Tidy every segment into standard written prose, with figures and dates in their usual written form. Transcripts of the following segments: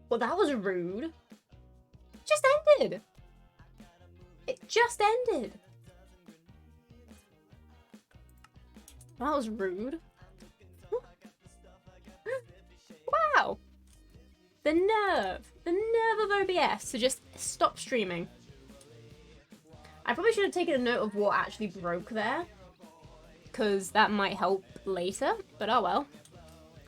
Well, that was rude. Just ended. It just ended. That was rude. Wow. The nerve of OBS to just stop streaming. I probably should have taken a note of what actually broke there, because that might help later, but oh well.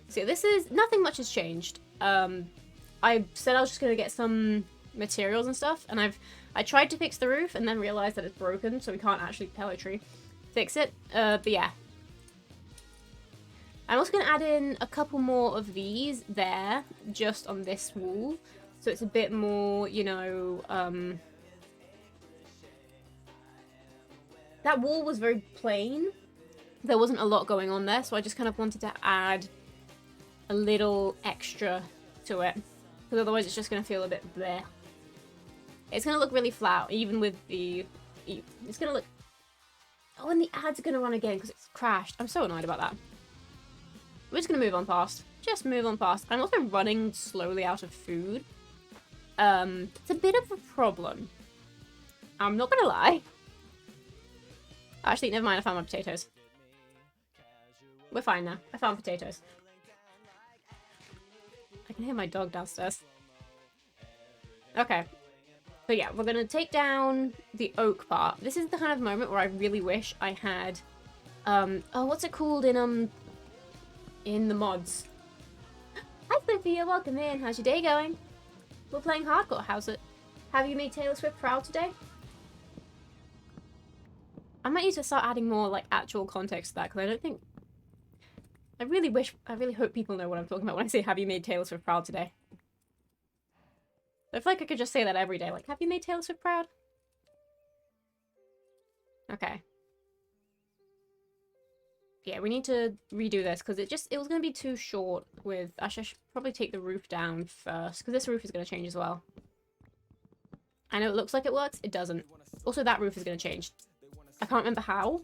So this is, nothing much has changed. I said I was just gonna get some materials and stuff, and I tried to fix the roof and then realized that it's broken, so we can't actually pelletry fix it. But yeah. I'm also gonna add in a couple more of these there, just on this wall, so it's a bit more, you know, that wall was very plain. There wasn't a lot going on there, so I just kind of wanted to add a little extra to it, because otherwise it's just going to feel a bit bleh. It's going to look really flat, even with the... It's going to look... Oh, and the ad's going to run again because it's crashed. I'm so annoyed about that. We're just going to move on past. Just move on past. I'm also running slowly out of food. It's a bit of a problem. I'm not going to lie. Actually, never mind, I found my potatoes. We're fine now. I found potatoes. I can hear my dog downstairs. Okay. So yeah, we're gonna take down the oak part. This is the kind of moment where I really wish I had, oh, what's it called in the mods? Hi Sophia, welcome in. How's your day going? We're playing hardcore. How's it? Have you made Taylor Swift proud today? I might need to start adding more, like, actual context to that, because I don't think... I really hope people know what I'm talking about when I say, have you made Taylor Swift proud today? I feel like I could just say that every day, like, have you made Taylor Swift proud? Okay. Yeah, we need to redo this, because it was going to be too short with... Actually, I should probably take the roof down first, because this roof is going to change as well. I know it looks like it works, it doesn't. Also, that roof is going to change. I can't remember how,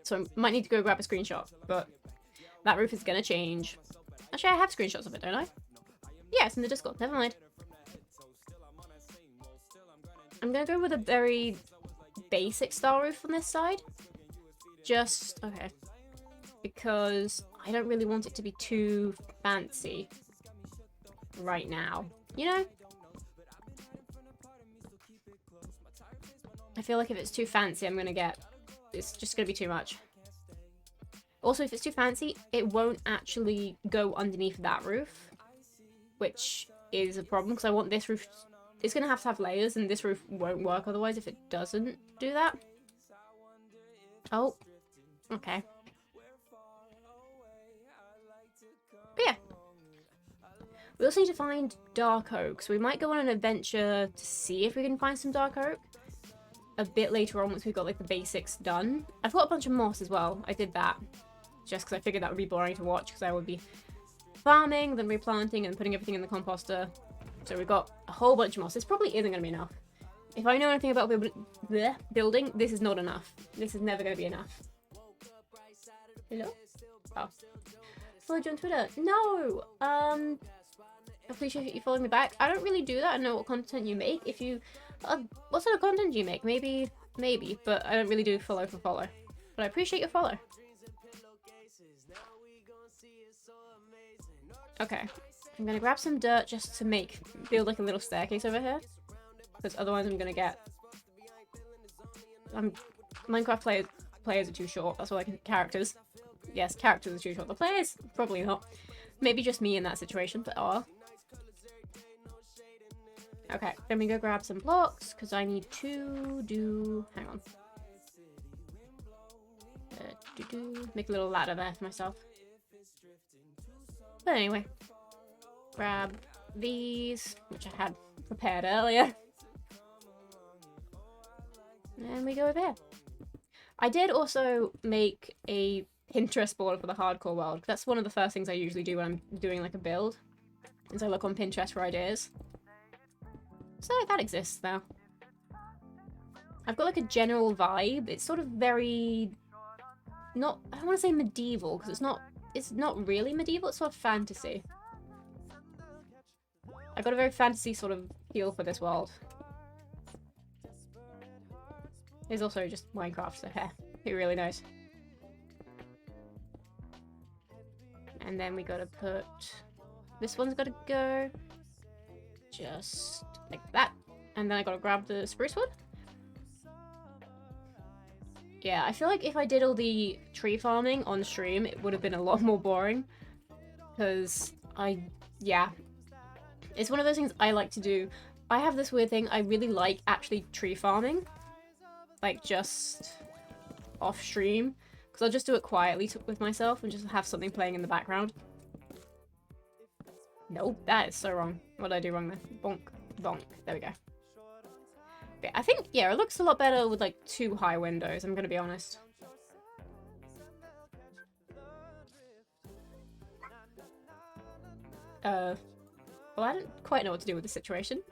so I might need to go grab a screenshot, but that roof is gonna change. Actually, I have screenshots of it, don't I? Yeah, it's in the Discord. Never mind. I'm gonna go with a very basic style roof on this side. Just, okay. Because I don't really want it to be too fancy right now. You know? I feel like if it's too fancy, it's just gonna be too much. Also, if it's too fancy, it won't actually go underneath that roof, which is a problem, because I want this roof... It's gonna have layers, and this roof won't work otherwise if it doesn't do that. Oh. Okay. But yeah. We also need to find dark oak, so we might go on an adventure to see if we can find some dark oak a bit later on once we've got, like, the basics done. I've got a bunch of moss as well. I did that just because I figured that would be boring to watch, because I would be farming, then replanting, and putting everything in the composter. So we've got a whole bunch of moss. This probably isn't going to be enough. If I know anything about building, this is not enough. This is never going to be enough. Hello? Oh. Followed you on Twitter? No! I appreciate you following me back. I don't really do that. I know what content you make. If you... what sort of content do you make? Maybe, but I don't really do follow for follow. But I appreciate your follow. Okay. I'm gonna grab some dirt just to build like a little staircase over here. Because otherwise I'm gonna get... Minecraft players are too short. That's all I can... Characters. Yes, characters are too short. The players, probably not. Maybe just me in that situation, but oh well. Okay, then we go grab some blocks, because I need to do... Hang on. Make a little ladder there for myself. But anyway. Grab these, which I had prepared earlier. And we go over here. I did also make a Pinterest board for the hardcore world. That's one of the first things I usually do when I'm doing like a build. Is I look on Pinterest for ideas. So that exists now. I've got like a general vibe. It's sort of very... I don't want to say medieval, because it's not really medieval, it's sort of fantasy. I got a very fantasy sort of feel for this world. It's also just Minecraft, so heh, who really knows? And then we gotta put... This one's gotta go... just like that. And then I gotta grab the spruce wood. Yeah, I feel like if I did all the tree farming on stream, it would have been a lot more boring. Because yeah. It's one of those things I like to do. I have this weird thing, I really like actually tree farming. Like, just off stream. Because I'll just do it quietly with myself and just have something playing in the background. Nope, that is so wrong. What did I do wrong there? Bonk, bonk. There we go. But I think, yeah, it looks a lot better with, like, 2 high windows, I'm gonna be honest. Well, I don't quite know what to do with the situation.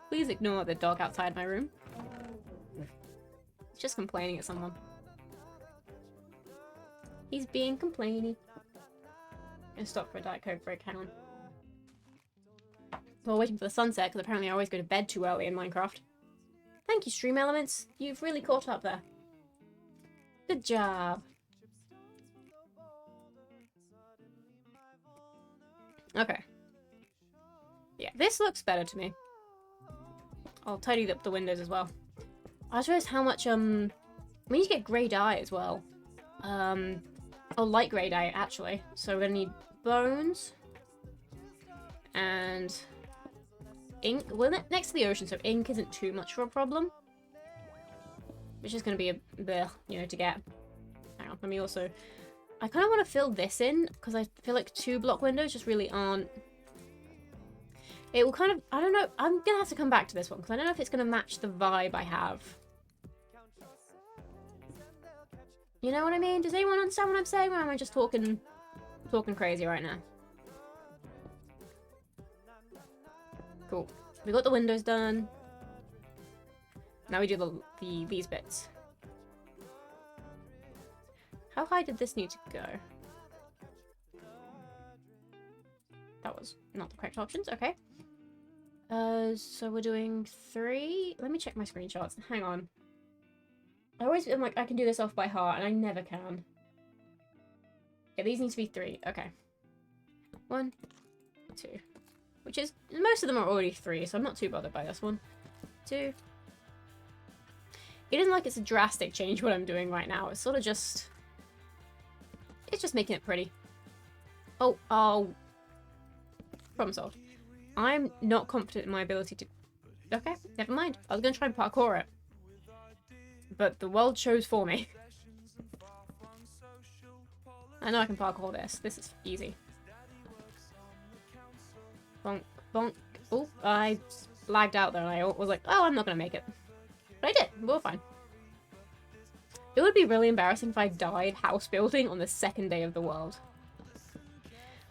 Please ignore the dog outside my room. He's just complaining at someone. He's being complainy. Gonna stop for a Diet Coke break, hang on. Well, waiting for the sunset, because apparently I always go to bed too early in Minecraft. Thank you, Stream Elements. You've really caught up there. Good job. Okay. Yeah, this looks better to me. I'll tidy up the windows as well. I just realized how much, we need to get grey dye as well. Oh, light grey dye, actually. So we're gonna need bones. And ink. We're next to the ocean, so ink isn't too much of a problem. Which is gonna be you know, to get. Hang on, let me also... I kind of want to fill this in, because I feel like 2 block windows just really aren't... It will kind of... I don't know. I'm gonna have to come back to this one, because I don't know if it's gonna match the vibe I have. You know what I mean? Does anyone understand what I'm saying, or am I just talking crazy right now? Cool. We got the windows done. Now we do these bits. How high did this need to go? That was not the correct options. Okay. So we're doing 3. Let me check my screenshots. Hang on. I always feel like I can do this off by heart, and I never can. Yeah, these need to be 3. Okay. 1, 2. Which is... Most of them are already 3, so I'm not too bothered by this one. 2. It isn't like it's a drastic change what I'm doing right now. It's sort of just... It's just making it pretty. Oh. Problem solved. I'm not confident in my ability to... Okay, never mind. I was going to try and parkour it. But the world chose for me. I know I can parkour this. This is easy. Bonk, bonk. Oh, I lagged out there and I was like, oh, I'm not going to make it. But I did. We're fine. It would be really embarrassing if I died house building on the 2nd day of the world.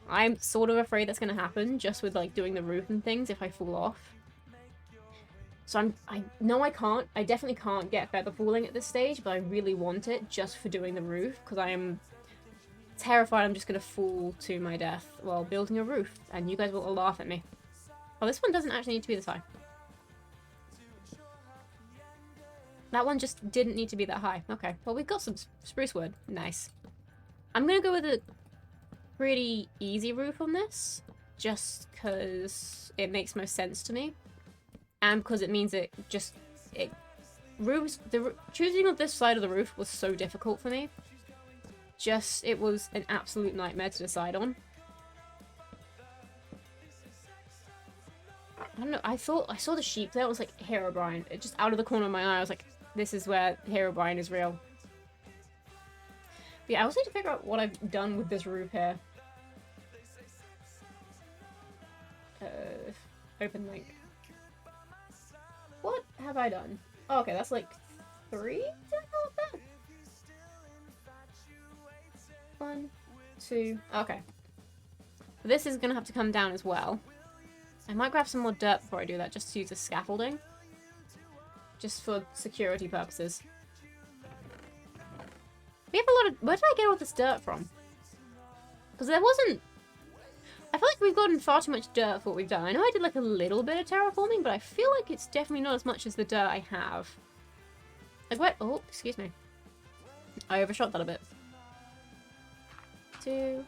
I'm sort of afraid that's going to happen just with like doing the roof and things if I fall off. So I know I can't. I definitely can't get feather falling at this stage, but I really want it just for doing the roof because I am terrified I'm just going to fall to my death while building a roof and you guys will all laugh at me. Oh, this one doesn't actually need to be this high. That one just didn't need to be that high. Okay, well we've got some spruce wood. Nice. I'm going to go with a pretty easy roof on this just because it makes most sense to me. And because it means choosing on this side of the roof was so difficult for me. It was an absolute nightmare to decide on. I don't know, I saw the sheep there, it was like Herobrine. It just out of the corner of my eye, I was like, this is where Herobrine is real. But yeah, I also need to figure out what I've done with this roof here. Open link. What have I done? Oh, okay, that's like 3? Did I go up there? 1, 2. Okay. This is gonna have to come down as well. I might grab some more dirt before I do that, just to use as scaffolding. Just for security purposes. We have a lot of... Where did I get all this dirt from? Because there wasn't... I feel feel like we've gotten far too much dirt for what we've done. I know I did like a little bit of terraforming, but I feel like it's definitely not as much as the dirt I have. Like what? Oh, excuse me. I overshot that a bit. 2.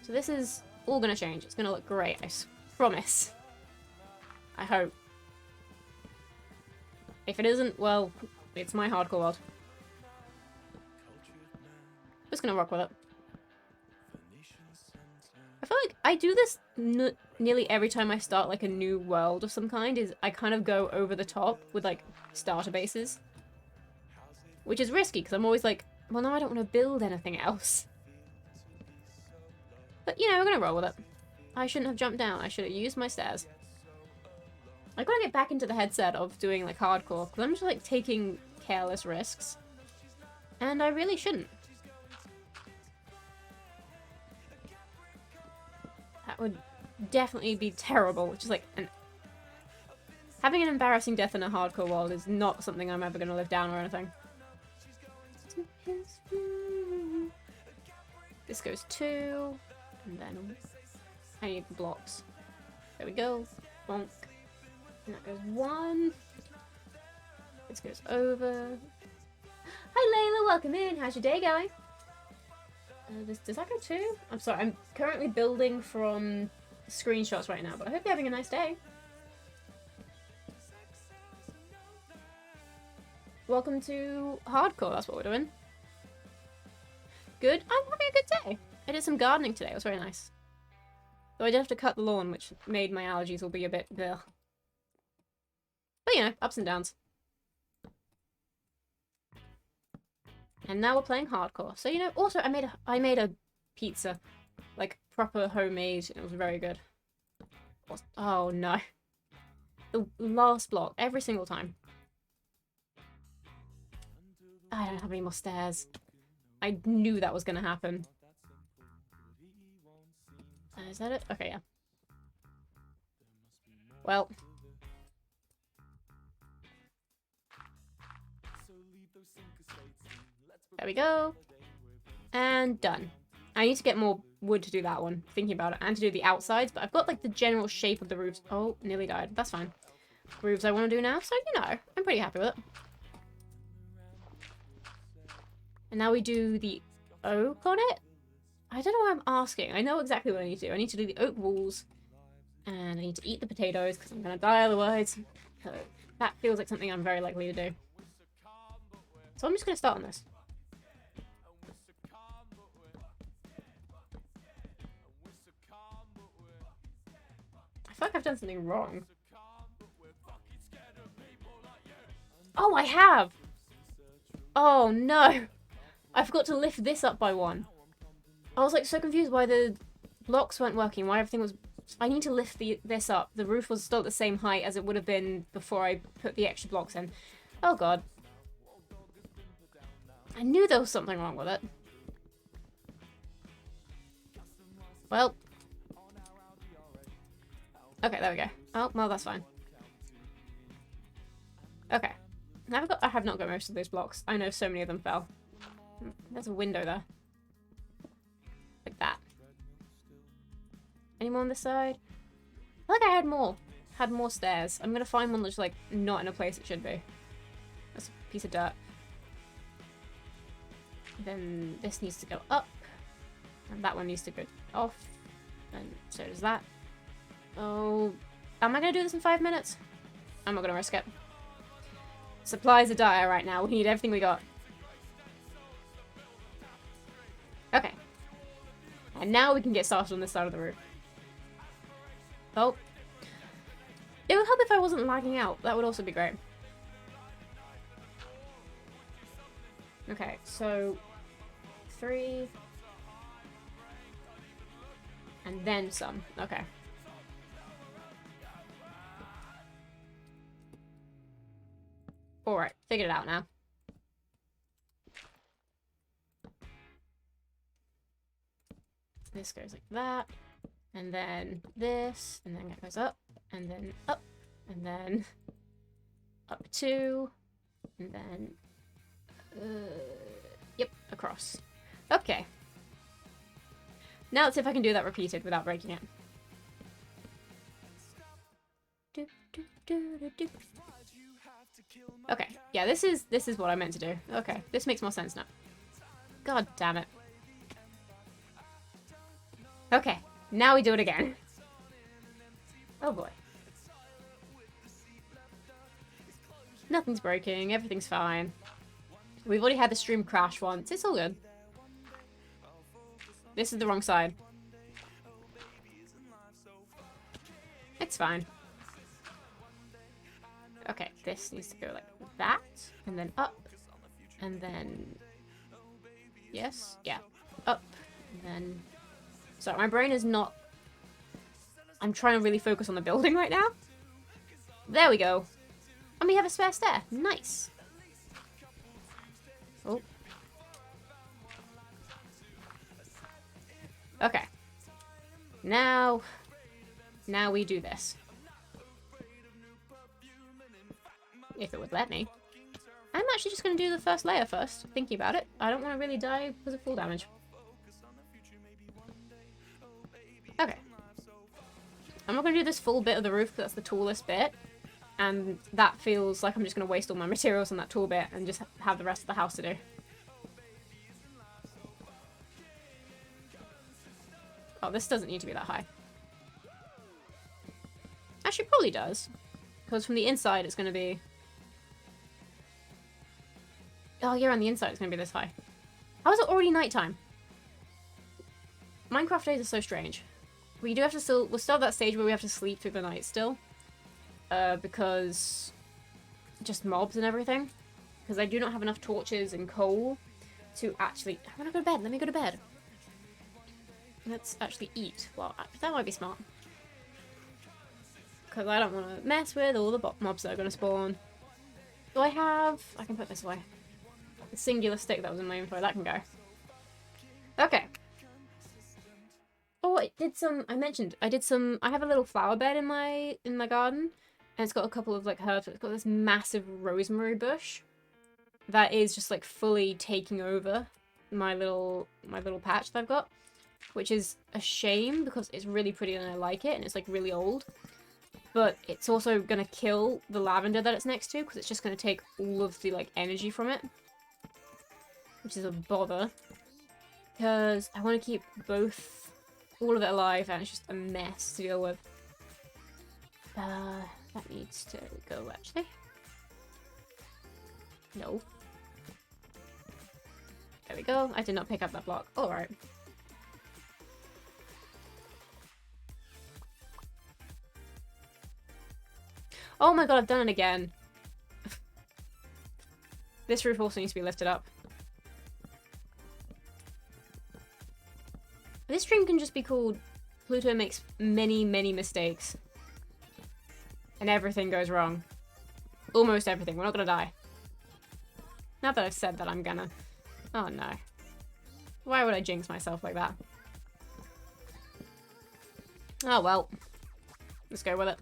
So this is all gonna change. It's gonna look great. I promise. I hope. If it isn't, well, it's my hardcore world. Just gonna rock with it. I feel like I do this nearly every time I start like a new world of some kind, is I kind of go over the top with like starter bases. Which is risky because I'm always like, well, no, I don't want to build anything else. But, you know, we're gonna roll with it. I shouldn't have jumped down. I should have used my stairs. I gotta get back into the headset of doing like hardcore because I'm just like taking careless risks. And I really shouldn't. That would definitely be terrible. Just like having an embarrassing death in a hardcore world is not something I'm ever gonna live down or anything. This goes 2, and then I need blocks. There we go. Bonk. And that goes 1. This goes over. Hi Layla, welcome in. How's your day going? Does that go 2? I'm sorry, I'm currently building from screenshots right now, but I hope you're having a nice day. Welcome to hardcore, that's what we're doing. Good. I'm having a good day. I did some gardening today. It was very nice. Though I did have to cut the lawn, which made my allergies will be a bit bleh. But you know, ups and downs. And now we're playing hardcore. So you know, also I made a pizza, like proper homemade, and it was very good. Oh no. The last block, every single time. I don't have any more stairs. I knew that was gonna happen. Is that it? Okay, yeah. Well. There we go. And done. I need to get more wood to do that one, thinking about it, and to do the outsides, but I've got like the general shape of the roofs. Oh, nearly died. That's fine. Roofs I want to do now, so you know, I'm pretty happy with it. And now we do the oak on it? I don't know why I'm asking. I know exactly what I need to do. I need to do the oak walls. And I need to eat the potatoes because I'm going to die otherwise. So that feels like something I'm very likely to do. So I'm just going to start on this. I feel like I've done something wrong. Oh, I have! Oh, no! I forgot to lift this up by 1. I was like so confused why the blocks weren't working, why everything was... I need to lift this up. The roof was still at the same height as it would have been before I put the extra blocks in. Oh god. I knew there was something wrong with it. Well. Okay, there we go. Oh, well, that's fine. Okay. I have not got most of those blocks. I know so many of them fell. There's a window there. Like that. Any more on this side? I feel like I had more. Had more stairs. I'm gonna find one that's like not in a place it should be. That's a piece of dirt. Then this needs to go up. And that one needs to go off. And so does that. Oh, am I gonna do this in 5 minutes? I'm not gonna risk it. Supplies are dire right now. We need everything we got. Okay. And now we can get started on this side of the roof. Oh. It would help if I wasn't lagging out. That would also be great. Okay, so 3. And then some. Okay. Alright, figured it out now. This goes like that, and then this, and then it goes up, and then up, and then up 2, and then, yep, across. Okay. Now let's see if I can do that repeated without breaking it. Okay, yeah, this is what I meant to do. Okay, this makes more sense now. God damn it. Okay, now we do it again. Oh boy. Nothing's breaking, everything's fine. We've already had the stream crash once, it's all good. This is the wrong side. It's fine. Okay, this needs to go like that, and then up, and then... Yes? Yeah. Up, and then... Sorry, my brain is not... I'm trying to really focus on the building right now. There we go. And we have a spare stair. Nice. Oh. Okay. Now we do this. If it would let me. I'm actually just going to do the first layer first, thinking about it. I don't want to really die because of full damage. Okay. I'm not going to do this full bit of the roof because that's the tallest bit. And that feels like I'm just going to waste all my materials on that tall bit and just have the rest of the house to do. Oh, this doesn't need to be that high. Actually, it probably does. Because from the inside it's going to be... Oh, yeah, on the inside it's going to be this high. How is it already nighttime? Minecraft days are so strange. We do have to still... We'll still have that stage where we have to sleep through the night still. Because... Just mobs and everything. Because I do not have enough torches and coal to actually... I want to go to bed. Let me go to bed. Let's actually eat. Well, that might be smart. Because I don't want to mess with all the mobs that are going to spawn. Do I have... I can put this away. The singular stick that was in my info, that can go. Okay. Oh, I did some... I mentioned, I did some... I have a little flower bed in my garden. And it's got a couple of, like, herbs. It's got this massive rosemary bush. That is just, like, fully taking over my little patch that I've got. Which is a shame, because it's really pretty and I like it. And it's, like, really old. But it's also going to kill the lavender that it's next to, because it's just going to take all of the, like, energy from it. Which is a bother. Because I want to keep all of it alive, and it's just a mess to deal with. That needs to go, actually. No. There we go. I did not pick up that block. Alright. Oh my god, I've done it again. This roof also needs to be lifted up. This stream can just be called Pluto makes many, many mistakes. And everything goes wrong. Almost everything. We're not gonna die. Now that I've said that, I'm gonna... Oh no. Why would I jinx myself like that? Oh well. Let's go with it.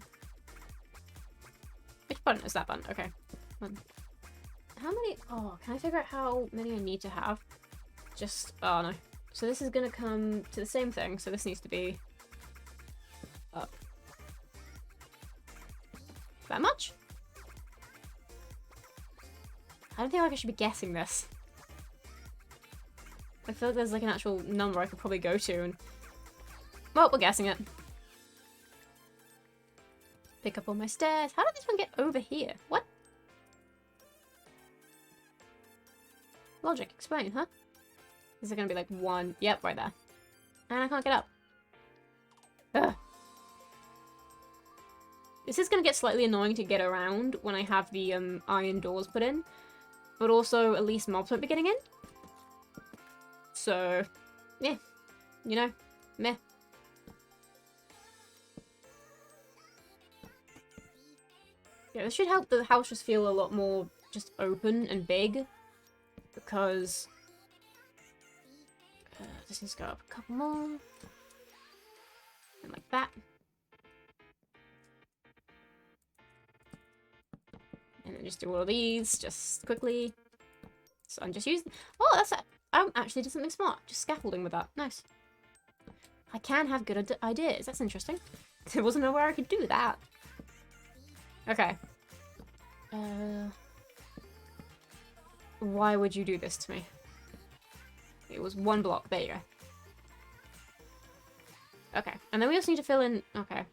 Which button is that button? Okay. How many... Oh, can I figure out how many I need to have? Just... Oh no. So this is gonna come to the same thing, so this needs to be... up. That much? I don't feel like I should be guessing this. I feel like there's like an actual number I could probably go to and... Well, we're guessing it. Pick up all my stairs. How did this one get over here? What? Logic, explain, huh? Is it gonna be like one? Yep, right there. And I can't get up. Ugh. This is gonna get slightly annoying to get around when I have the iron doors put in. But also, at least mobs won't be getting in. So, yeah. You know, meh. Yeah, this should help the house just feel a lot more just open and big. Because... this needs to go up a couple more. And like that. And then just do all of these, just quickly. So I'm just using... Oh, that's... I actually did something smart. Just scaffolding with that. Nice. I can have good ideas. That's interesting. There wasn't nowhere I could do that. Okay. Why would you do this to me? It was 1 block. There you go. Okay. And then we also need to fill in... Okay.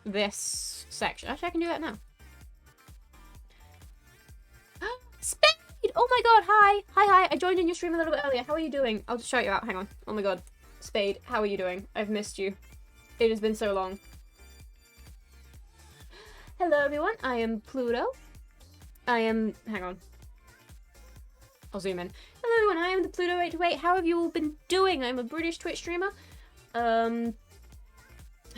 This section. Actually, I can do that now. Spade! Oh my god, hi! Hi. I joined in your stream a little bit earlier. How are you doing? I'll just shout you out. Hang on. Oh my god. Spade, how are you doing? I've missed you. It has been so long. Hello, everyone. I am Pluto. I am... Hang on. I'll zoom in. Hello, everyone. I am the Pluto828. How have you all been doing? I'm a British Twitch streamer. Who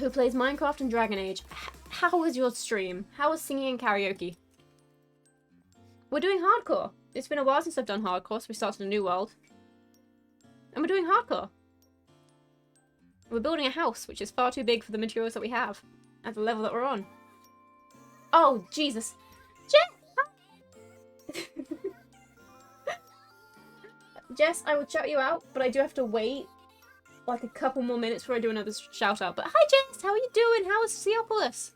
plays Minecraft and Dragon Age. How was your stream? How was singing and karaoke? We're doing hardcore. It's been a while since I've done hardcore, so we started a new world. And we're doing hardcore. We're building a house, which is far too big for the materials that we have. At the level that we're on. Oh, Jesus. Jess! Jess, I will shout you out, but I do have to wait like a couple more minutes before I do another shout out. But hi, Jess! How are you doing? How is Seopolis?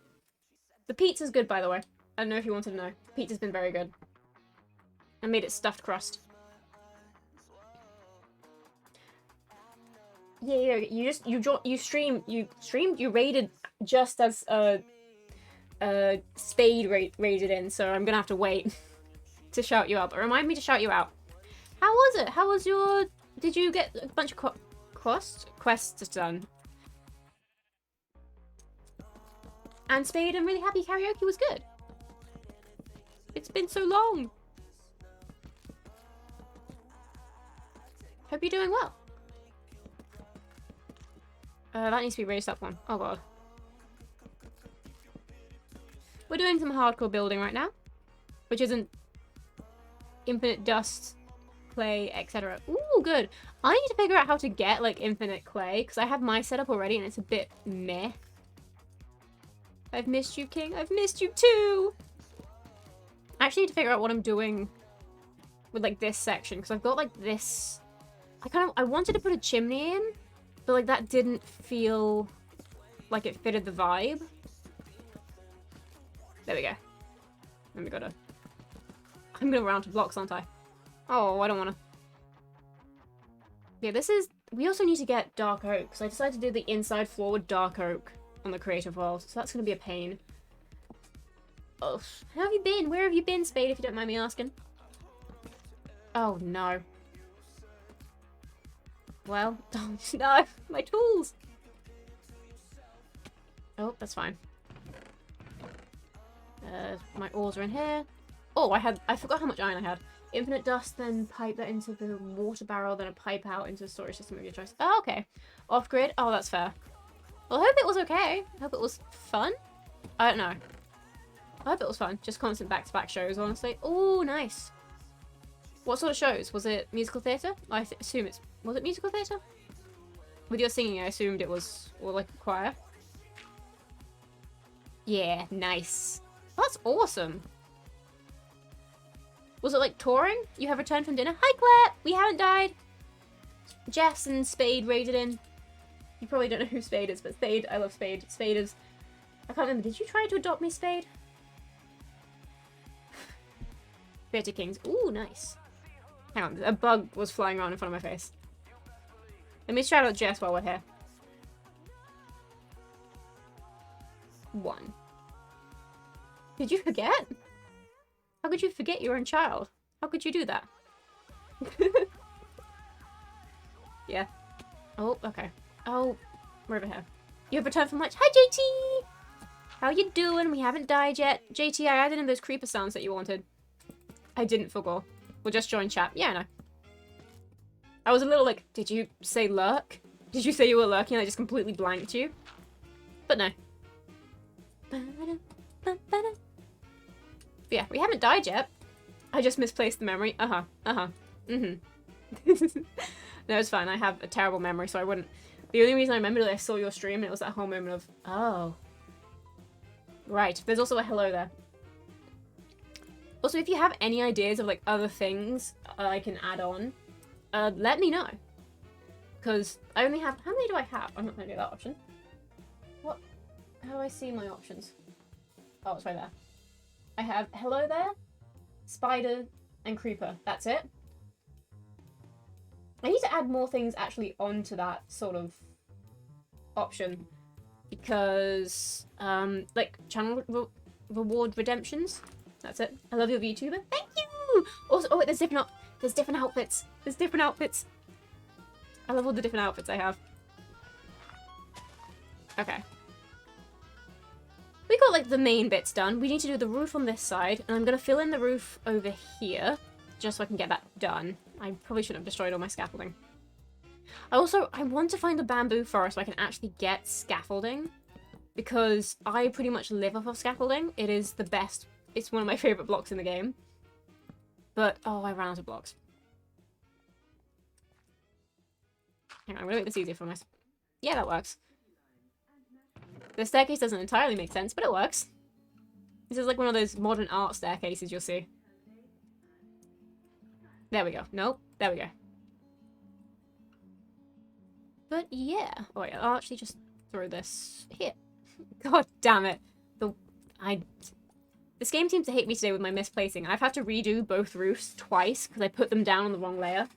The pizza's good, by the way. I don't know if you wanted to know. The pizza's been very good. I made it stuffed crust. Yeah, you raided just as Spade raided in, so I'm gonna have to wait to shout you out. But remind me to shout you out. How was it? How was your... Did you get a bunch of quests done? And Spade, I'm really happy karaoke was good. It's been so long. Hope you're doing well. That needs to be raised up one. Oh god. We're doing some hardcore building right now. Which isn't infinite dust, clay, etc. Ooh, good. I need to figure out how to get, like, infinite clay. Because I have my setup already and it's a bit meh. I've missed you, King. I've missed you too! I actually need to figure out what I'm doing with, like, this section. Because I've got, like, this... I wanted to put a chimney in. But, like, that didn't feel like it fitted the vibe. There we go. Then we gotta... I'm gonna round to blocks, aren't I? Oh, I don't wanna. Yeah, this is... We also need to get dark oak. So I decided to do the inside floor with dark oak on the creative world. So that's gonna be a pain. Oh, how have you been? Where have you been, Spade, if you don't mind me asking? Oh, no. Well, no, my tools. Oh, that's fine. My ores are in here. Oh, I forgot how much iron I had. Infinite dust, then pipe that into the water barrel, then a pipe out into the storage system of your choice. Oh, okay. Off grid. Oh, that's fair. Well, I hope it was okay. I hope it was fun. I don't know. I hope it was fun. Just constant back-to-back shows, honestly. Oh, nice. What sort of shows? Was it musical theatre? I assume it's... Was it musical theatre? With your singing, I assumed it was... Or like a choir. Yeah, nice. That's awesome. Was it like touring? You have returned from dinner? Hi, Claire! We haven't died. Jess and Spade raided in. You probably don't know who Spade is, but Spade... I love Spade. Spade is... I can't remember. Did you try to adopt me, Spade? Theatre Kings. Ooh, nice. Hang on, a bug was flying around in front of my face. Let me shout out Jess while we're here. 1. Did you forget? How could you forget your own child? How could you do that? Yeah. Oh, okay. Oh, we're over here. You have returned from lunch. Hi, JT! How you doing? We haven't died yet. JT, I added in those creeper sounds that you wanted. I didn't forgo. We'll just join chat. Yeah, I know. I was a little like, did you say lurk? Did you say you were lurking and I just completely blanked you? But no. But yeah, we haven't died yet. I just misplaced the memory. Uh-huh. Uh-huh. Mm-hmm. No, it's fine. I have a terrible memory, so I wouldn't... The only reason I remembered that I saw your stream and it was that whole moment of, oh. Right. There's also a hello there. Also, if you have any ideas of, like, other things I can add on, let me know. Because I only have... How many do I have? I'm not going to do that option. What? How do I see my options? Oh, it's right there. I have hello there, spider, and creeper. That's it. I need to add more things actually onto that sort of option. Because, like, channel reward redemptions. That's it. I love your VTuber. Thank you! Also, oh wait, there's different outfits. There's different outfits. I love all the different outfits I have. Okay. We got, like, the main bits done. We need to do the roof on this side, and I'm gonna fill in the roof over here, just so I can get that done. I probably shouldn't have destroyed all my scaffolding. I want to find a bamboo forest so I can actually get scaffolding, because I pretty much live off of scaffolding. It is the best. It's one of my favorite blocks in the game. But, oh, I ran out of blocks. Hang on, I'm gonna make this easier for myself. Yeah, that works. The staircase doesn't entirely make sense, but it works. This is like one of those modern art staircases you'll see. There we go. Nope. There we go. But yeah. Oh wait, I'll actually just throw this here. God damn it. This game seems to hate me today with my misplacing. I've had to redo both roofs twice because I put them down on the wrong layer.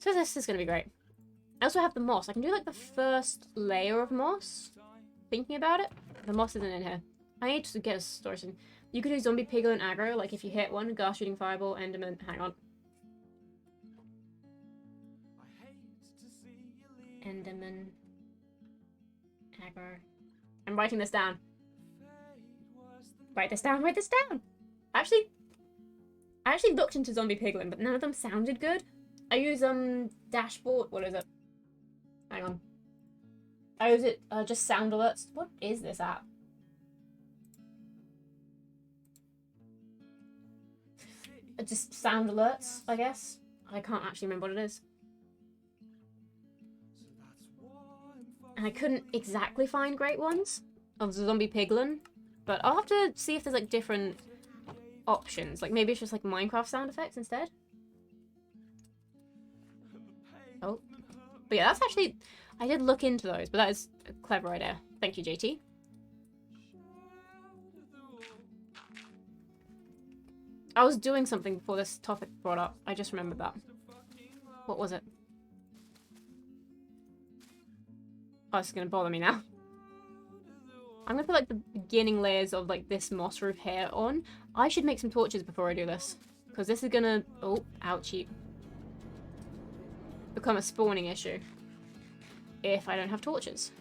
So this is going to be great. I also have the moss. I can do like the first layer of moss. Thinking about it. The moss isn't in here. I need to get a storage. You could do zombie piglin aggro, like if you hit one, gas shooting fireball, enderman. Hang on. Enderman. Aggro. I'm writing this down. Write this down, write this down! I actually looked into zombie piglin, but none of them sounded good. I use, dashboard, what is it? Hang on. I use it, just sound alerts. What is this app? Just sound alerts, I guess. I can't actually remember what it is. And I couldn't exactly find great ones of the zombie piglin. But I'll have to see if there's, like, different options. Like, maybe it's just, like, Minecraft sound effects instead. Oh. But yeah, that's actually... I did look into those, but that is a clever idea. Thank you, JT. I was doing something before this topic brought up. I just remembered that. What was it? Oh, it's gonna bother me now. I'm gonna put, like, the beginning layers of, like, this moss roof here on. I should make some torches before I do this. Because this is gonna... Oh, ouchie. Become a spawning issue. If I don't have torches.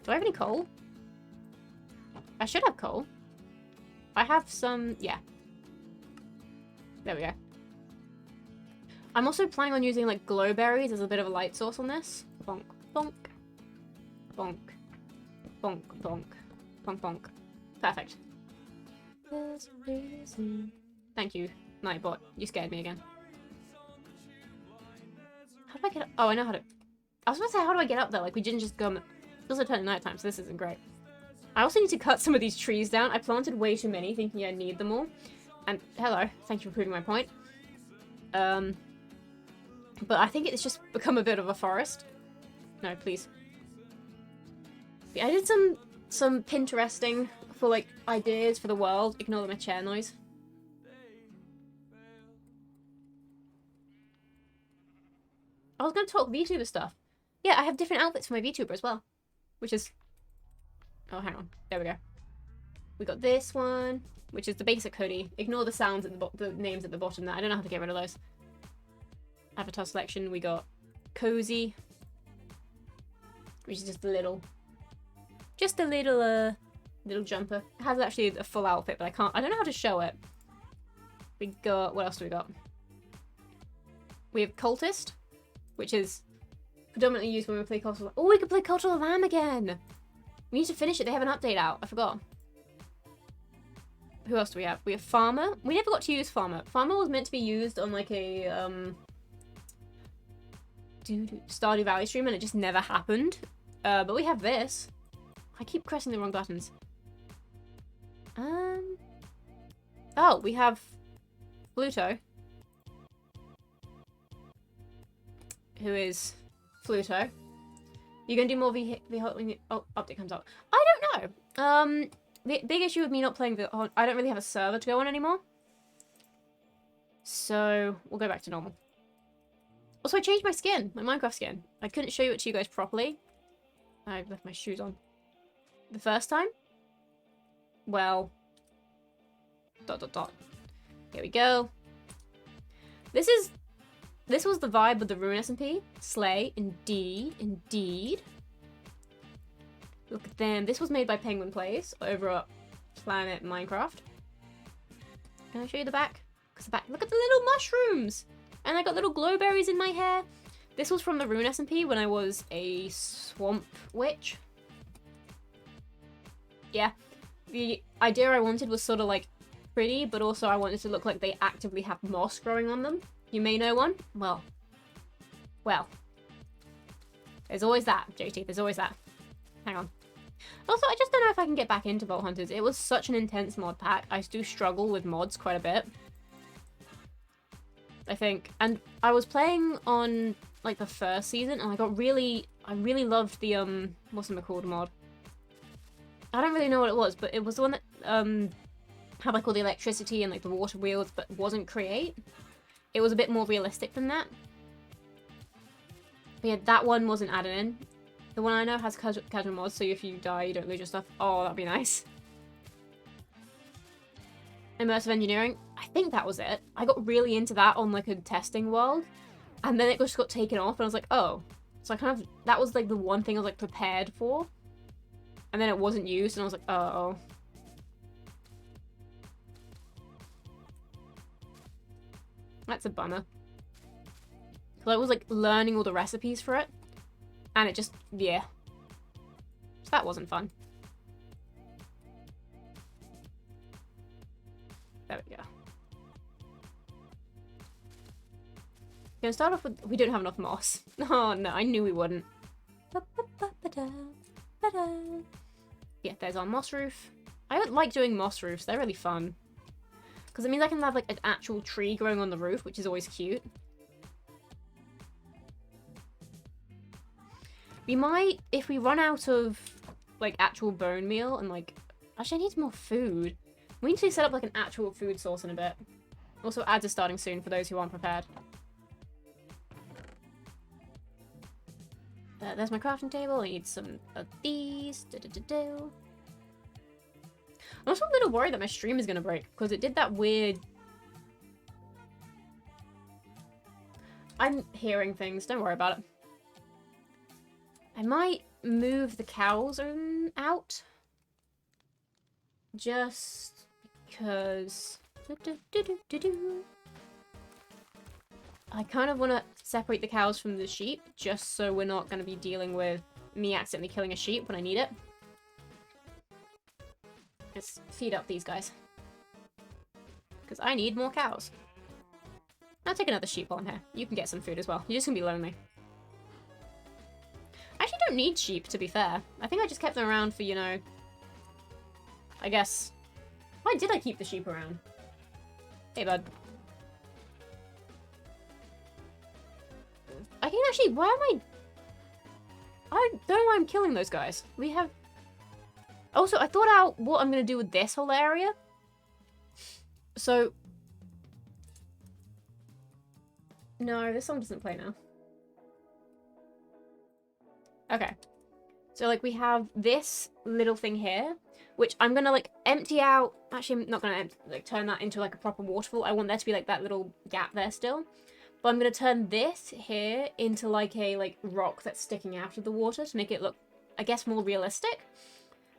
Do I have any coal? I should have coal. I have some... Yeah. There we go. I'm also planning on using, like, glowberries as a bit of a light source on this. Bonk, bonk. Bonk. Bonk, bonk. Bonk, bonk. Perfect. Thank you, Nightbot. You scared me again. How do I get up? Oh, I know how to... I was going to say, how do I get up there? Like, we didn't just go... It's also turning nighttime, so this isn't great. I also need to cut some of these trees down. I planted way too many, thinking I need them all. And, hello. Thank you for proving my point. But I think it's just become a bit of a forest. No, please. I did some Pinteresting for, like, ideas for the world. Ignore my chair noise. I was going to talk VTuber stuff. Yeah, I have different outfits for my VTuber as well. Which is... Oh, hang on. There we go. We got this one, which is the basic hoodie. Ignore the sounds at the names at the bottom there. I don't know how to get rid of those. Avatar selection, we got Cozy. Which is just a little little jumper. It has actually a full outfit, but I don't know how to show it. We got, what else do we got? We have Cultist, which is predominantly used when we play Cult of Lamb. Oh, we could play Cult of Lamb again! We need to finish it, they have an update out, I forgot. Who else do we have? We have Farmer. We never got to use Farmer. Farmer was meant to be used on like a, Stardew Valley stream, and it just never happened. But we have this. I keep pressing the wrong buttons. Oh, we have Bluto. who is Fluto. You're gonna do more V-Hot when update comes out. I don't know. The big issue with me not playing I don't really have a server to go on anymore. So we'll go back to normal. Also, I changed my skin, my Minecraft skin. I couldn't show it to you guys properly. I left my shoes on. The first time? Well... ... Here we go. This was the vibe of the Ruin SMP. Slay, indeed, indeed. Look at them. This was made by Penguin Plays over at Planet Minecraft. Can I show you the back? Because the back, look at the little mushrooms! And I got little glowberries in my hair. This was from the Ruin SMP when I was a swamp witch. Yeah. The idea I wanted was sort of like pretty, but also I wanted to look like they actively have moss growing on them. You may know one. Well. There's always that, JT. There's always that. Hang on. Also, I just don't know if I can get back into Vault Hunters. It was such an intense mod pack. I do struggle with mods quite a bit. I think. And I was playing on, like, the first season, and I really loved the, what's it called mod? I don't really know what it was, but it was the one that, had, like, all the electricity and, like, the water wheels, but wasn't Create. It was a bit more realistic than that. But yeah, that one wasn't added in. The one I know has casual mods, so if you die, you don't lose your stuff. Oh, that'd be nice. Immersive engineering. I think that was it. I got really into that on, like, a testing world. And then it just got taken off, and I was like, oh. So I kind of... That was, like, the one thing I was, like, prepared for. And then it wasn't used, and I was like, uh-oh. That's a bummer. So I was, like, learning all the recipes for it. And it just... yeah. So that wasn't fun. There we go. Gonna start off with... We don't have enough moss. Oh, no. I knew we wouldn't. Yeah, there's our moss roof. I don't like doing moss roofs. They're really fun. Because it means I can have, like, an actual tree growing on the roof, which is always cute. We might, if we run out of, like, actual bone meal and, like... Actually, I need more food. We need to set up, like, an actual food source in a bit. Also, ads are starting soon for those who aren't prepared. There's my crafting table. I need some of these. I'm also a little worried that my stream is going to break, because it did that weird... I'm hearing things. Don't worry about it. I might move the cows out. Just because... I kind of want to separate the cows from the sheep, just so we're not going to be dealing with me accidentally killing a sheep when I need it. Let's feed up these guys. Because I need more cows. I'll take another sheep while I'm here. You can get some food as well. You're just going to be lonely. I actually don't need sheep, to be fair. I think I just kept them around for, you know... I guess... Why did I keep the sheep around? Hey, bud. I can actually... Why am I don't know why I'm killing those guys. We have... Also, I thought out what I'm going to do with this whole area. So... No, this song doesn't play now. Okay. So, like, we have this little thing here, which I'm going to, like, empty out. Actually, I'm not going to, like, turn that into, like, a proper waterfall. I want there to be, like, that little gap there still. But I'm going to turn this here into, like, a, like, rock that's sticking out of the water to make it look, I guess, more realistic.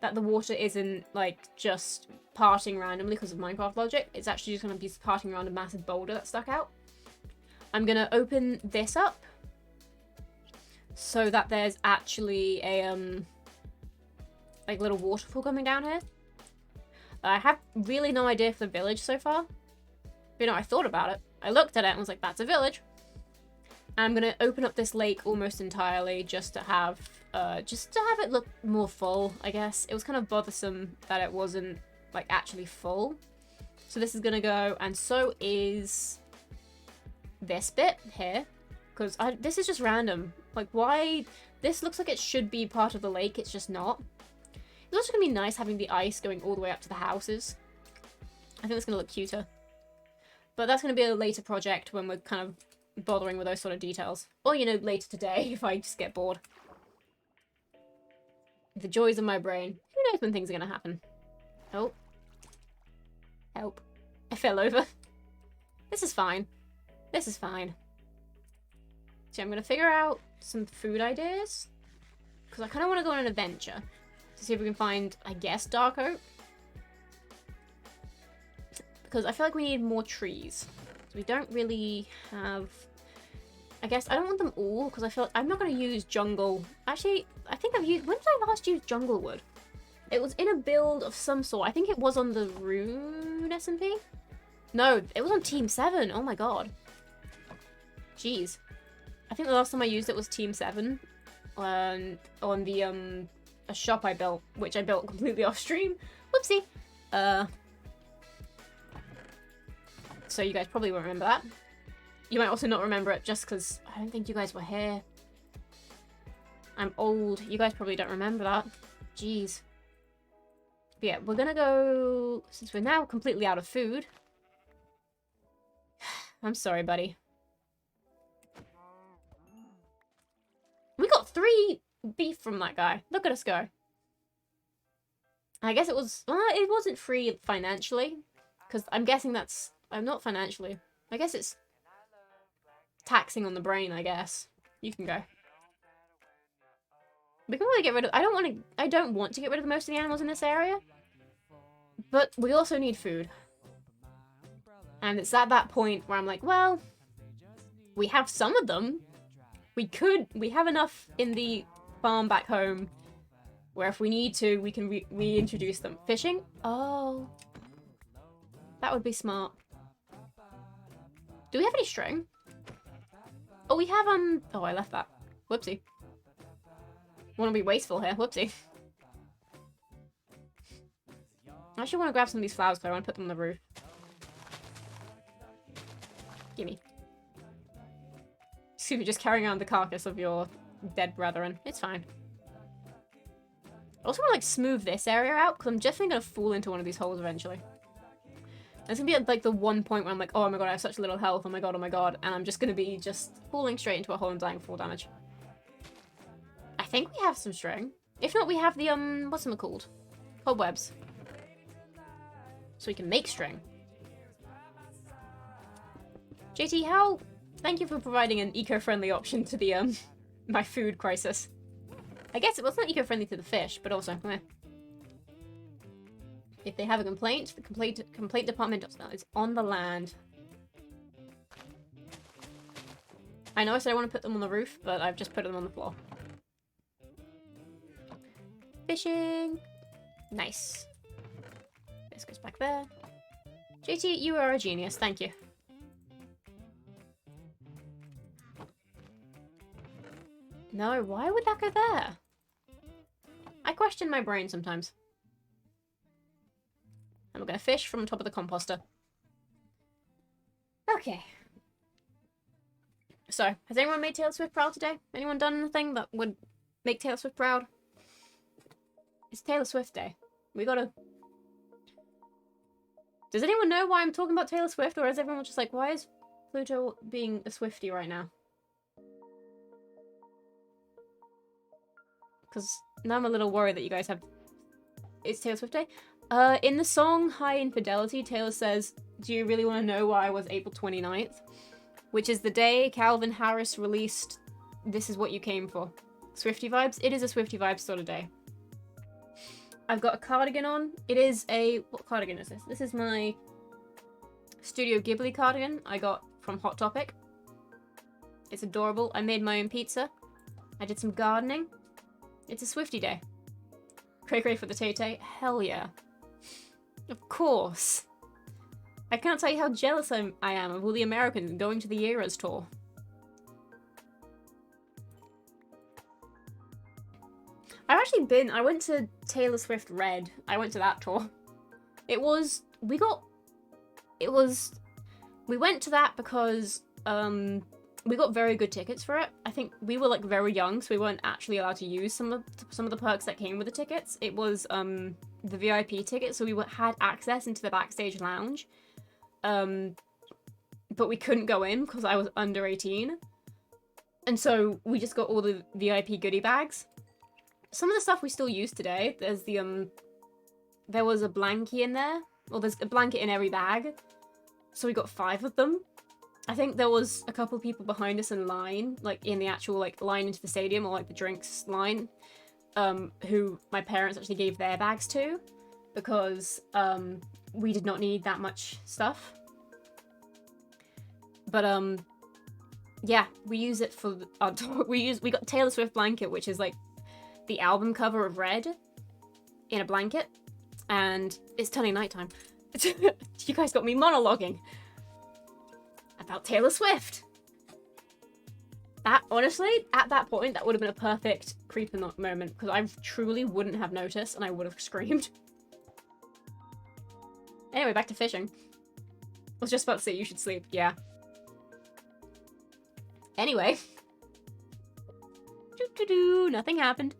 That the water isn't, like, just parting randomly because of Minecraft logic. It's actually just going to be parting around a massive boulder that stuck out. I'm going to open this up so that there's actually a, like, little waterfall coming down here. I have really no idea for the village so far. But, you know, I thought about it. I looked at it and was like, that's a village. And I'm going to open up this lake almost entirely just to have it look more full, I guess. It was kind of bothersome that it wasn't, like, actually full. So this is going to go, and so is this bit here. Because this is just random. Like, why? This looks like it should be part of the lake. It's just not. It's also going to be nice having the ice going all the way up to the houses. I think that's going to look cuter. But that's going to be a later project when we're kind of bothering with those sort of details. Or, you know, later today if I just get bored. The joys of my brain. Who knows when things are going to happen? Oh. Help. I fell over. This is fine. This is fine. So I'm going to figure out some food ideas. Because I kind of want to go on an adventure. To see if we can find, I guess, dark oak. Because I feel like we need more trees. So we don't really have... I guess I don't want them all, because I feel like I'm not going to use jungle. Actually, I think I've used... When did I last use jungle wood? It was in a build of some sort. I think it was on the Rune SMP? No, it was on Team 7. Oh my god. Jeez. I think the last time I used it was Team 7. On the, a shop I built, which I built completely off stream. Whoopsie. So you guys probably won't remember that. You might also not remember it just because I don't think you guys were here. I'm old. You guys probably don't remember that. Jeez. But yeah, we're gonna go... Since we're now completely out of food. I'm sorry, buddy. We got 3 beef from that guy. Look at us go. I guess it was... Well, it wasn't free financially. Because I'm guessing that's... I'm not financially. I guess it's taxing on the brain, I guess. You can go. We can really get rid of... I don't want to get rid of most of the animals in this area. But we also need food. And it's at that point where I'm like, well, we have some of them. We have enough in the farm back home where if we need to, we can reintroduce them. Fishing? Oh. That would be smart. Do we have any string? Oh, we have, oh, I left that. Whoopsie. Want to be wasteful here. Whoopsie. I actually want to grab some of these flowers because I want to put them on the roof. Gimme. Excuse me, just carrying around the carcass of your dead brethren. It's fine. I also want to, like, smooth this area out because I'm definitely going to fall into one of these holes eventually. It's going to be at, like, the one point where I'm like, oh my god, I have such little health, oh my god, and I'm just going to be just falling straight into a hole and dying full damage. I think we have some string. If not, we have the, what's them called? Cobwebs. So we can make string. JT, how... Thank you for providing an eco-friendly option to the, my food crisis. I guess it wasn't eco-friendly to the fish, but also, If they have a complaint, the complaint department is on the land. I know I said I want to put them on the roof, but I've just put them on the floor. Fishing. Nice. This goes back there. JT, you are a genius. Thank you. No, why would that go there? I question my brain sometimes. And we're going to fish from the top of the composter. Okay. So, has anyone made Taylor Swift proud today? Anyone done anything that would make Taylor Swift proud? It's Taylor Swift Day. We gotta... Does anyone know why I'm talking about Taylor Swift? Or is everyone just like, why is Pluto being a Swiftie right now? Because now I'm a little worried that you guys have... It's Taylor Swift Day? In the song High Infidelity, Taylor says, do you really want to know why I was April 29th? Which is the day Calvin Harris released This Is What You Came For. Swiftie vibes? It is a Swiftie vibes sort of day. I've got a cardigan on. It is a... What cardigan is this? This is my Studio Ghibli cardigan I got from Hot Topic. It's adorable. I made my own pizza. I did some gardening. It's a Swiftie day. Cray cray for the Tay-Tay. Hell yeah. Of course. I can't tell you how jealous I am of all the Americans going to the Eras tour. I've actually been... I went to Taylor Swift Red. I went to that tour. It was... We went to that because... we got very good tickets for it. I think we were like very young, so we weren't actually allowed to use some of the perks that came with the tickets. It was the VIP ticket, so we had access into the backstage lounge. But we couldn't go in because I was under 18. And so we just got all the VIP goodie bags. Some of the stuff we still use today. There's the there was a blankie in there. Well, there's a blanket in every bag. So we got 5 of them. I think there was a couple of people behind us in line, like in the actual like line into the stadium or like the drinks line, who my parents actually gave their bags to because we did not need that much stuff. But yeah, we use it for our dog. We got Taylor Swift blanket, which is like the album cover of Red in a blanket, and it's turning nighttime. You guys got me monologuing about Taylor Swift. That, honestly, at that point, that would have been a perfect creeper moment, because I truly wouldn't have noticed, and I would have screamed. Anyway, back to fishing. I was just about to say you should sleep, yeah. Anyway. Nothing happened.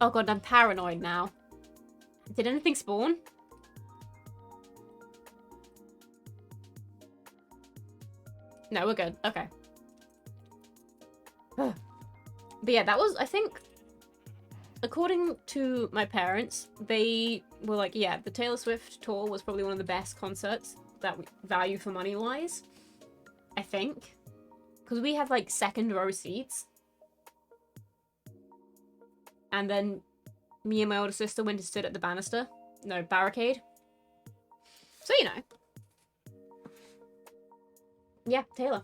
Oh god, I'm paranoid now. Did anything spawn? No, we're good. Okay. But yeah, that was, I think, according to my parents, they were like, yeah, the Taylor Swift tour was probably one of the best concerts that we value for money wise. I think. Because we had like second row seats. And then me and my older sister went and stood at the banister. No, barricade. So, you know. Yeah, Taylor.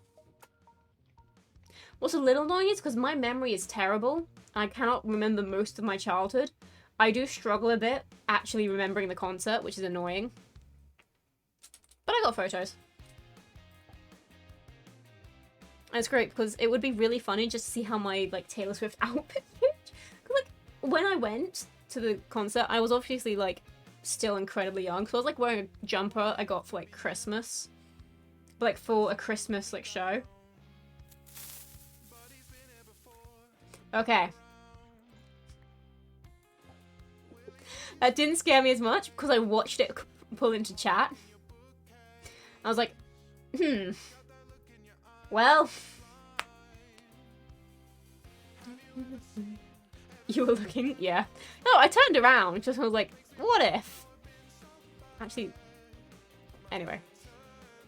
What's a little annoying is because my memory is terrible. I cannot remember most of my childhood. I do struggle a bit actually remembering the concert, which is annoying. But I got photos. And it's great because it would be really funny just to see how my like Taylor Swift outfit changed. Like when I went to the concert, I was obviously like still incredibly young. So I was like wearing a jumper I got for like Christmas. Like for a Christmas like show. Okay. That didn't scare me as much because I watched it pull into chat. I was like, well. You were looking? Yeah. No, I turned around just I was like, what if? Actually, anyway.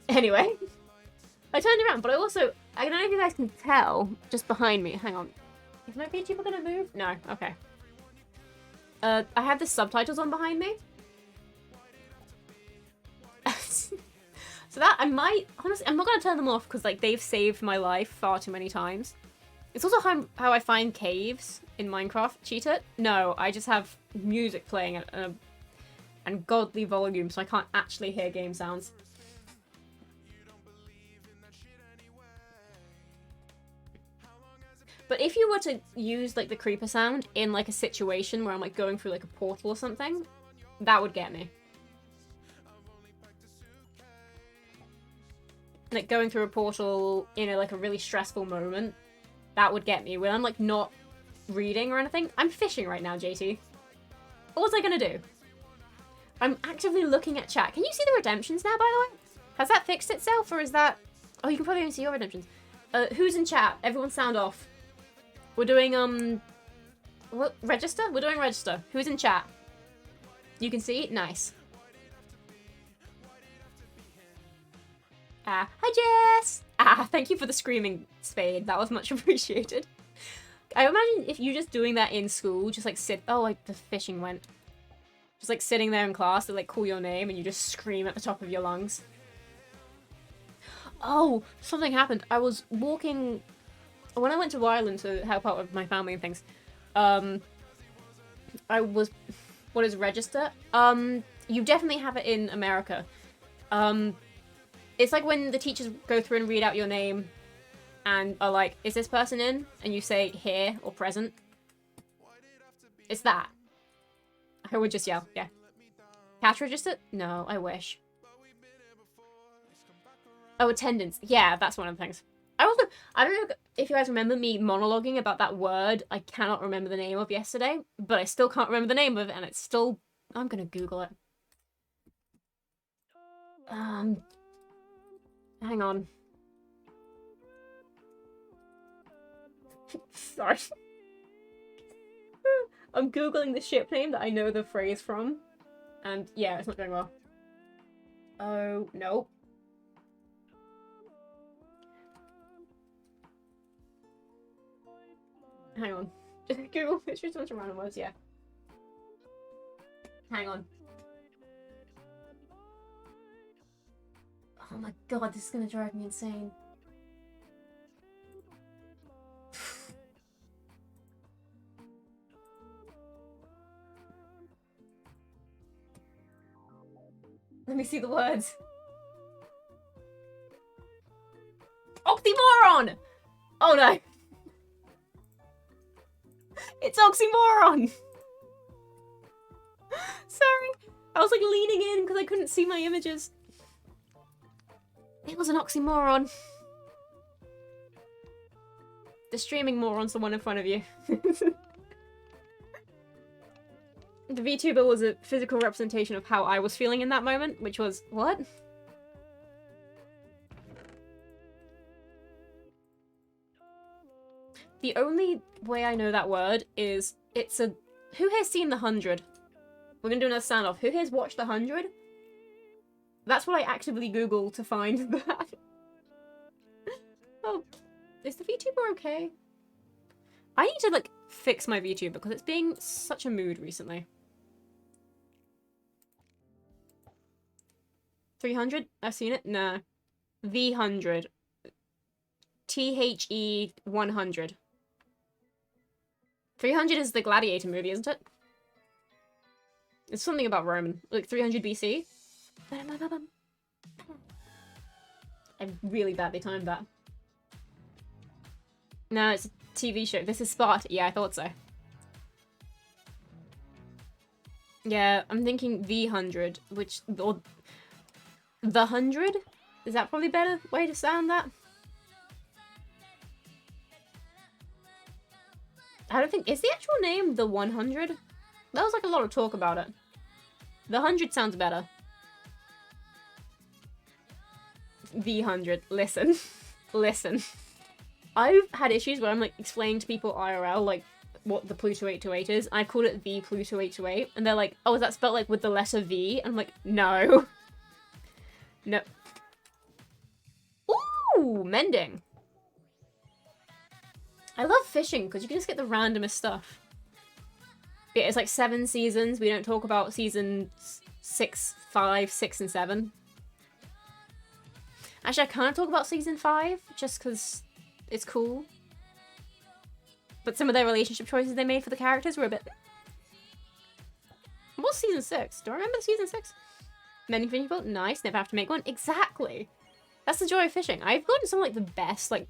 I turned around, but I also, I don't know if you guys can tell, just behind me, hang on. Is my VTuber gonna move? No, okay. I have the subtitles on behind me. So that, I might, honestly, I'm not gonna turn them off because like they've saved my life far too many times. It's also how I find caves in Minecraft. Cheat it? No, I just have music playing at an godly volume so I can't actually hear game sounds. But if you were to use like the creeper sound in like a situation where I'm like going through like a portal or something, that would get me. Like going through a portal in a, like a really stressful moment, that would get me. When I'm like not reading or anything, I'm fishing right now, JT. What was I gonna do? I'm actively looking at chat. Can you see the redemptions now, by the way? Has that fixed itself or is that... Oh, you can probably only see your redemptions. Who's in chat? Everyone sound off. We're doing, what? Register? We're doing register. Who's in chat? You can see? Nice. Hi Jess! Thank you for the screaming spade. That was much appreciated. I imagine if you just doing that in school, just like oh, like the fishing went. Just like sitting there in class, they like call your name and you just scream at the top of your lungs. Oh, something happened. I was walking... When I went to Ireland to help out with my family and things, I was... What is register? You definitely have it in America. It's like when the teachers go through and read out your name and are like, is this person in? And you say here or present. It's that. I would just yell, yeah. Cash register? No, I wish. Oh, attendance. Yeah, that's one of the things. I don't know if you guys remember me monologuing about that word I cannot remember the name of yesterday, but I still can't remember the name of it, and it's still... I'm gonna Google it. Hang on. Sorry. I'm Googling the ship name that I know the phrase from, and yeah, it's not going well. Oh, no. Hang on. Just Google, it's just a bunch of random words, yeah. Hang on. Oh my god, this is gonna drive me insane. Let me see the words. Oxymoron! Oh no. It's oxymoron! Sorry. I was like leaning in because I couldn't see my images. It was an oxymoron. The streaming moron's the one in front of you. The Vtuber was a physical representation of how I was feeling in that moment, which was, what? The only way I know that word is, it's a... Who here's seen The 100? We're gonna do another standoff. Who here's watched The 100? That's what I actively Google to find that. Oh, is the VTuber okay? I need to, like, fix my VTuber because it's being such a mood recently. 300? I've seen it? Nah. V100. THE 100. 300 is the Gladiator movie, isn't it? It's something about Roman. Like 300 BC. I really badly timed that. No, it's a TV show. This is Sparta. Yeah, I thought so. Yeah, I'm thinking V100, which... Or The 100? Is that probably a better way to sound that? I don't think... Is the actual name The 100? There was like a lot of talk about it. The 100 sounds better. V100. Listen. Listen. I've had issues where I'm like explaining to people IRL like what the Pluto 828 is. I called it the Pluto 828 and they're like, oh, is that spelled like with the letter V? And I'm like, no. No. Ooh, mending. I love fishing because you can just get the randomest stuff. Yeah, it's like 7 seasons. We don't talk about seasons 6, 5, 6, and 7. Actually, I can't talk about season 5 just because it's cool. But some of their relationship choices they made for the characters were a bit... What's season 6? Do I remember season 6? Mending fishing boat? Nice. Never have to make one. Exactly. That's the joy of fishing. I've gotten some like the best like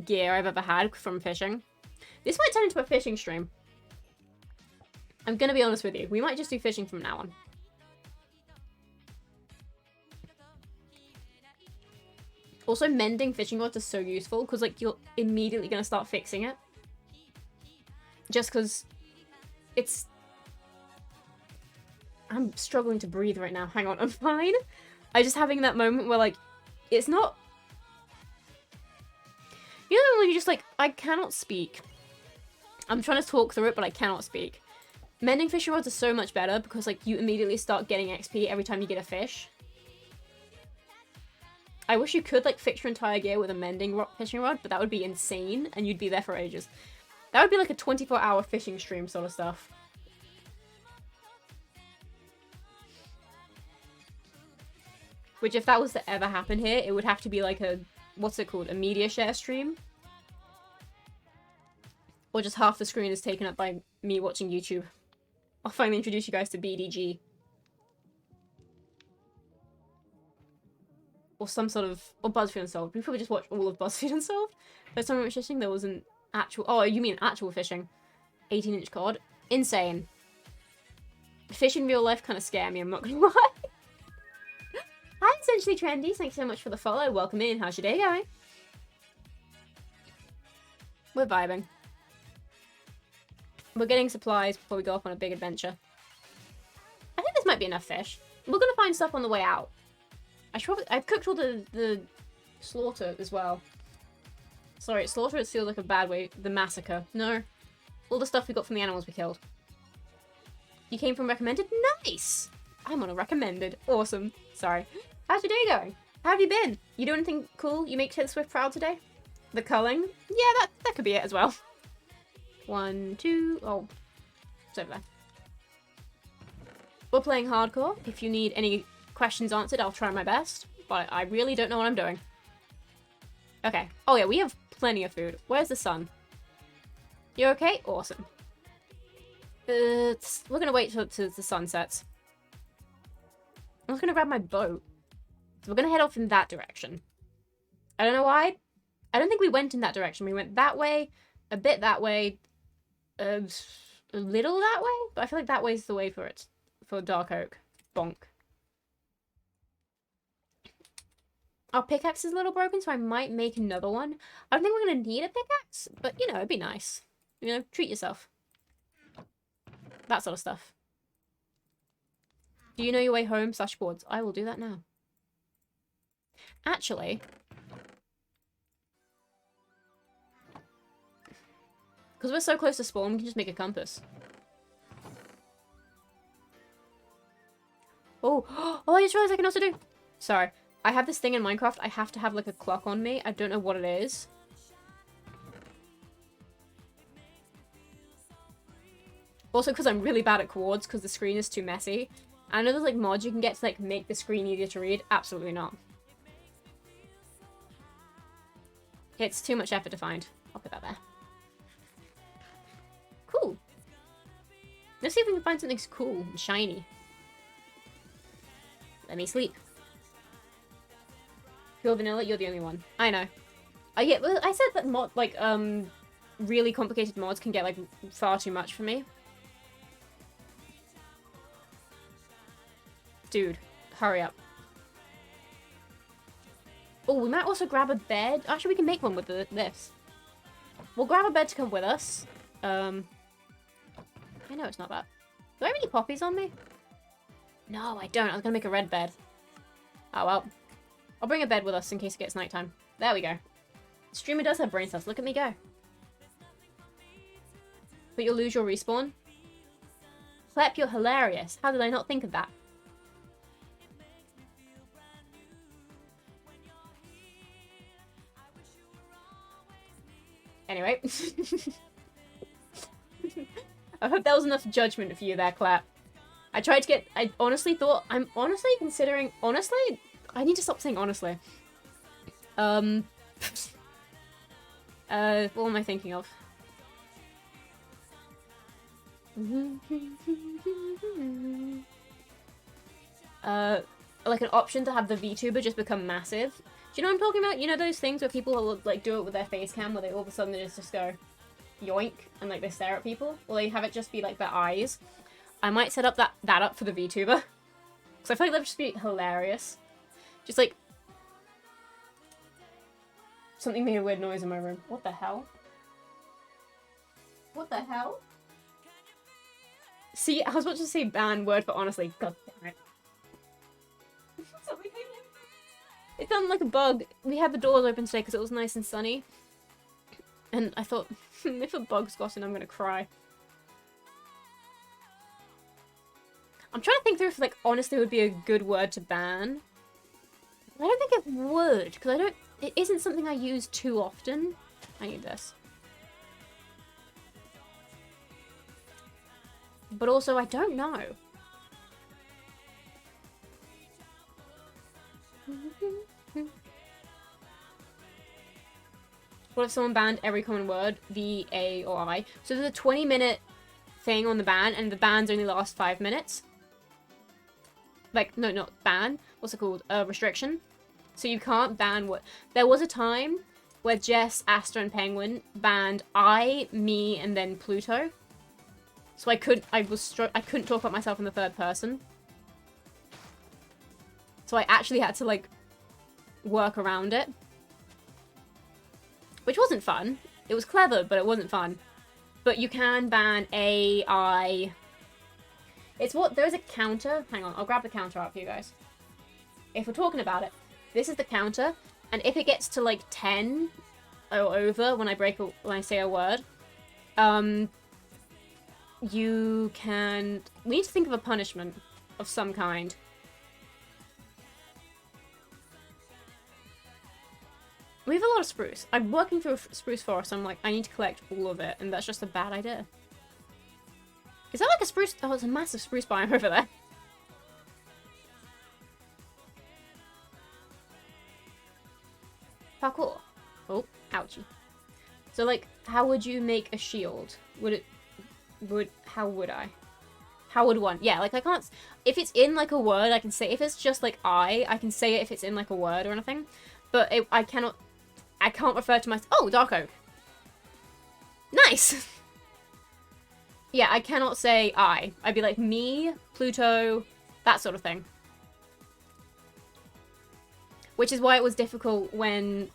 gear I've ever had from fishing. This might turn into a fishing stream. I'm gonna be honest with you. We might just do fishing from now on. Also, mending fishing rods is so useful because like you're immediately gonna start fixing it. Just because it's... I'm struggling to breathe right now. Hang on, I'm fine. I'm just having that moment where like, it's not... You know when you're just like, I cannot speak. I'm trying to talk through it, but I cannot speak. Mending fishing rods are so much better because like you immediately start getting XP every time you get a fish. I wish you could like fix your entire gear with a mending fishing rod, but that would be insane and you'd be there for ages. That would be like a 24-hour fishing stream sort of stuff. Which if that was to ever happen here, it would have to be like a, what's it called, a media share stream? Or just half the screen is taken up by me watching YouTube. I'll finally introduce you guys to BDG. Or some sort of... Or BuzzFeed Unsolved. We probably just watched all of BuzzFeed Unsolved. First time I went fishing, there was an actual... Oh, you mean actual fishing. 18-inch cod. Insane. Fish in real life kind of scare me, I'm not gonna lie. Hi, Essentially Trendy. Thanks so much for the follow. Welcome in. How's your day going? We're vibing. We're getting supplies before we go off on a big adventure. I think this might be enough fish. We're gonna find stuff on the way out. I've cooked all the slaughter as well. Sorry, slaughter it feels like a bad way. The massacre. No. All the stuff we got from the animals we killed. You came from recommended? Nice! I'm on a recommended. Awesome. Sorry. How's your day going? How have you been? You do anything cool? You make Taylor Swift proud today? The culling? Yeah, that could be it as well. 1, 2... Oh. It's over there. We're playing hardcore. If you need any questions answered, I'll try my best. But I really don't know what I'm doing. Okay. Oh yeah, we have plenty of food. Where's the sun? You okay? Awesome. We're gonna wait till the sun sets. I'm just gonna grab my boat. So we're gonna head off in that direction. I don't know why. I don't think we went in that direction. We went that way, a bit that way, a little that way. But I feel like that way's the way for it. For Dark Oak. Bonk. Our pickaxe is a little broken, so I might make another one. I don't think we're gonna need a pickaxe, but you know, it'd be nice. You know, treat yourself. That sort of stuff. Do you know your way home? /boards. I will do that now. Actually, because we're so close to spawn, we can just make a compass. Oh, oh! I just realized I can also do. Sorry, I have this thing in Minecraft. I have to have like a clock on me. I don't know what it is. Also, because I'm really bad at chords, because the screen is too messy. I know there's like mods you can get to like make the screen easier to read. Absolutely not. It's too much effort to find. I'll put that there. Cool. Let's see if we can find something cool and shiny. Let me sleep. Pure vanilla, you're the only one. I know. Yeah, well, I said that really complicated mods can get like far too much for me. Dude, hurry up. Oh, we might also grab a bed. Actually, we can make one with this. We'll grab a bed to come with us. I know it's not that. Do I have any poppies on me? No, I don't. I was gonna make a red bed. Oh, well. I'll bring a bed with us in case it gets nighttime. There we go. Streamer does have brain cells. Look at me go. But you'll lose your respawn. Clep, you're hilarious. How did I not think of that? Anyway. I hope that was enough judgment for you there, Clap. I tried to get... I honestly thought... I'm honestly considering... Honestly? I need to stop saying honestly. What am I thinking of? Like an option to have the VTuber just become massive. Do you know what I'm talking about? You know those things where people will, like, do it with their face cam, where they all of a sudden they just go yoink, and, like, they stare at people? Or they have it just be, like, their eyes. I might set up that up for the VTuber. Because I feel like that would just be hilarious. Just, like... Something made a weird noise in my room. What the hell? What the hell? See, I was about to say ban word for honestly. God damn it. It sounded like a bug. We had the doors open today because it was nice and sunny. And I thought, if a bug's got in, I'm gonna cry. I'm trying to think through if, like, honestly would be a good word to ban. I don't think it would, because it isn't something I use too often. I need this. But also, I don't know. What if someone banned every common word, V, A, or I? So there's a 20-minute thing on the ban, and the bans only last 5 minutes. Like, no, not ban. What's it called? Restriction. So you can't ban what... There was a time where Jess, Asta, and Penguin banned I, me, and then Pluto. So I couldn't talk about myself in the third person. So I actually had to, like, work around it. Which wasn't fun. It was clever, but it wasn't fun. But you can ban AI. It's what, there's a counter. Hang on, I'll grab the counter up for you guys. If we're talking about it, this is the counter, and if it gets to like 10 or over when I say a word, you can. We need to think of a punishment of some kind. We have a lot of spruce. I'm working through a spruce forest, so I'm like, I need to collect all of it, and that's just a bad idea. Is that like a spruce? Oh, it's a massive spruce biome over there. Parkour. Oh, ouchie. So, like, how would you make a shield? How would I? How would one? Yeah, like, I can't, if it's in, like, a word, I can say, if it's just, like, I can say it if it's in, like, a word or anything, but I can't refer to myself. Oh, dark oak. Nice! Yeah, I cannot say I. I'd be like, me, Pluto, that sort of thing. Which is why it was difficult when...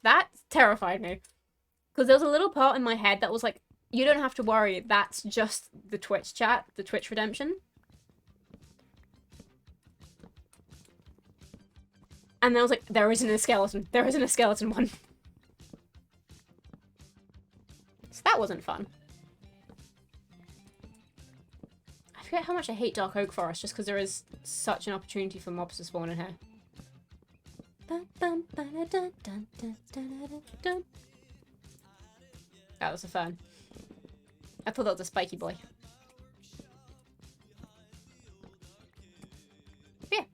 That terrified me. Because there was a little part in my head that was like, you don't have to worry, that's just the Twitch chat, the Twitch redemption. And then I was like, there isn't a skeleton. There isn't a skeleton one. So that wasn't fun. I forget how much I hate Dark Oak Forest just because there is such an opportunity for mobs to spawn in here. That was a fun. I thought that was a spiky boy. Yeah.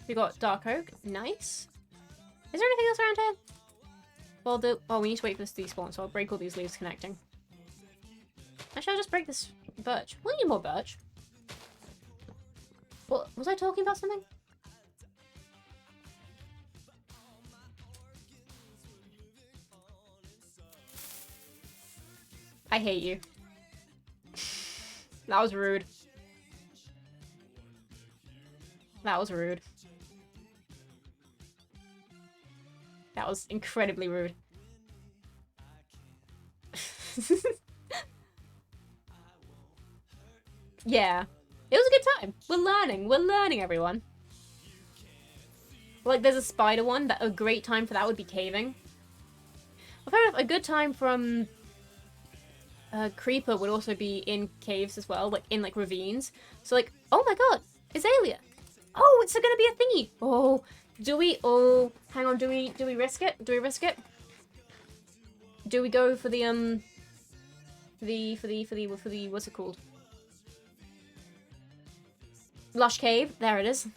We got Dark Oak. Nice. Is there anything else around here? Well, oh, we need to wait for this to despawn, so I'll break all these leaves connecting. Actually, I'll just break this birch. We'll need more birch. What, was I talking about something? I hate you. That was rude. That was rude. That was incredibly rude. Yeah. It was a good time. We're learning. We're learning, everyone. Like, there's a spider one. That a great time for that would be caving. Well, fair enough. A good time from... Creeper would also be in caves as well. Like, in, like, ravines. So, like, oh my god! Azalea! Oh, it's gonna be a thingy! Oh... Do we, oh, hang on, do we risk it? Do we risk it? Do we go for the, what's it called? Lush Cave, there it is.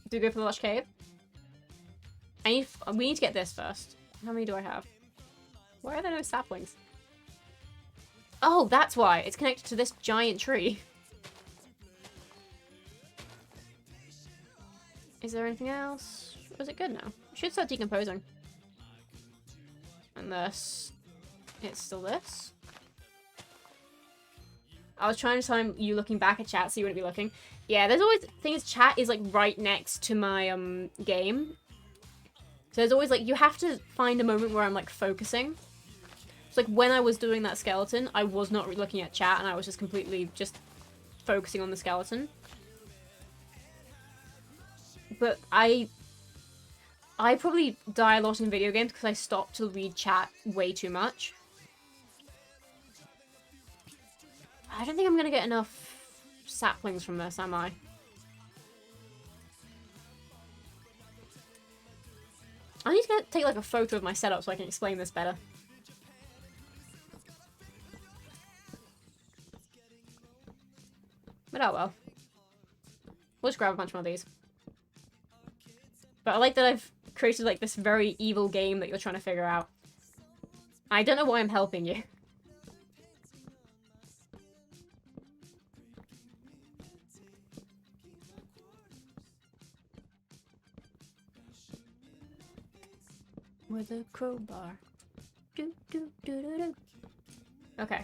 Do we go for the Lush Cave? We need to get this first. How many do I have? Why are there no saplings? Oh, that's why. It's connected to this giant tree. Is there anything else? Or is it good now? It should start decomposing. And this. It's still this. I was trying to time you looking back at chat so you wouldn't be looking. Yeah, there's always things. Chat is like right next to my game. So there's always like, you have to find a moment where I'm like focusing. It's like when I was doing that skeleton, I was not looking at chat and I was just completely just focusing on the skeleton. But I probably die a lot in video games because I stop to read chat way too much. I don't think I'm gonna get enough saplings from this, am I? I need to take like a photo of my setup so I can explain this better. But oh well. We'll just grab a bunch more of these. But I like that I've created like this very evil game that you're trying to figure out. I don't know why I'm helping you. With a crowbar. Do, do, do, do, do. Okay.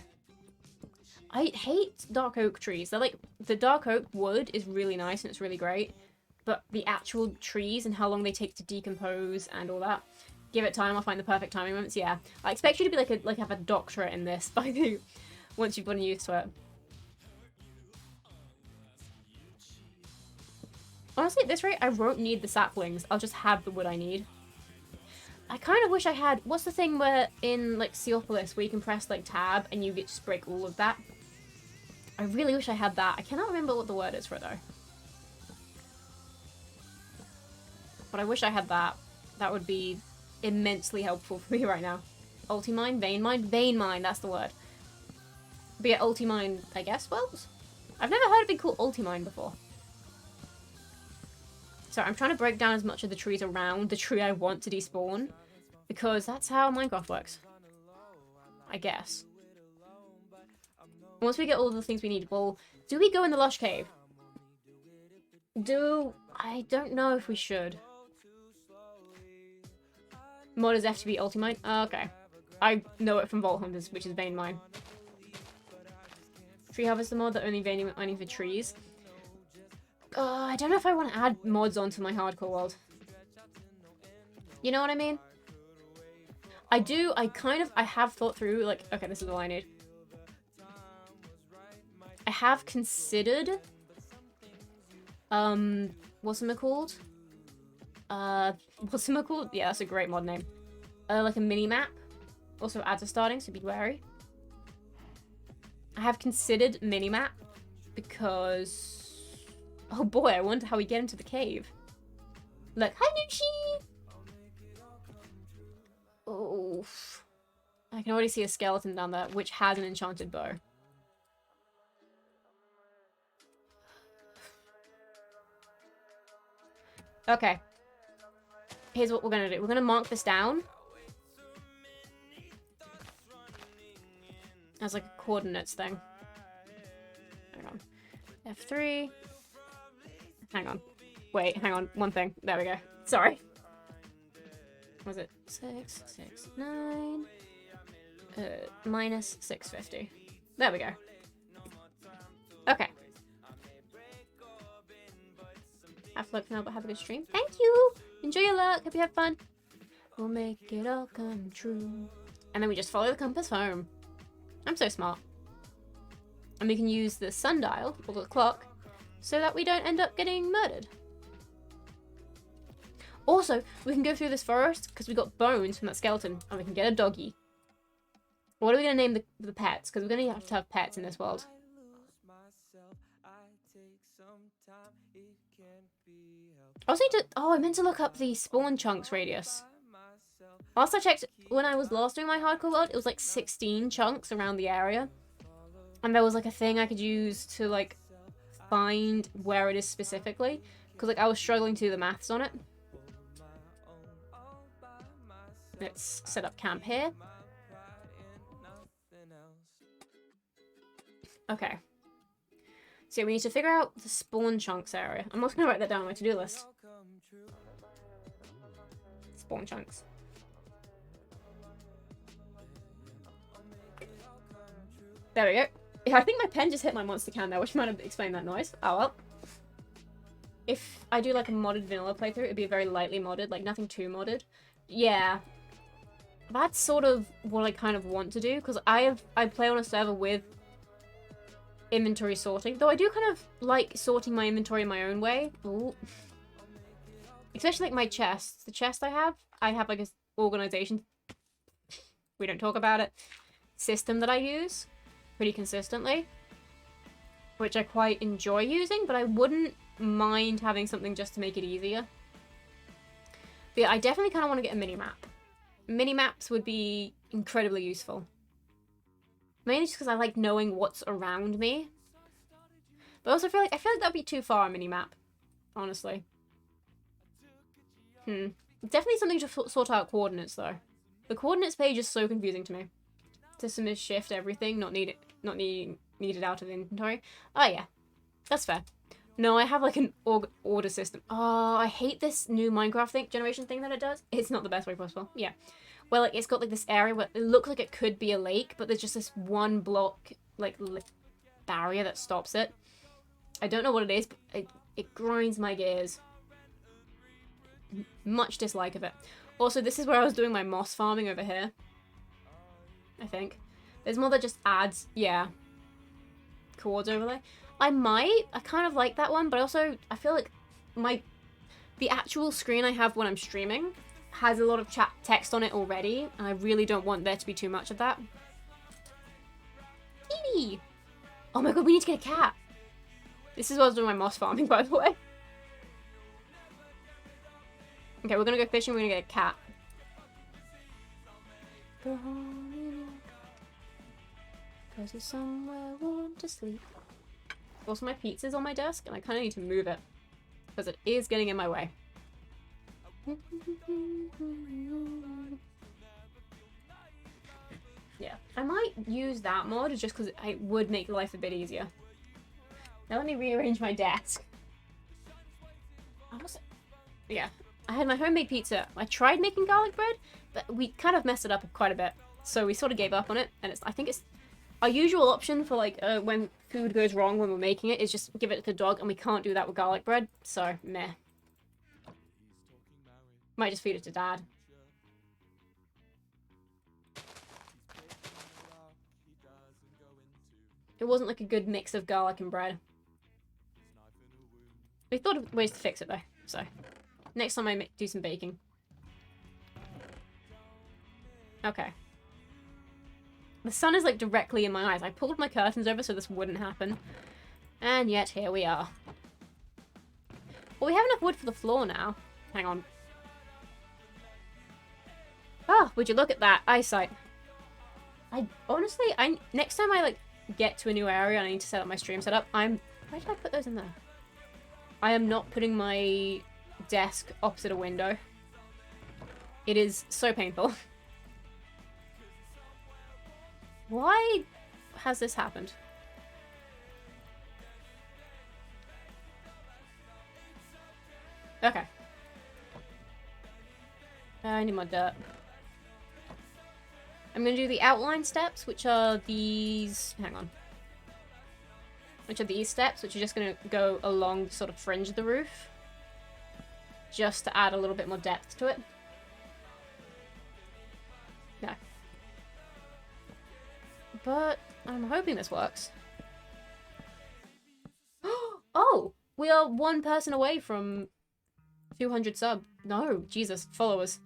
I hate dark oak trees. They're like the dark oak wood is really nice and it's really great, but the actual trees and how long they take to decompose and all that, give it time, I'll find the perfect timing moments. Yeah, I expect you to be like have a doctorate in this by the once you've gotten used to it. Honestly, at this rate, I won't need the saplings. I'll just have the wood I need. I kind of wish I had... What's the thing where in, like, Seopolis where you can press, like, tab and you get to break all of that? I really wish I had that. I cannot remember what the word is for it, though. But I wish I had that. That would be immensely helpful for me right now. Ultimine? Vein mine? Vein mine, that's the word. But yeah, Ultimine, I guess, works? I've never heard it be called Ultimine before. So I'm trying to break down as much of the trees around the tree I want to despawn, because that's how Minecraft works. I guess. Once we get all the things we need, well, do we go in the Lush Cave? I don't know if we should. Mod is FTB Ultimate? Okay. I know it from Vault Hunters, which is Vein Mine. Tree Harvester mod that only vein mining for trees. I don't know if I want to add mods onto my hardcore world. You know what I mean? I have thought through, like, okay, this is all I need. I have considered, what's it called? What's it called? Yeah, that's a great mod name. Like a mini-map. Also adds a starting, so be wary. I have considered mini-map because... Oh boy, I wonder how we get into the cave. Look, hi Nushi! Oh, I can already see a skeleton down there, which has an enchanted bow. Okay. Here's what we're gonna do. We're gonna mark this down as like a coordinates thing. Hang on. F3. Hang on. Wait, hang on. One thing. There we go. Sorry. Was it 669? Minus 650. There we go. Okay. Have luck now, but have a good stream. Thank you! Enjoy your luck. Hope you have fun. We'll make it all come true. And then we just follow the compass home. I'm so smart. And we can use the sundial, or the clock, so that we don't end up getting murdered. Also, we can go through this forest, because we got bones from that skeleton, and we can get a doggy. What are we going to name the pets? Because we're going to have pets in this world. I also need to... Oh, I meant to look up the spawn chunks radius. Last I checked, when I was last doing my hardcore world, it was like 16 chunks around the area. And there was like a thing I could use to like find where it is specifically. Because like I was struggling to do the maths on it. Let's set up camp here. Okay. So we need to figure out the spawn chunks area. I'm also going to write that down on my to-do list. Spawn chunks. There we go. Yeah, I think my pen just hit my monster can there, which might have explained that noise. Oh well. If I do like a modded vanilla playthrough, it'd be very lightly modded, like nothing too modded. Yeah. That's sort of what I kind of want to do, because I play on a server with inventory sorting, though I do kind of like sorting my inventory in my own way. Ooh. Especially like my chests. The chest I have like a organization, we don't talk about it, system that I use pretty consistently, which I quite enjoy using, but I wouldn't mind having something just to make it easier. But yeah, I definitely kind of want to get a mini-map. Mini-maps would be incredibly useful. Mainly just because I like knowing what's around me. But I also feel like that'd be too far a mini-map, honestly. Definitely something to sort out coordinates though. The coordinates page is so confusing to me. System is shift everything, not needed out of the inventory. Oh yeah, that's fair. No, I have like an order system. Oh, I hate this new Minecraft generation thing that it does. It's not the best way possible. Yeah. Well, like, it's got like this area where it looks like it could be a lake, but there's just this one block like barrier that stops it. I don't know what it is, but it grinds my gears. Much dislike of it. Also, this is where I was doing my moss farming over here. I think. There's more that just adds, yeah, chords overlay. I kind of like that one, but also I feel like the actual screen I have when I'm streaming has a lot of chat text on it already, and I really don't want there to be too much of that. Kitty! Oh my god, we need to get a cat! This is what I was doing my moss farming, by the way. Okay, we're gonna go fishing, we're gonna get a cat. Go home, cause it's somewhere warm to sleep. Also, my pizza's on my desk, and I kind of need to move it, because it is getting in my way. Yeah, I might use that mod just because it would make life a bit easier. Now let me rearrange my desk. Yeah, I had my homemade pizza. I tried making garlic bread, but we kind of messed it up quite a bit. So we sort of gave up on it, and I think it's our usual option for like when food goes wrong when we're making it is just give it to the dog, and we can't do that with garlic bread, so meh. Might just feed it to Dad. It wasn't like a good mix of garlic and bread. We thought of ways to fix it though, so next time I do some baking. Okay. The sun is like directly in my eyes. I pulled my curtains over so this wouldn't happen. And yet here we are. Well, we have enough wood for the floor now. Hang on. Ah, would you look at that eyesight? Honestly, next time I like get to a new area and I need to set up my stream setup, why did I put those in there? I am not putting my desk opposite a window. It is so painful. Why has this happened? Okay. I need more dirt. I'm going to do the outline steps, which are these... Hang on. Which are these steps, which are just going to go along the sort of fringe of the roof. Just to add a little bit more depth to it. No. But I'm hoping this works. Oh! We are one person away from 200 sub. No, Jesus, followers.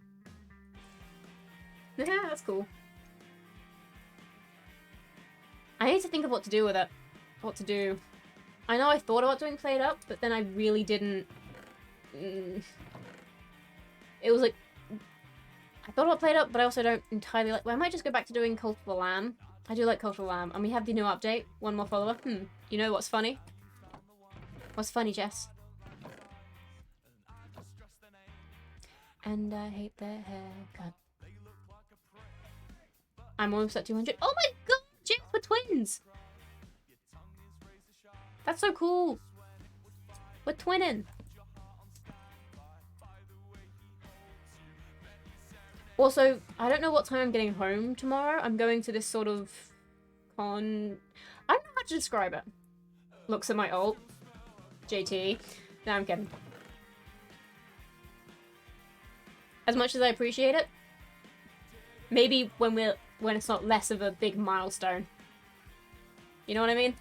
Yeah, that's cool. I need to think of what to do with it. What to do. I know I thought about doing Played Up, but then I really didn't. It was like... I thought about Played Up, but I also don't entirely like... Well, I might just go back to doing Cult of the Lamb. I do like Cult of the Lamb. And we have the new update. One more follower. You know what's funny? What's funny, Jess? And I hate their haircut. I'm almost at 200. Oh my god! Jess, we're twins! That's so cool! We're twinning! Also, I don't know what time I'm getting home tomorrow. I'm going to this sort of con... I don't know how to describe it. Looks at my ult. JT. No, I'm kidding. As much as I appreciate it, maybe when it's not less of a big milestone. You know what I mean?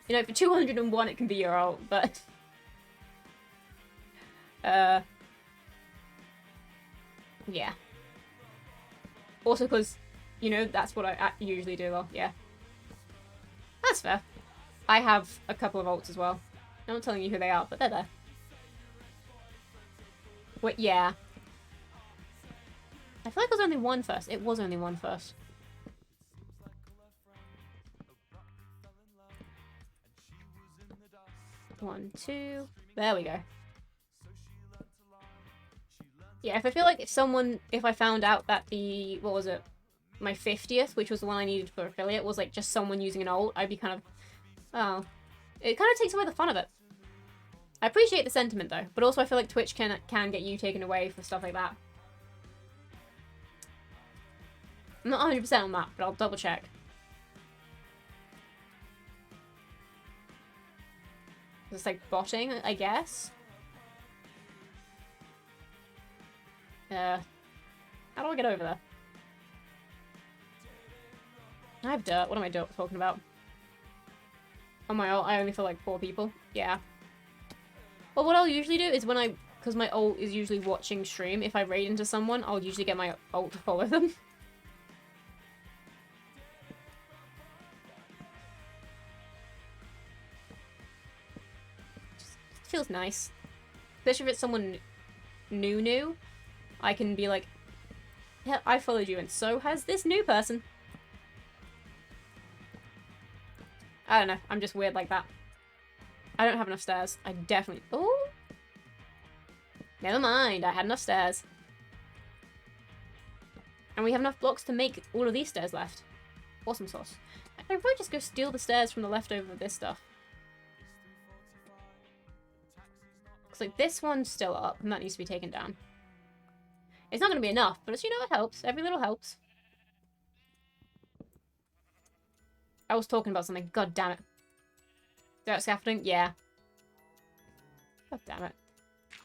You know, for 201 it can be your ult, but... yeah. Also because, you know, that's what I usually do well, yeah. That's fair. I have a couple of ults as well. I'm not telling you who they are, but they're there. Wait, yeah. I feel like it was only one first. It was only one first. One, two. There we go. Yeah, if I found out that what was it? My 50th, which was the one I needed for affiliate, was like just someone using an ult, I'd be kind of, oh. It kind of takes away the fun of it. I appreciate the sentiment though, but also I feel like Twitch can get you taken away for stuff like that. I'm not 100% on that, but I'll double check. It's like botting, I guess. How do I get over there? I have dirt. What am I talking about? Oh my ult, I only feel like 4 people. Yeah. Well, what I'll usually do is when because my ult is usually watching stream, if I raid into someone, I'll usually get my ult to follow them. Just feels nice. Especially if it's someone new, I can be like, yeah, I followed you, and so has this new person. I don't know, I'm just weird like that. I don't have enough stairs. I definitely... Oh! Never mind, I had enough stairs. And we have enough blocks to make all of these stairs left. Awesome sauce. I'd probably just go steal the stairs from the leftover of this stuff. Looks like this one's still up, and that needs to be taken down. It's not going to be enough, but it's, you know, it helps. Every little helps. I was talking about something. God damn it. Dirt scaffolding? Yeah. God damn it.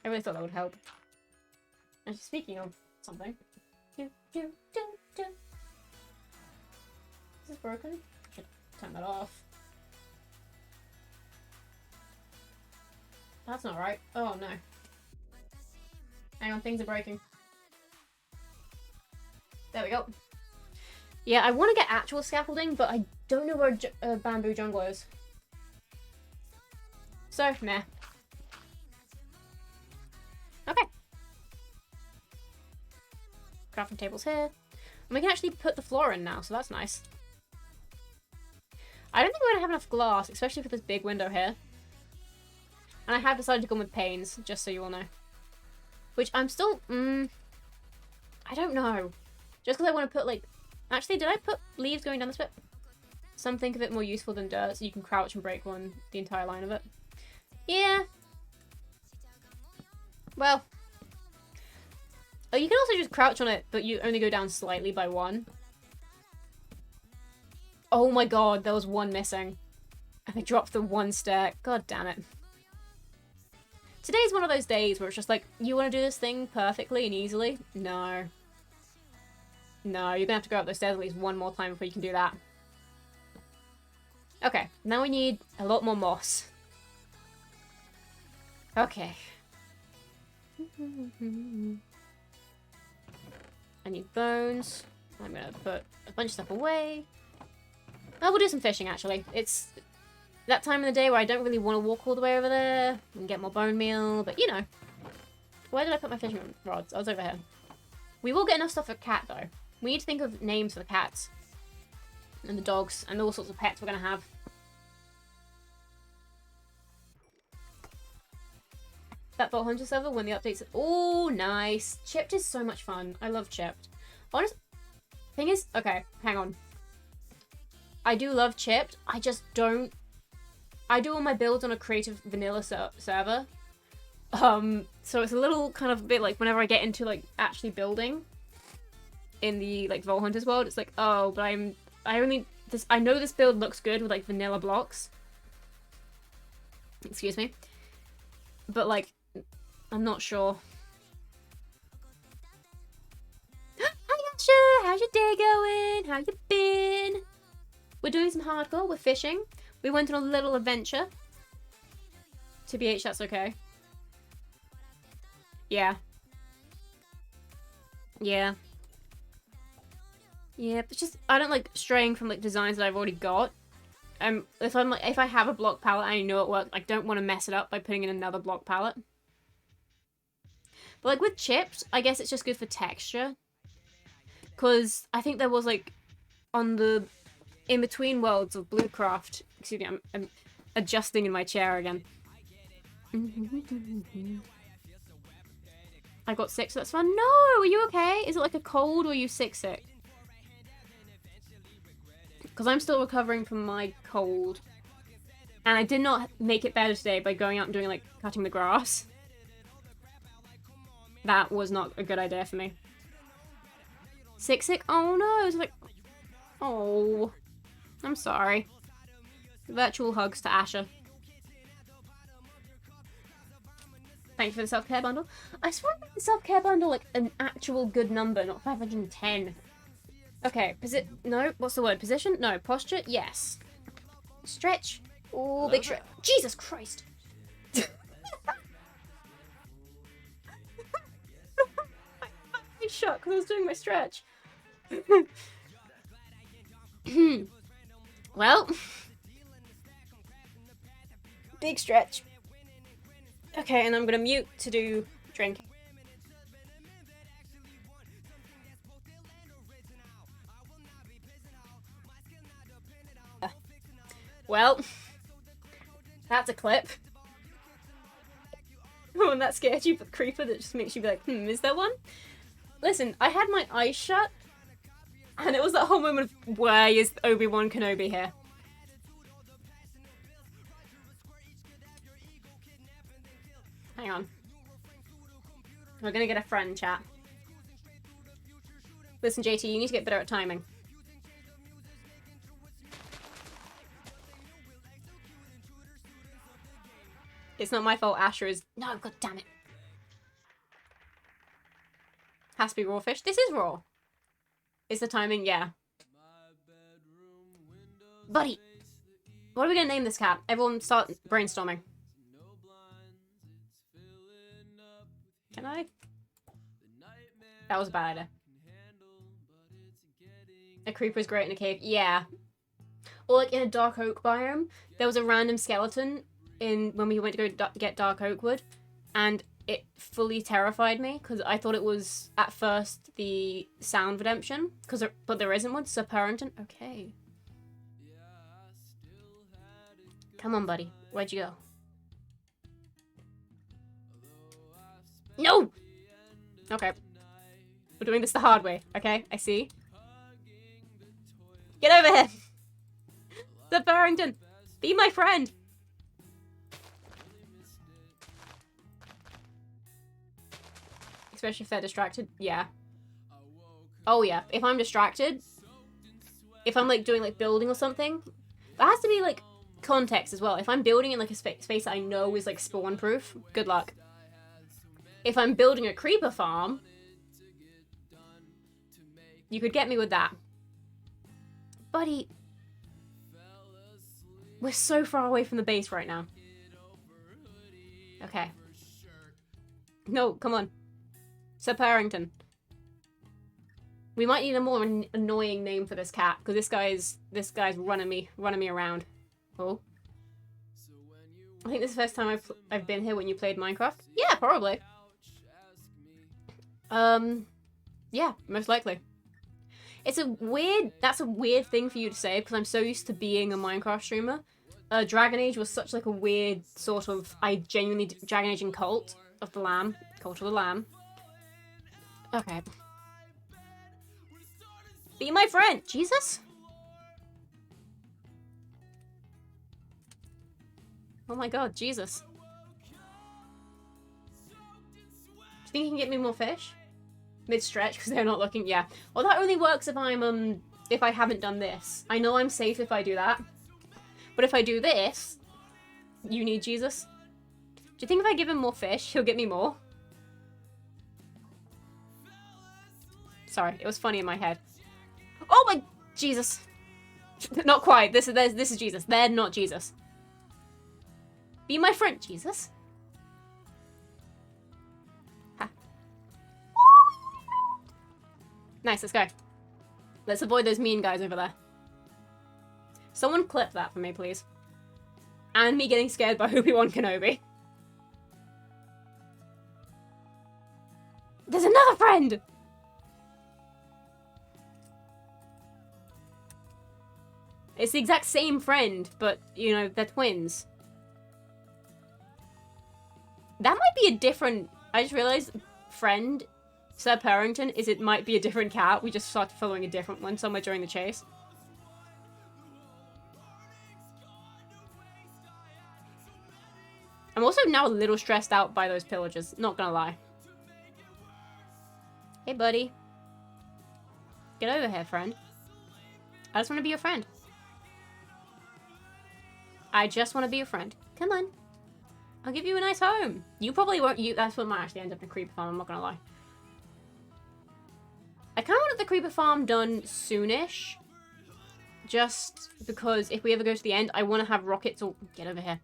I really thought that would help. And speaking of something. Is this broken? Should turn that off. That's not right. Oh no. Hang on, things are breaking. There we go. Yeah, I want to get actual scaffolding, but I don't know where a bamboo jungle is. So, meh. Okay. Crafting table's here. And we can actually put the floor in now, so that's nice. I don't think we're going to have enough glass, especially for this big window here. And I have decided to go with panes, just so you all know. Which I'm still... I don't know. Just because I want to put, like... Actually, did I put leaves going down this bit? Some think of it more useful than dirt, so you can crouch and break the entire line of it. Yeah. Well. Oh, you can also just crouch on it, but you only go down slightly by 1. Oh my god, there was 1 missing. And I dropped the 1 stair. God damn it. Today's one of those days where it's just like, you want to do this thing perfectly and easily? No. No, you're gonna have to go up those stairs at least 1 more time before you can do that. Okay, now we need a lot more moss. Okay. I need bones. I'm gonna put a bunch of stuff away. Oh, we'll do some fishing, actually. It's that time of the day where I don't really want to walk all the way over there and get more bone meal, but you know. Where did I put my fishing rods? I was over here. We will get enough stuff for cat, though. We need to think of names for the cats. And the dogs, and all sorts of pets we're gonna have. That Vault Hunter server when the updates... Oh, nice. Chipped is so much fun. I love Chipped. Honest... Thing is... Okay, hang on. I do love Chipped. I just don't... I do all my builds on a creative vanilla server. So it's a little kind of a bit like whenever I get into, like, actually building in the, like, Vault Hunters world, it's like, oh, but I know this build looks good with, like, vanilla blocks. Excuse me. But, like, I'm not sure. Hi, Asha! How's your day going? How you been? We're doing some hardcore. We're fishing. We went on a little adventure. TBH, that's okay. Yeah. Yeah. Yeah, but just, I don't like straying from, like, designs that I've already got. If I have a block palette and I know it works, I don't want to mess it up by putting in another block palette. But, like, with Chipped, I guess it's just good for texture. Because I think there was, like, on the in-between worlds of Bluecraft... Excuse me, I'm adjusting in my chair again. I got sick, so that's fun. No! Are you okay? Is it, like, a cold or are you sick? Because I'm still recovering from my cold. And I did not make it better today by going out and doing, like, cutting the grass. That was not a good idea for me. Sick? Oh no, it was like... Oh. I'm sorry. Virtual hugs to Asha. Thank you for the self-care bundle. I just want to make the self-care bundle like an actual good number, not 510. Okay, no, what's the word? Position? No, posture? Yes. Stretch? Oh, big stretch. Jesus Christ! I shot because I was doing my stretch. Well, big stretch. Okay, and I'm gonna mute to do drink. Well, that's a clip. Oh, and that scared you, but creeper that just makes you be like, is there one? Listen, I had my eyes shut, and it was that whole moment of, where is Obi-Wan Kenobi here? Hang on. We're gonna get a friend, chat. Listen, JT, you need to get better at timing. It's not my fault Asher is... No, god damn it. Has to be raw fish. This is raw. Is the timing? Yeah. Buddy! What are we gonna name this cat? Everyone start brainstorming. Can I? That was a bad idea. A creeper's great in a cave. Yeah. Or like in a dark oak biome, there was a random skeleton when we went to go get dark oak wood, and it fully terrified me because I thought it was at first the sound redemption, but there isn't one. Serpentin. Okay. Come on, buddy. Where'd you go? No! Okay. We're doing this the hard way, okay? I see. Get over here! The Barrington! Be my friend! Especially if they're distracted. Yeah. Oh yeah. If I'm distracted, if I'm like doing like building or something, there has to be like context as well. If I'm building in like a space that I know is like spawn proof, good luck. If I'm building a creeper farm, you could get me with that. Buddy, we're so far away from the base right now. Okay. No, come on. Sir Parrington. We might need a more annoying name for this cat, because this guy's running me around. Oh. I think this is the first time I've been here when you played Minecraft. Yeah, probably. Yeah, most likely. That's a weird thing for you to say, because I'm so used to being a Minecraft streamer. Dragon Age was such like a weird sort of, Dragon Age and Cult of the Lamb. Cult of the Lamb. Okay. Be my friend! Jesus? Oh my god, Jesus. Do you think you can get me more fish? Mid-stretch, because they're not looking... Yeah. Well, that only works if I'm, if I haven't done this. I know I'm safe if I do that. But if I do this, you need Jesus. Do you think if I give him more fish, he'll get me more? Sorry, it was funny in my head. Oh my... Jesus. Not quite. This is Jesus. They're not Jesus. Be my friend, Jesus. Ha. Nice, let's go. Let's avoid those mean guys over there. Someone clip that for me, please. And me getting scared by Obi-Wan Kenobi. There's another friend! It's the exact same friend, but, you know, they're twins. That might be a different... I just realized friend, Sir Parrington, it might be a different cat. We just started following a different one somewhere during the chase. I'm also now a little stressed out by those pillagers, not gonna lie. Hey, buddy. Get over here, friend. I just want to be your friend. I just want to be your friend. Come on. I'll give you a nice home. You probably won't. That's what might actually end up in a creeper farm. I'm not gonna lie. I kind of wanted the creeper farm done soonish. Just because if we ever go to the end, I want to have rockets or... Get over here.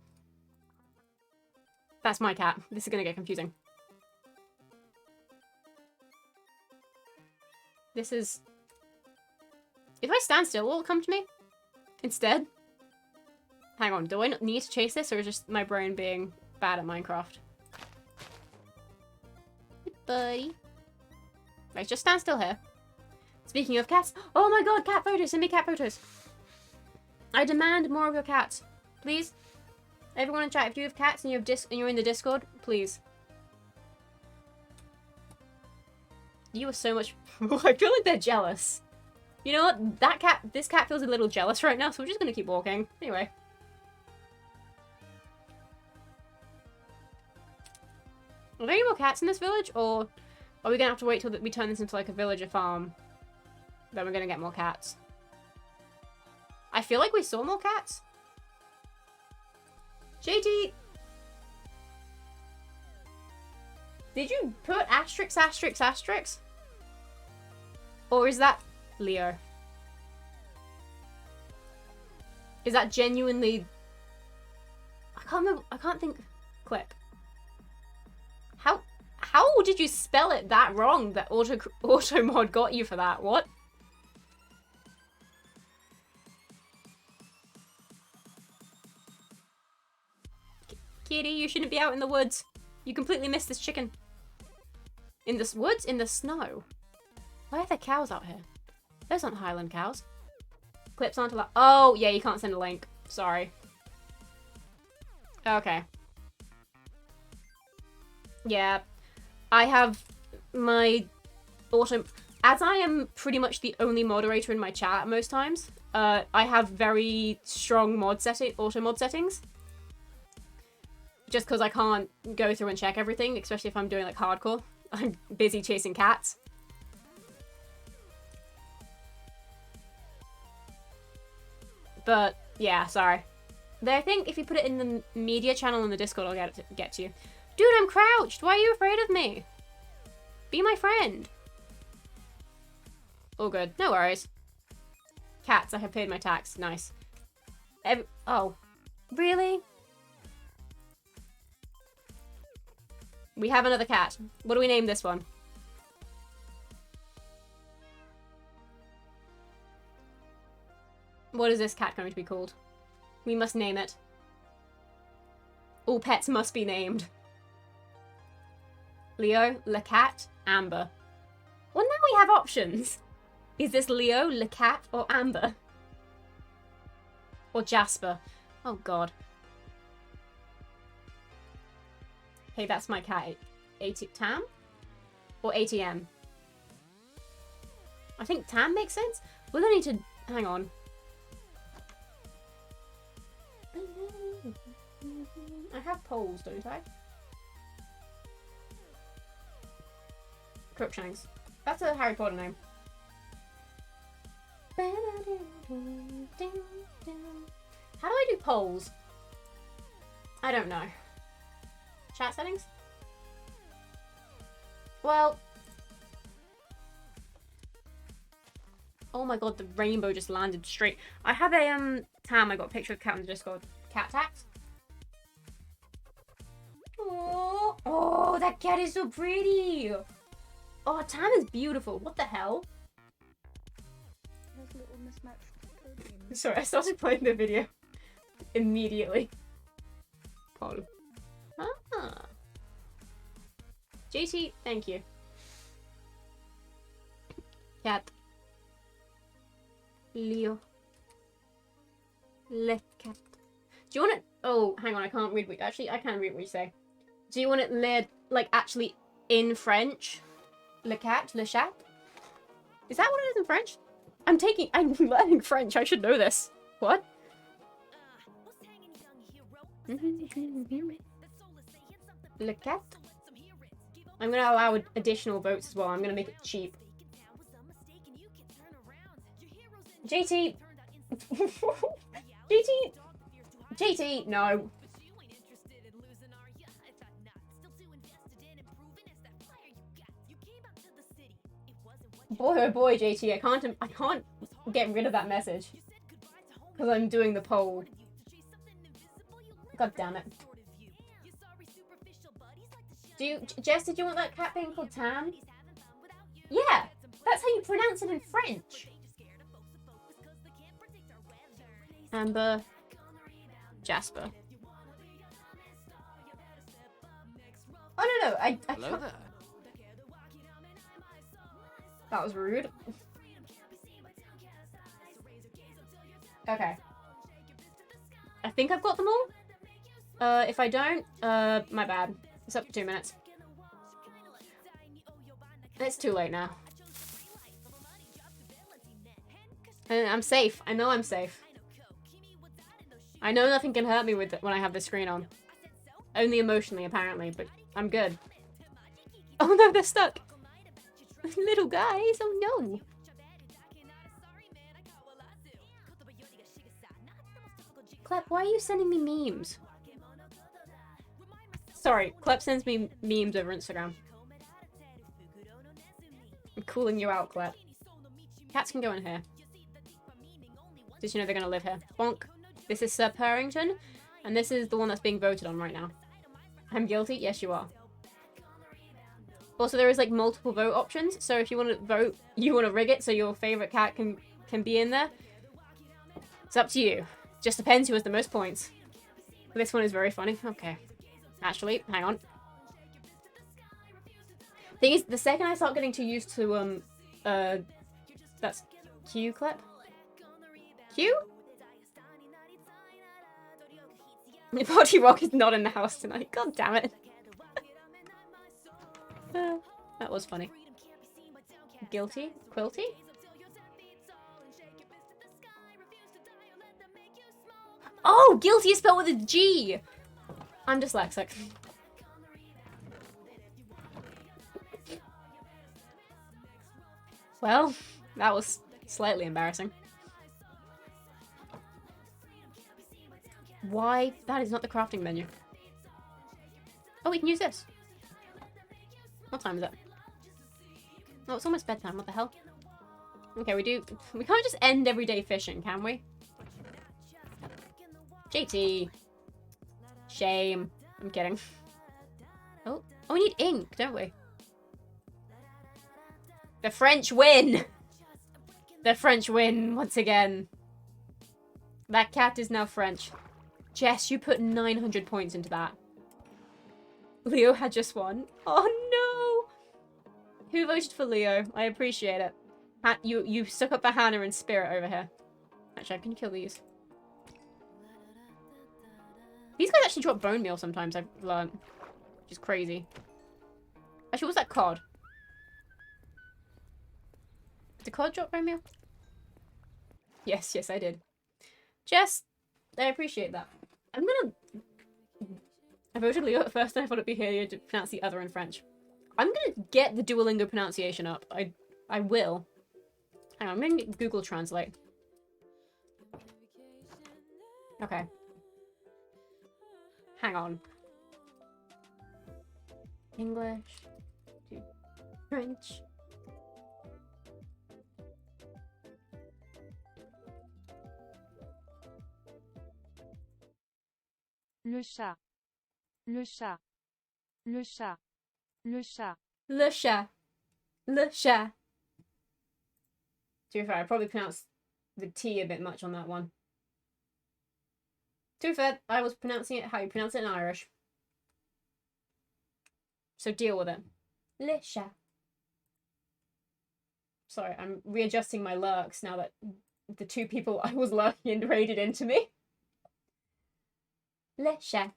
That's my cat. This is going to get confusing. This is... If I stand still, will it come to me? Instead? Hang on, do I need to chase this, or is just my brain being bad at Minecraft? Hey, buddy. Right, just stand still here. Speaking of cats... Oh my god, cat photos! Send me cat photos! I demand more of your cats. Please? Everyone in chat, if you have cats and you're in the Discord, please. You are so much... I feel like they're jealous. You know what? This cat feels a little jealous right now, so we're just gonna keep walking. Anyway. Are there any more cats in this village, or are we gonna have to wait till we turn this into like a villager farm? Then we're gonna get more cats. I feel like we saw more cats. JT! Did you put asterisk, asterisk, asterisk? Or is that Leo? Is that genuinely... I can't remember. I can't think... Clip. How did you spell it that wrong that auto mod got you for that? What? Kitty, you shouldn't be out in the woods. You completely missed this chicken. In the woods? In the snow? Why are there cows out here? Those aren't Highland cows. Clips aren't allowed. Oh, yeah, you can't send a link. Sorry. Okay. Yeah. I have my auto... As I am pretty much the only moderator in my chat most times, I have very strong auto mod settings. Just because I can't go through and check everything, especially if I'm doing like hardcore. I'm busy chasing cats. But yeah, sorry. I think if you put it in the media channel in the Discord, I'll get to you. Dude, I'm crouched! Why are you afraid of me? Be my friend. All good. No worries. Cats, I have paid my tax. Nice. Oh. Really? We have another cat. What do we name this one? What is this cat going to be called? We must name it. All pets must be named. Leo, Le Cat, Amber. Well, now we have options. Is this Leo, Le Cat, or Amber? Or Jasper? Oh, God. Hey, that's my cat. Tam? Or ATM? I think Tam makes sense. We're gonna need to... Hang on. I have poles, don't I? Crookshanks. That's a Harry Potter name. How do I do polls? I don't know. Chat settings? Well... Oh my god, the rainbow just landed straight. I have a, Tam, I got a picture of cat on the Discord. Cat tax. Oh, that cat is so pretty! Oh, Tam is beautiful. What the hell? There's a little mismatched. Sorry, I started playing the video immediately. Paul. Ah. JT, thank you. Cat. Leo. Le cat. Do you want it? Oh, hang on, I can't read what... Actually, I can read what you say. Do you want it led, like, actually in French? Le cat? Le chat? Is that what it is in French? I'm learning French. I should know this. What? Le cat? I'm going to allow additional votes as well. I'm going to make it cheap. JT! JT! JT! No. Boy, oh boy, JT, I can't get rid of that message. Because I'm doing the poll. God damn it. Jess, did you want that cat being called Tam? Yeah, that's how you pronounce it in French. Amber. Jasper. Oh, no, I Hello there. That was rude. Okay. I think I've got them all. If I don't, my bad. It's up to 2 minutes. It's too late now. And I'm safe. I know I'm safe. I know nothing can hurt me with when I have the screen on. Only emotionally, apparently, but I'm good. Oh no, they're stuck! Little guys, oh no! Clep, why are you sending me memes? Sorry, Clep sends me memes over Instagram. I'm calling you out, Clep. Cats can go in here. Did you know they're gonna live here? Bonk. This is Sir Purrington, and this is the one that's being voted on right now. I'm guilty? Yes, you are. Also, there is like multiple vote options, so if you want to vote, you want to rig it so your favorite cat can be in there. It's up to you. Just depends who has the most points. This one is very funny. Okay. Actually, hang on. Thing is, the second I start getting too used to, that's Q clip? Q? Body Rock is not in the house tonight. God damn it. That was funny. Guilty? Quilty? Oh, guilty is spelled with a G! I'm dyslexic. Well, that was slightly embarrassing. Why? That is not the crafting menu. Oh, we can use this. What time is it? Oh, it's almost bedtime. What the hell? Okay, we can't just end every day fishing, can we? JT. Shame. I'm kidding. Oh, we need ink, don't we? The French win! The French win once again. That cat is now French. Jess, you put 900 points into that. Leo had just won. Oh no! Who voted for Leo? I appreciate it. You stuck up for Hannah in spirit over here. Actually, can you kill these? These guys actually drop bone meal sometimes, I've learned. Which is crazy. Actually, what's that cod? Did cod drop bone meal? Yes, I did. Jess, I appreciate that. I voted Leo at first and I thought it'd be here to pronounce the other in French. I'm gonna get the Duolingo pronunciation up. I will. Hang on, I'm gonna get Google Translate. Okay. Hang on. English to French. Le chat. Le chat. Le chat. Le chat. Le chat. Le chat. To be fair, I probably pronounced the T a bit much on that one. To be fair, I was pronouncing it how you pronounce it in Irish. So deal with it. Le chat. Sorry, I'm readjusting my lurks now that the two people I was lurking in raided into me. Le chat.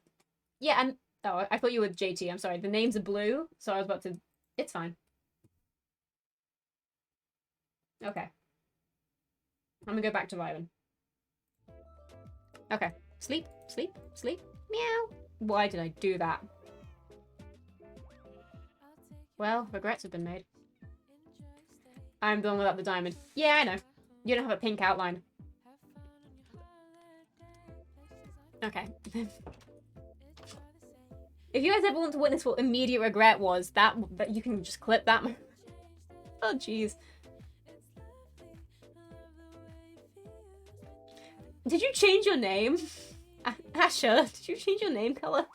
Yeah, oh, I thought you were JT. I'm sorry. The names are blue, so I was about to... It's fine. Okay. I'm gonna go back to vibing. Okay. Sleep, sleep, sleep. Meow. Why did I do that? Well, regrets have been made. I'm the one without the diamond. Yeah, I know. You don't have a pink outline. Okay. If you guys ever want to witness what immediate regret was, that you can just clip that. Oh, jeez. Did you change your name? Asher, did you change your name color?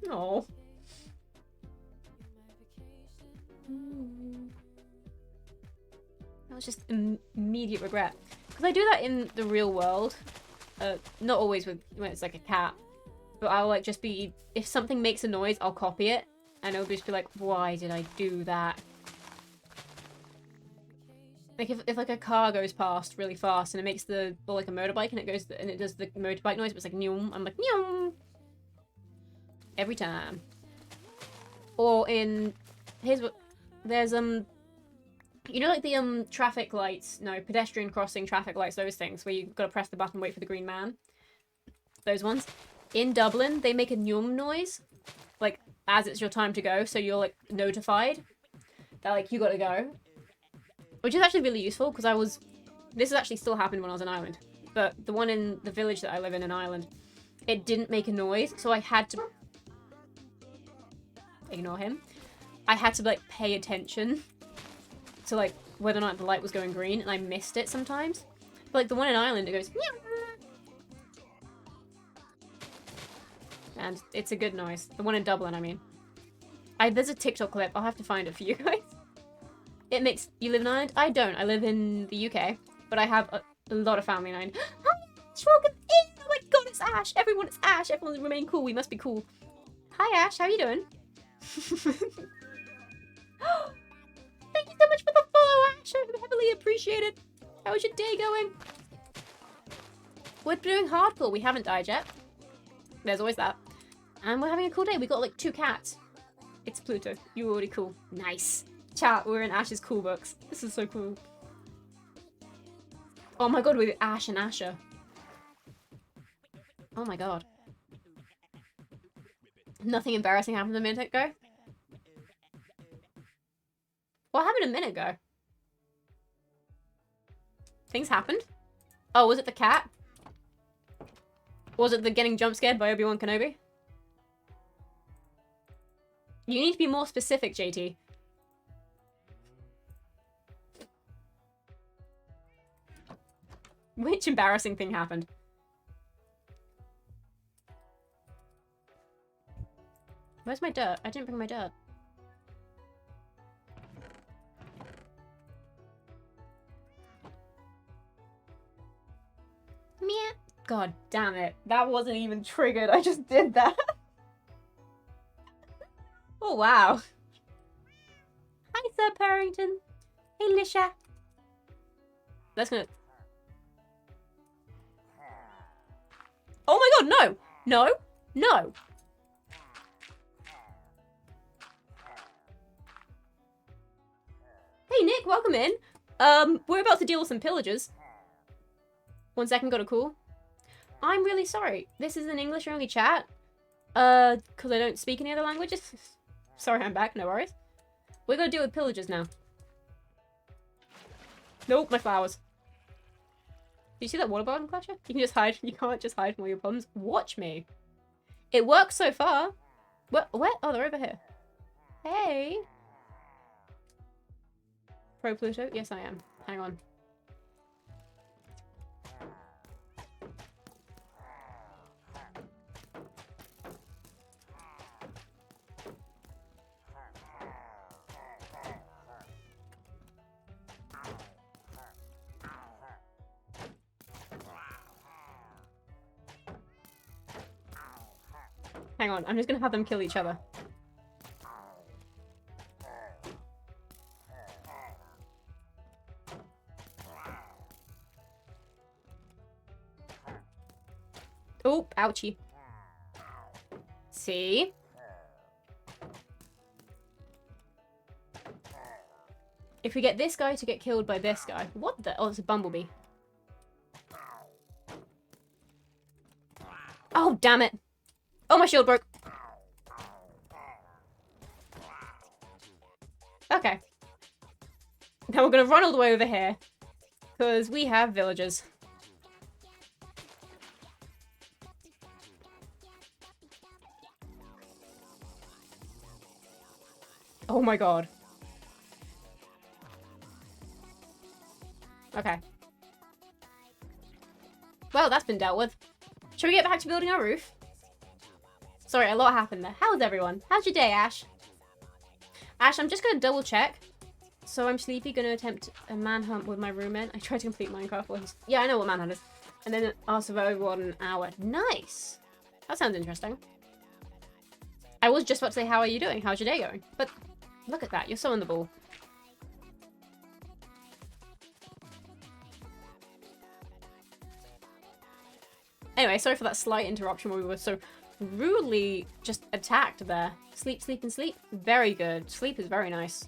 No. That was just immediate regret. Because I do that in the real world. Not always when it's like a cat. But I'll like just be... If something makes a noise, I'll copy it. And it'll just be like, why did I do that? Like if like a car goes past really fast and it makes the... Or like a motorbike and it goes... And it does the motorbike noise, but it's like, nyum. I'm like, nyum. Every time. Or in... Here's what... There's, you know, like the, traffic lights, no, pedestrian crossing traffic lights, those things, where you've got to press the button and wait for the green man? Those ones. In Dublin, they make a nyum noise, like, as it's your time to go, so you're, like, notified that, like, you gotta go. Which is actually really useful, because this has actually still happened when I was in Ireland, but the one in the village that I live in Ireland, it didn't make a noise, so I had to... Ignore him. I had to, like, pay attention to, like, whether or not the light was going green, and I missed it sometimes. But, like, the one in Ireland, it goes... Meow. And it's a good noise. The one in Dublin, I mean. There's a TikTok clip. I'll have to find it for you guys. It makes... You live in Ireland? I don't. I live in the UK. But I have a lot of family in Ireland. Hi, Ash! Welcome in! Oh my god, it's Ash! Everyone, it's Ash! Everyone remain cool. We must be cool. Hi, Ash. How are you doing? Thank you so much for the follow, Ash. I heavily appreciate it. How's your day going? We're doing hardcore. We haven't died yet. There's always that. And we're having a cool day. We got like 2 cats. It's Pluto. You're already cool. Nice. Chat, we're in Ash's cool books. This is so cool. Oh my god, with Ash and Asher. Oh my god. Nothing embarrassing happened a minute ago? What happened a minute ago? Things happened? Oh, was it the cat? Was it the getting jump scared by Obi-Wan Kenobi? You need to be more specific, JT. Which embarrassing thing happened? Where's my dirt? I didn't bring my dirt. Meow. God damn it. That wasn't even triggered. I just did that. Oh, wow. Hi, Sir Parrington. Hey, Lisha. That's gonna... Oh my god, no! No! No! Hey, Nick, welcome in. We're about to deal with some pillagers. 1 second, got a call. I'm really sorry. This is an English-only chat. Because I don't speak any other languages. Sorry, I'm back. No worries. We're gonna deal with pillagers now. Nope, my flowers. Do you see that water bottle, Clasher? You can just hide. You can't just hide from all your problems. Watch me. It works so far. What? Oh, they're over here. Hey. Pro Pluto? Yes, I am. Hang on. Hang on, I'm just gonna have them kill each other. Oh, ouchie. See? If we get this guy to get killed by this guy... What the... Oh, it's a bumblebee. Oh, damn it. Oh, my shield broke. Okay. Now we're gonna run all the way over here. Because we have villagers. Oh my god. Okay. Well, that's been dealt with. Shall we get back to building our roof? Sorry, a lot happened there. How's everyone? How's your day, Ash? Ash, I'm just gonna double check. So I'm sleepy, gonna attempt a manhunt with my roommate. I tried to complete Minecraft once. Yeah, I know what manhunt is. And then I'll survive 1 hour. Nice! That sounds interesting. I was just about to say, how are you doing? How's your day going? But look at that, you're so on the ball. Anyway, sorry for that slight interruption where we were so rudely just attacked there. Sleep, sleep, and sleep. Very good. Sleep is very nice.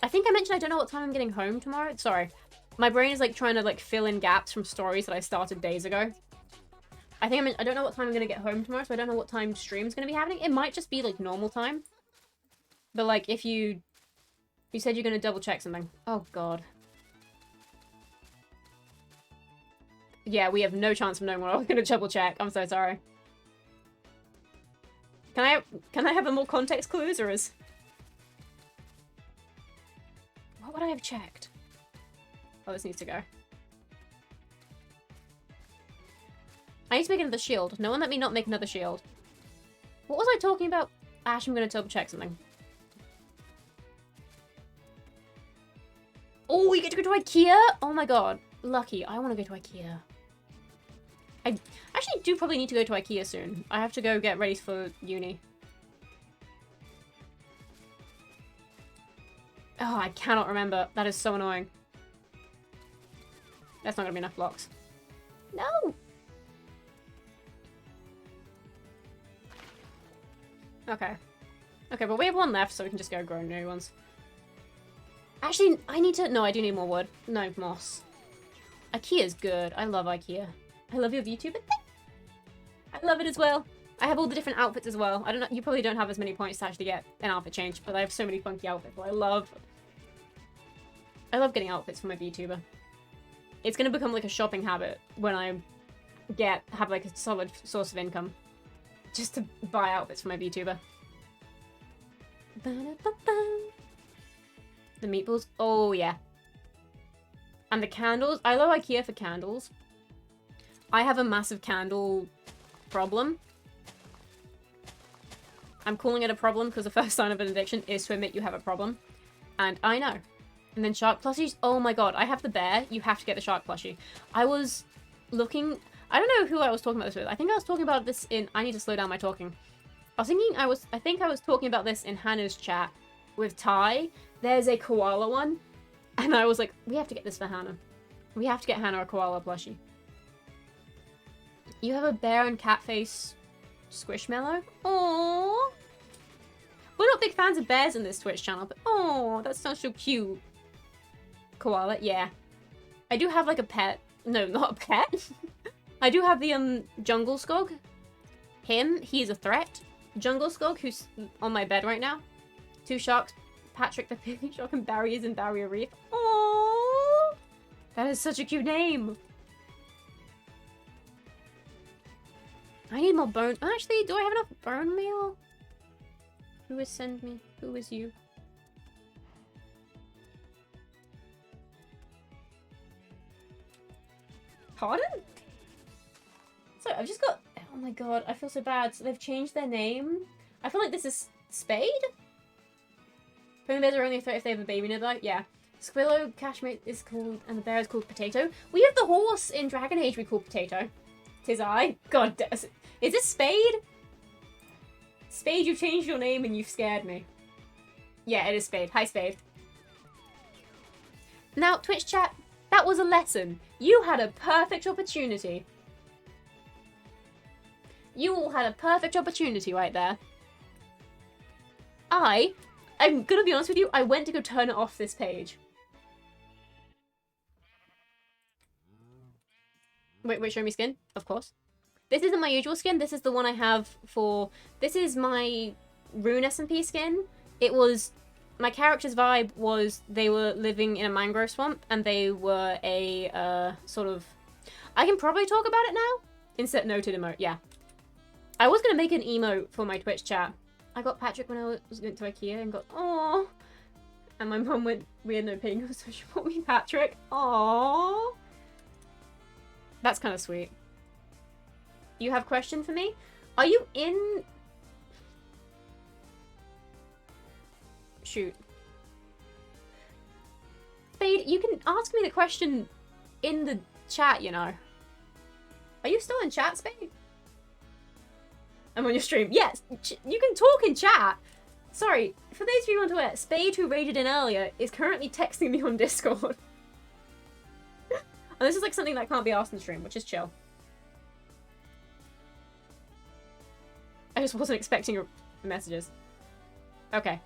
I think I mentioned I don't know what time I'm getting home tomorrow. Sorry. My brain is like trying to like fill in gaps from stories that I started days ago. I don't know what time I'm going to get home tomorrow, so I don't know what time stream's going to be happening. It might just be like normal time. But like if you said you're going to double check something. Oh god. Yeah, we have no chance of knowing what I was going to double check. I'm so sorry. Can I have a more context clues, or is... What would I have checked? Oh, this needs to go. I need to make another shield. No one let me not make another shield. What was I talking about? Ash, I'm going to double check something. Oh, we get to go to IKEA? Oh my god. Lucky. I want to go to IKEA. I actually do probably need to go to IKEA soon. I have to go get ready for uni. Oh, I cannot remember. That is so annoying. That's not going to be enough blocks. No! Okay. Okay, but we have 1 left, so we can just go grow new ones. Actually, I need to... No, I do need more wood. No, moss. IKEA's good. I love IKEA. I love your Vtuber thing. I love it as well. I have all the different outfits as well. I don't know. You probably don't have as many points to actually get an outfit change, but I have so many funky outfits. I love getting outfits for my Vtuber. It's gonna become like a shopping habit when I have like a solid source of income, just to buy outfits for my Vtuber. The meatballs. Oh yeah. And the candles. I love IKEA for candles. I have a massive candle problem. I'm calling it a problem because the first sign of an addiction is to admit you have a problem. And I know. And then shark plushies. Oh my god, I have the bear. You have to get the shark plushie. I was looking... I don't know who I was talking about this with. I think I was talking about this in... I need to slow down my talking. I think I was talking about this in Hannah's chat with Ty. There's a koala one. And I was like, we have to get this for Hannah. We have to get Hannah a koala plushie. You have a bear and cat face squishmallow? Aww. We're not big fans of bears in this Twitch channel, but oh, that sounds so cute. Koala, yeah. I do have like a pet. No, not a pet. I do have the Jungle Skog. He is a threat. Jungle Skog, who's on my bed right now. 2 sharks, Patrick the Pygmy Shark, and Barry is in Barrier Reef. Aww. That is such a cute name. I need more bone. Actually, do I have enough bone meal? Who is send me? Who is you? Pardon? So I've just got... Oh my god, I feel so bad. So they've changed their name. I feel like this is Spade? Pony bears are only a threat if they have a baby nearby. Yeah. Squillow Cashmere is called... And the bear is called Potato. We have the horse in Dragon Age we call Potato. 'Tis I. God damn. Is this Spade? Spade, you've changed your name and you've scared me. Yeah, it is Spade. Hi, Spade. Now, Twitch chat, that was a lesson. You had a perfect opportunity. You all had a perfect opportunity right there. I'm gonna be honest with you, I went to go turn it off this page. Wait, show me skin? Of course. This isn't my usual skin. This is the one I have for... This is my Rune SMP skin. It was... My character's vibe was they were living in a mangrove swamp and they were a sort of... I can probably talk about it now? Insert noted emote, yeah. I was going to make an emote for my Twitch chat. I got Patrick when I went to IKEA and got... Aww. And my mum went, we had no pink, so she bought me Patrick. Aww. That's kind of sweet. You have a question for me? Are you in... Shoot. Spade, you can ask me the question in the chat, you know. Are you still in chat, Spade? I'm on your stream. Yes, you can talk in chat. Sorry, for those of you who aren't aware, Spade, who raided in earlier, is currently texting me on Discord. And this is like something that can't be asked in stream, which is chill. I just wasn't expecting your messages. Okay.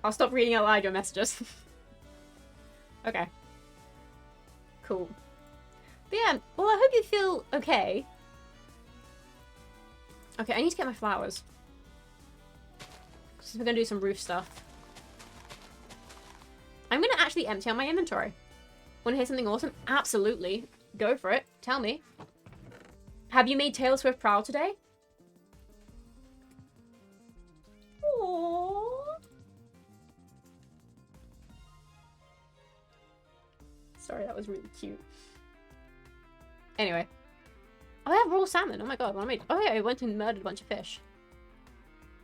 I'll stop reading out loud your messages. Okay. Cool. But yeah, well, I hope you feel okay. Okay, I need to get my flowers. Because we're going to do some roof stuff. I'm going to actually empty out my inventory. Want to hear something awesome? Absolutely. Go for it. Tell me. Have you made Taylor Swift proud today? Aww. Sorry, that was really cute. Anyway. Oh, I have raw salmon. Oh my god, what I made. Oh yeah, I went and murdered a bunch of fish.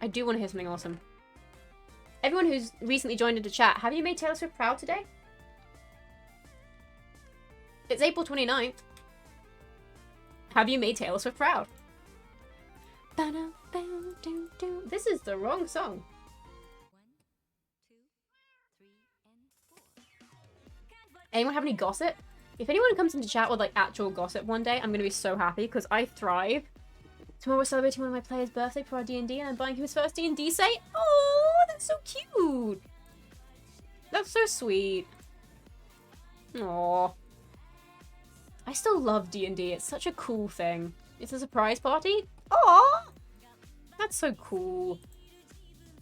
I do want to hear something awesome. Everyone who's recently joined into chat, have you made Taylor Swift proud today? It's April 29th. Have you made Taylor Swift proud? This is the wrong song. Anyone have any gossip? If anyone comes into chat with like actual gossip one day, I'm gonna be so happy because I thrive. Tomorrow we're celebrating one of my players' birthday for our D&D and I'm buying him his first D&D set. Oh, that's so cute. That's so sweet. Aww. I still love D&D. It's such a cool thing. It's a surprise party. Aww. That's so cool.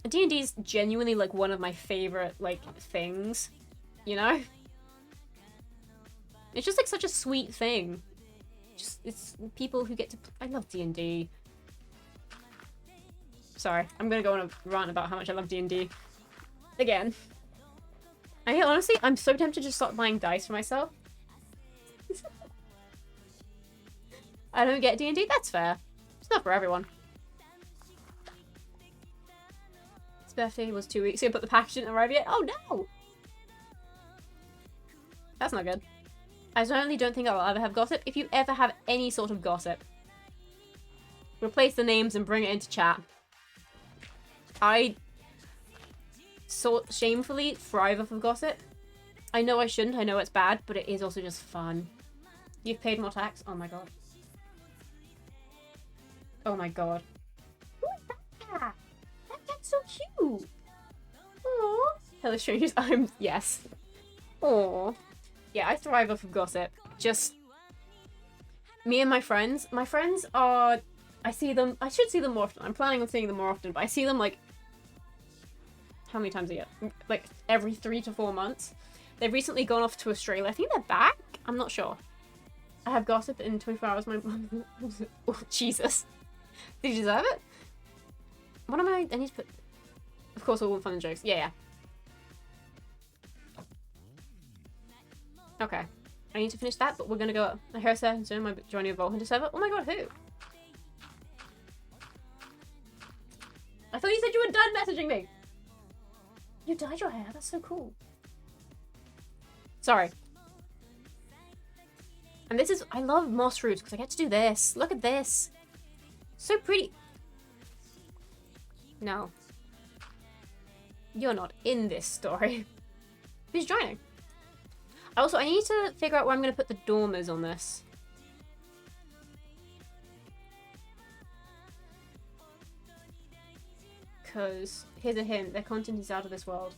D&D is genuinely like one of my favorite like things, you know? It's just like such a sweet thing. Just it's people who get to. I love D&D. Sorry, I'm gonna go on a rant about how much I love D&D again. Honestly, I'm so tempted to just start buying dice for myself. I don't get D&D. That's fair. It's not for everyone. His birthday was 2 weeks ago, but the package didn't arrive yet. Oh no! That's not good. I certainly don't think I'll ever have gossip. If you ever have any sort of gossip, replace the names and bring it into chat. I shamefully thrive off of gossip. I know I shouldn't. I know it's bad, but it is also just fun. You've paid more tax? Oh my god. Oh my god. Who is that cat? That cat's so cute. Aww. Hello strangers. Yes. Aww. Yeah, I thrive off of gossip. Just me and my friends. My friends are... I see them... I should see them more often. I'm planning on seeing them more often, but I see them like... How many times a year? Like every 3 to 4 months. They've recently gone off to Australia. I think they're back? I'm not sure. I have gossip in 24 hours. My mum... Oh, Jesus. Did you deserve it? What am I need to put... Of course, all fun and jokes. Yeah. Okay. I need to finish that, but we're gonna go... I hear Seth soon. Am I joining a Vault Hunter server? Oh my god, who? I thought you said you were done messaging me! You dyed your hair? That's so cool. Sorry. And this is... I love moss roots because I get to do this. Look at this. So pretty. No. You're not in this story. Who's joining? Also, I need to figure out where I'm going to put the dormers on this. Because, here's a hint, their content is out of this world.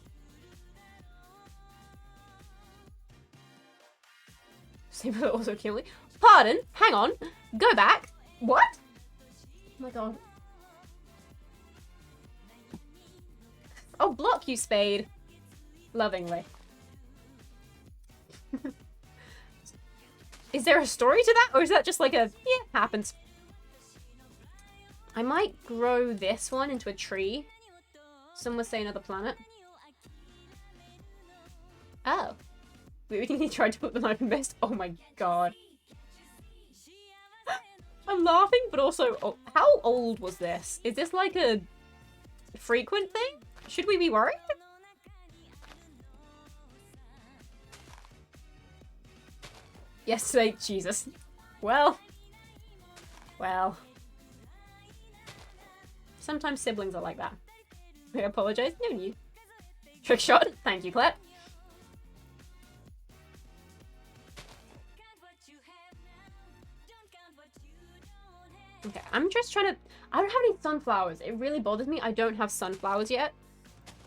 Same will also kill me. Pardon? Hang on. Go back. What? Oh my god. I'll block you, Spade. Lovingly. Is there a story to that? Or is that just like a, yeah, happens. I might grow this one into a tree. Some would say another planet. Oh. We think he tried to put the knife in best. Oh my god. I'm laughing, but also, oh, how old was this? Is this like a frequent thing? Should we be worried? Yesterday, Jesus. Well. Sometimes siblings are like that. I apologize. No need. Trick shot. Thank you, Clep. Okay, I'm just trying to... I don't have any sunflowers. It really bothers me. I don't have sunflowers yet.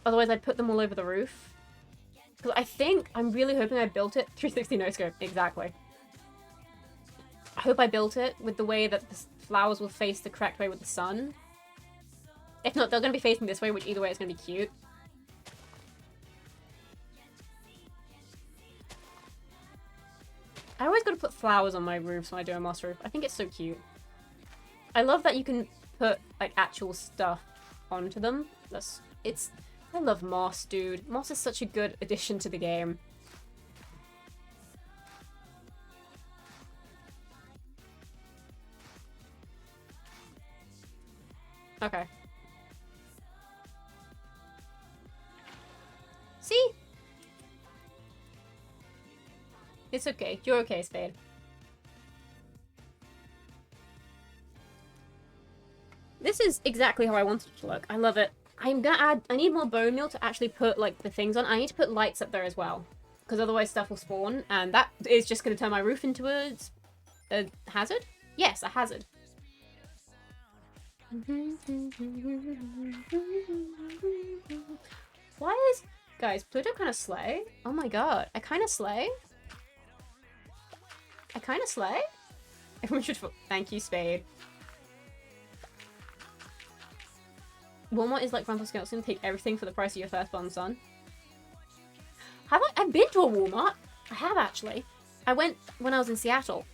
Otherwise, I'd put them all over the roof. Because I think... I'm really hoping I built it. 360 no-scope. Exactly. I hope I built it with the way that the flowers will face the correct way with the sun. If not, they're going to be facing this way, which either way is going to be cute. I always got to put flowers on my roofs when I do a moss roof. I think it's so cute. I love that you can put, like, actual stuff onto them. I love moss, dude. Moss is such a good addition to the game. Okay. See? It's okay. You're okay, Spade. This is exactly how I wanted it to look. I love it. I'm gonna add... I need more bone meal to actually put, like, the things on. I need to put lights up there as well. Because otherwise stuff will spawn. And that is just gonna turn my roof into a hazard? Yes, a hazard. Why is... Guys, Pluto kind of slay? Oh my god. I kind of slay? I kind of slay? Everyone should... Thank you, Spade. Walmart is like Grandpa Skeleton. Take everything for the price of your firstborn son. Have I? I've been to a Walmart. I have, actually. I went when I was in Seattle.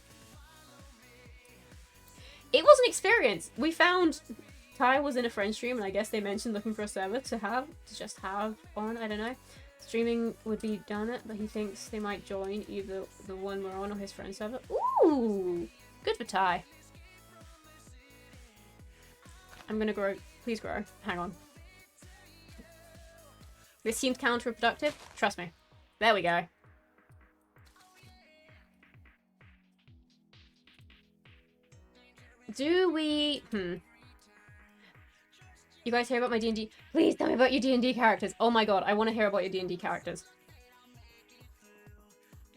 It was an experience. We found... Ty was in a friend stream, and I guess they mentioned looking for a server to just have on. I don't know. Streaming would be done it, but he thinks they might join either the one we're on or his friend server. Ooh! Good for Ty. I'm gonna grow... Please grow. Hang on. This seems counterproductive. Trust me. There we go. Do we... You guys hear about my D&D? Please tell me about your D&D characters. Oh my god, I want to hear about your D&D characters.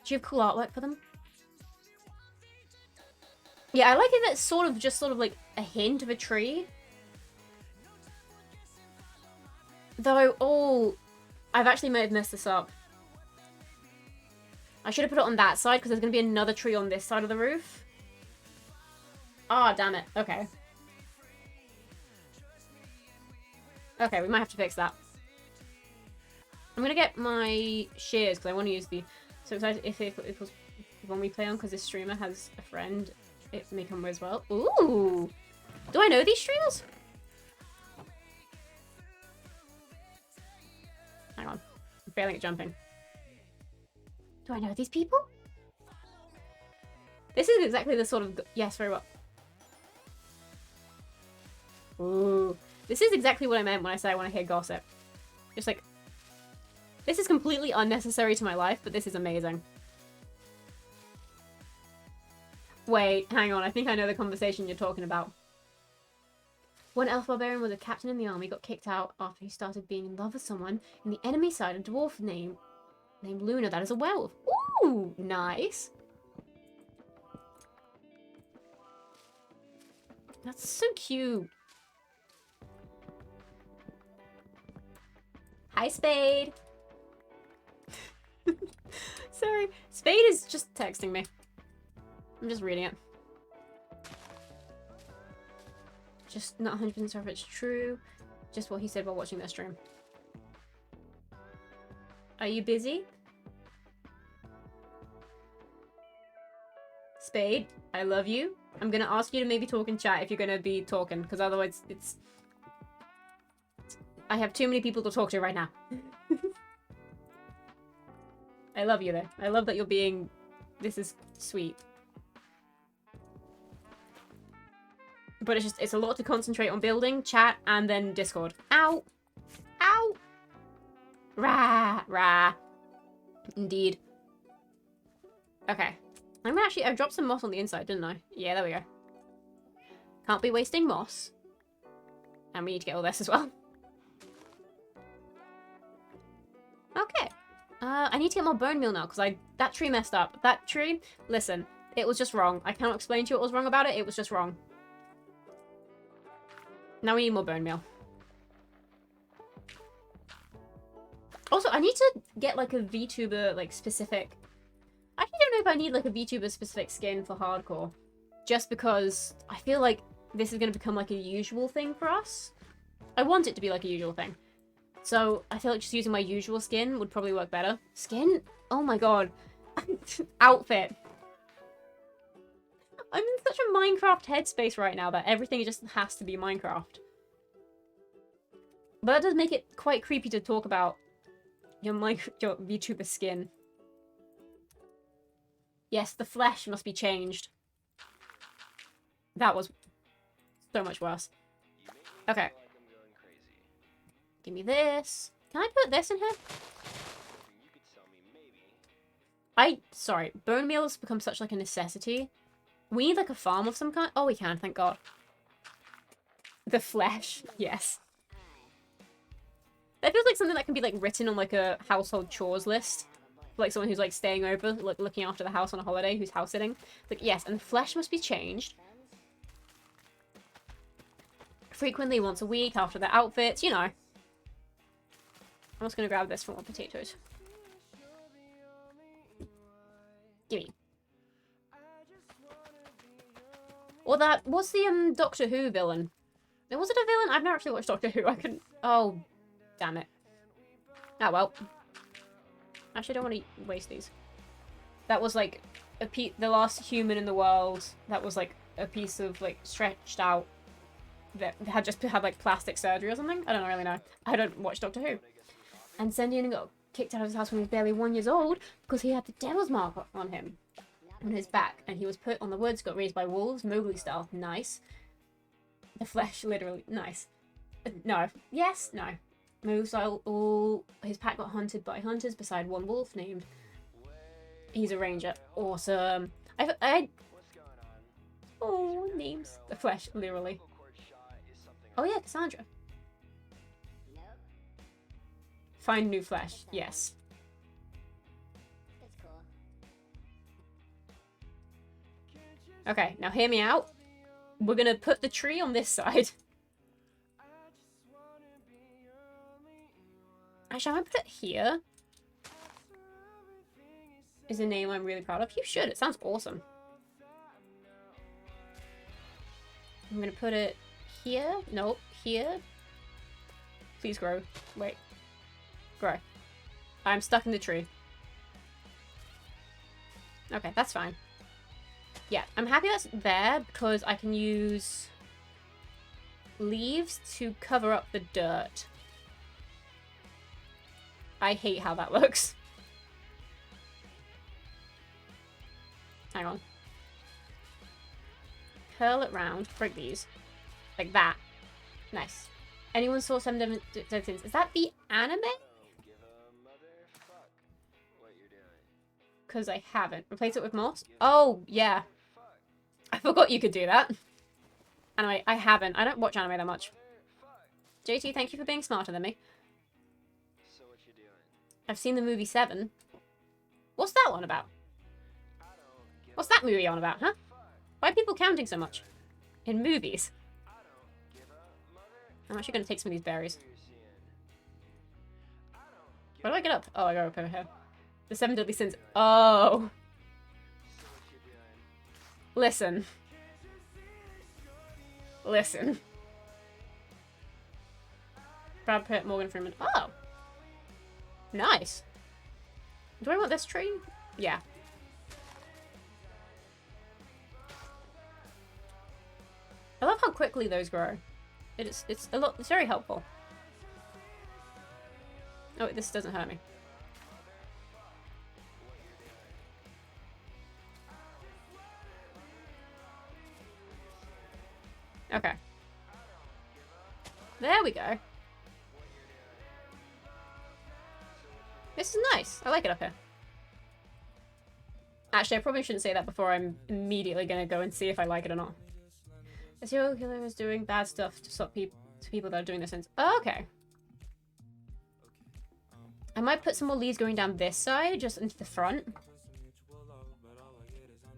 Do you have cool artwork for them? Yeah, I like it that it's sort of like a hint of a tree. Though, oh, I've actually may have messed this up. I should have put it on that side because there's going to be another tree on this side of the roof. Ah, oh, damn it. Okay. Okay, we might have to fix that. I'm going to get my shears because I want to use the... So excited if it was when we play on because this streamer has a friend. It may come as well. Ooh! Do I know these streamers? Hang on. I'm failing at jumping. Do I know these people? This is exactly the sort of... Yes, very well. Ooh. This is exactly what I meant when I said I want to hear gossip. Just like... This is completely unnecessary to my life, but this is amazing. Wait, hang on. I think I know the conversation you're talking about. One elf barbarian was a captain in the army, got kicked out after he started being in love with someone in the enemy side, a dwarf named Luna that is a werewolf. Ooh, nice. That's so cute. Hi, Spade. Sorry. Spade is just texting me. I'm just reading it. Just not 100% sure if it's true. Just what he said while watching their stream. Are you busy? Spade, I love you. I'm gonna ask you to maybe talk in chat if you're gonna be talking, because otherwise it's... I have too many people to talk to right now. I love you though. I love that you're being... This is sweet. But it's a lot to concentrate on building, chat, and then Discord. Ow! Ow! Rah! Rah! Indeed. Okay. I've dropped some moss on the inside, didn't I? Yeah, there we go. Can't be wasting moss. And we need to get all this as well. Okay. I need to get more bone meal now, because that tree messed up. That tree, listen, it was just wrong. I cannot explain to you what was wrong about it. It was just wrong. Now we need more bone meal. Also, I need to get, like, a VTuber, like, specific... I actually don't know if I need, like, a VTuber specific skin for hardcore. Just because I feel like this is going to become, like, a usual thing for us. I want it to be, like, a usual thing. So, I feel like just using my usual skin would probably work better. Skin? Oh my god. Outfit. I'm in such a Minecraft headspace right now that everything just has to be Minecraft. But that does make it quite creepy to talk about your VTuber skin. Yes, the flesh must be changed. That was so much worse. Okay. Give me this. Can I put this in here? Sorry. Bone meal has become such like a necessity. We need like a farm of some kind. Oh, we can, thank God. The flesh. Yes. That feels like something that can be like written on like a household chores list. Like someone who's like staying over, like looking after the house on a holiday, who's house sitting. Like, yes, and the flesh must be changed. Frequently, once a week, after their outfits, you know. I'm just gonna grab this for more potatoes. Gimme. Or that, what's the Doctor Who villain? Was it a villain? I've never actually watched Doctor Who. I couldn't, oh, damn it. Oh well. Actually, I don't want to waste these. That was like the last human in the world. That was like a piece of like stretched out that had just had like plastic surgery or something. I don't really know. I don't watch Doctor Who. And Sendian got kicked out of his house when he was barely 1 year old because he had the devil's mark on him, on his back, and he was put on the woods, got raised by wolves, Mowgli style. Nice. The flesh, literally, nice. No. Yes. No. Mowgli style. All his pack got hunted by hunters beside one wolf named. He's a ranger. Awesome. Oh, names. The flesh, literally. Oh yeah, Cassandra. Find new flesh. Yes. That's cool. Okay, now hear me out. We're gonna put the tree on this side. Actually, I'm gonna put it here. Is a name I'm really proud of. You should. It sounds awesome. I'm gonna put it here. Nope. Here. Please grow. Wait. Grow. I'm stuck in the tree. Okay, that's fine. Yeah, I'm happy that's there because I can use leaves to cover up the dirt. I hate how that looks. Hang on. Curl it round. Break these. Like that. Nice. Anyone saw Seven Deadly Sins? Is that the anime? Because I haven't. Replace it with moss? Oh, yeah. I forgot you could do that. Anyway, I haven't. I don't watch anime that much. JT, thank you for being smarter than me. I've seen the movie Seven. What's that one about? What's that movie on about, huh? Why are people counting so much? In movies? I'm actually going to take some of these berries. Where do I get up? Oh, I go up over here. The Seven Deadly Sins. Oh. Listen. Listen. Brad Pitt, Morgan Freeman. Oh. Nice. Do I want this tree? Yeah. I love how quickly those grow. It's a lot. It's very helpful. Oh, this doesn't hurt me. Okay. There we go. This is nice. I like it up here. Actually, I probably shouldn't say that before I'm immediately gonna go and see if I like it or not. The serial killer is doing bad stuff to stop people that are doing this. Oh, okay. I might put some more leads going down this side, just into the front.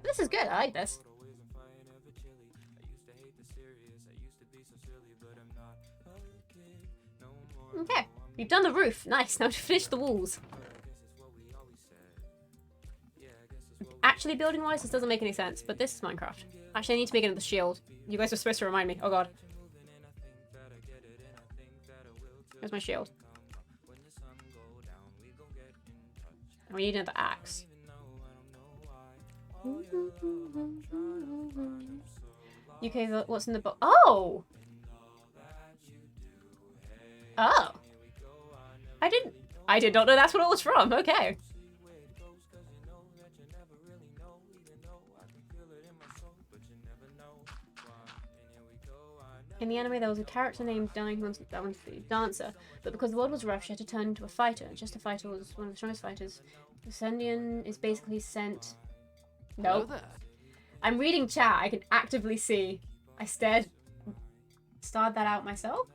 This is good. I like this. Okay. We've done the roof. Nice. Now to finish the walls. Actually, building-wise, this doesn't make any sense, but this is Minecraft. Actually, I need to make another shield. You guys were supposed to remind me. Oh, God. Where's my shield? We need another axe. UK, what's in the book? Oh! Oh! I did not know that's what it was from. Okay. In the anime, there was a character named Dying who wanted to be a dancer, but because the world was rough, she had to turn into a fighter. Just a fighter was one of the strongest fighters. The Sendian is basically sent. Nope. I'm reading chat. I can actively see. I starred that out myself.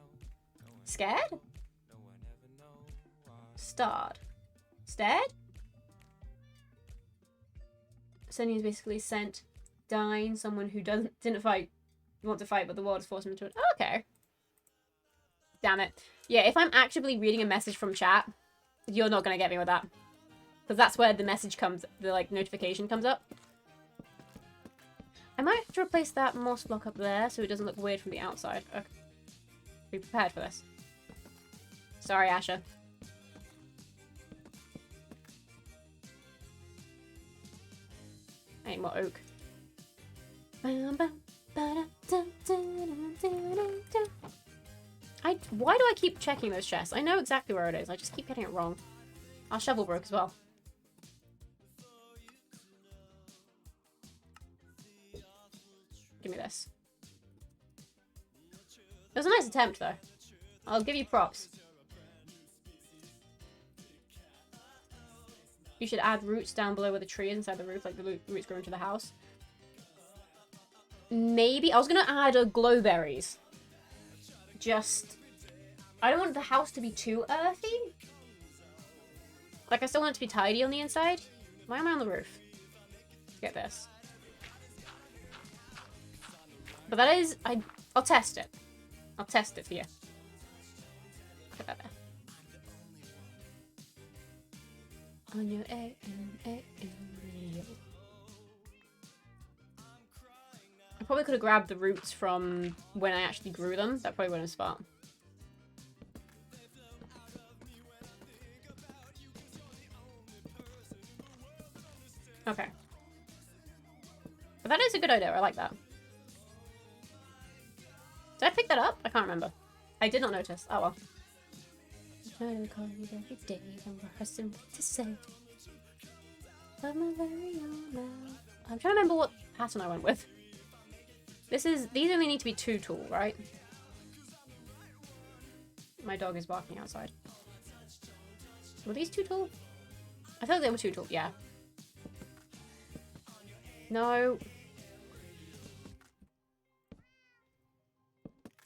Scared? Starred. Stared? Sendian is basically sent dying someone who didn't fight. Want to fight, but the world has forced him into it. Oh, okay. Damn it. Yeah, if I'm actively reading a message from chat, you're not gonna get me with that. Because that's where the message comes, the, like, notification comes up. I might have to replace that moss block up there so it doesn't look weird from the outside. Okay. Be prepared for this. Sorry, Asher. I need more oak. Why do I keep checking those chests? I know exactly where it is. I just keep getting it wrong. Our shovel broke as well. Give me this. It was a nice attempt, though. I'll give you props. You should add roots down below where the tree is inside the roof, like the roots grow into the house. Maybe. I was going to add glowberries. Just... I don't want the house to be too earthy. Like, I still want it to be tidy on the inside. Why am I on the roof? Let's get this. But that is... I'll test it. I'll test it for you. Put that there. On your AM radio. I probably could have grabbed the roots from when I actually grew them. That probably wouldn't have smart. Okay. But that is a good idea. I like that. Did I pick that up? I can't remember. I did not notice. Oh well. I call you every day. I'm rehearsing what to say. But my very own love. I'm trying to remember what pattern I went with. These only need to be 2 tall, right? My dog is barking outside. Were these 2 tall? I thought they were 2 tall, yeah. No.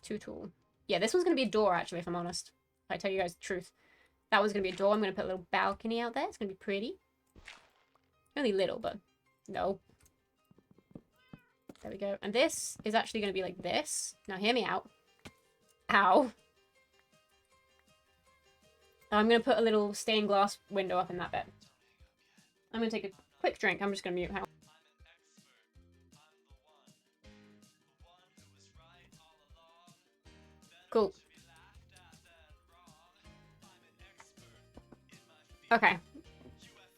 2 tall. Yeah, this one's gonna be a door, actually, if I'm honest. If I tell you guys the truth. That one's gonna be a door. I'm gonna put a little balcony out there. It's gonna be pretty. Only little, but no. There we go. And this is actually gonna be like this. Now hear me out. Ow. I'm gonna put a little stained glass window up in that bit. I'm gonna take a quick drink. I'm just gonna mute. Hang on. Cool. Okay.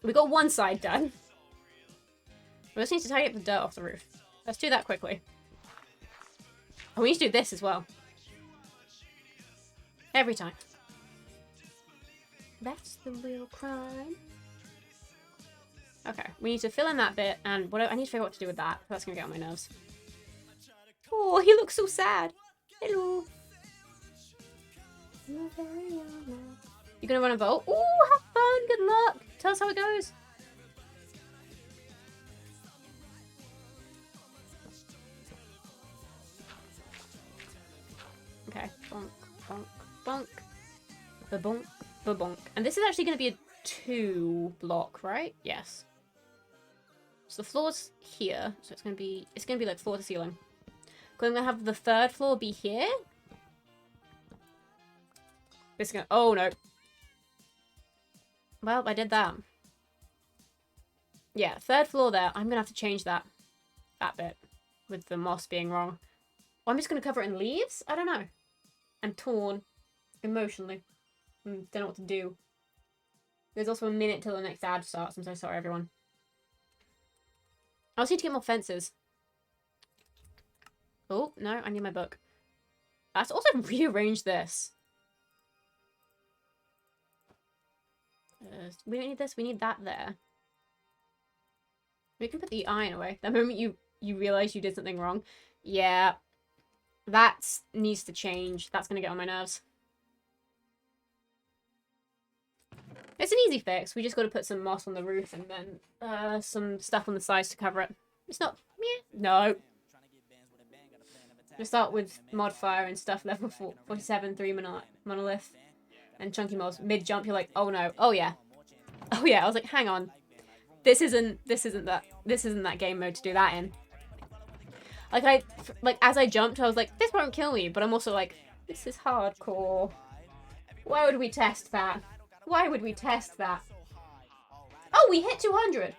We got one side done. We just need to tidy up the dirt off the roof. Let's do that quickly. And we need to do this as well. Every time. That's the real crime. Okay, we need to fill in that bit, and what I need to figure out what to do with that. That's gonna get on my nerves. Oh, he looks so sad. Hello. You're very young now. You gonna run a vote? Ooh, have fun. Good luck. Tell us how it goes. Okay. Bonk, bonk, bonk. Ba-bonk, ba-bonk. And this is actually going to be a 2 block, right? Yes. So the floor's here. So it's going to be like floor to ceiling. I'm going to have the 3rd floor be here. This is going to... Oh, no. Well, I did that. Yeah, 3rd floor there. I'm going to have to change that bit with the moss being wrong. Or I'm just going to cover it in leaves? I don't know. I'm torn emotionally. Don't know what to do. There's also a minute till the next ad starts. I'm so sorry, everyone. I also need to get more fences. Oh, no, I need my book. Let's also rearrange this. We don't need this. We need that there. We can put the iron away. The moment you realize you did something wrong. Yeah. That needs to change. That's going to get on my nerves. It's an easy fix. We just got to put some moss on the roof and then some stuff on the sides to cover it. It's not... Yeah. No. We'll start with modifier and stuff. Level 47, 3 monolith. And chunky moss. Mid-jump, you're like, oh no. Oh yeah. Oh yeah. I was like, hang on. This isn't that game mode to do that in. Like, as I jumped, I was like, this won't kill me. But I'm also like, this is hardcore. Why would we test that? Why would we test that? Oh, we hit 200.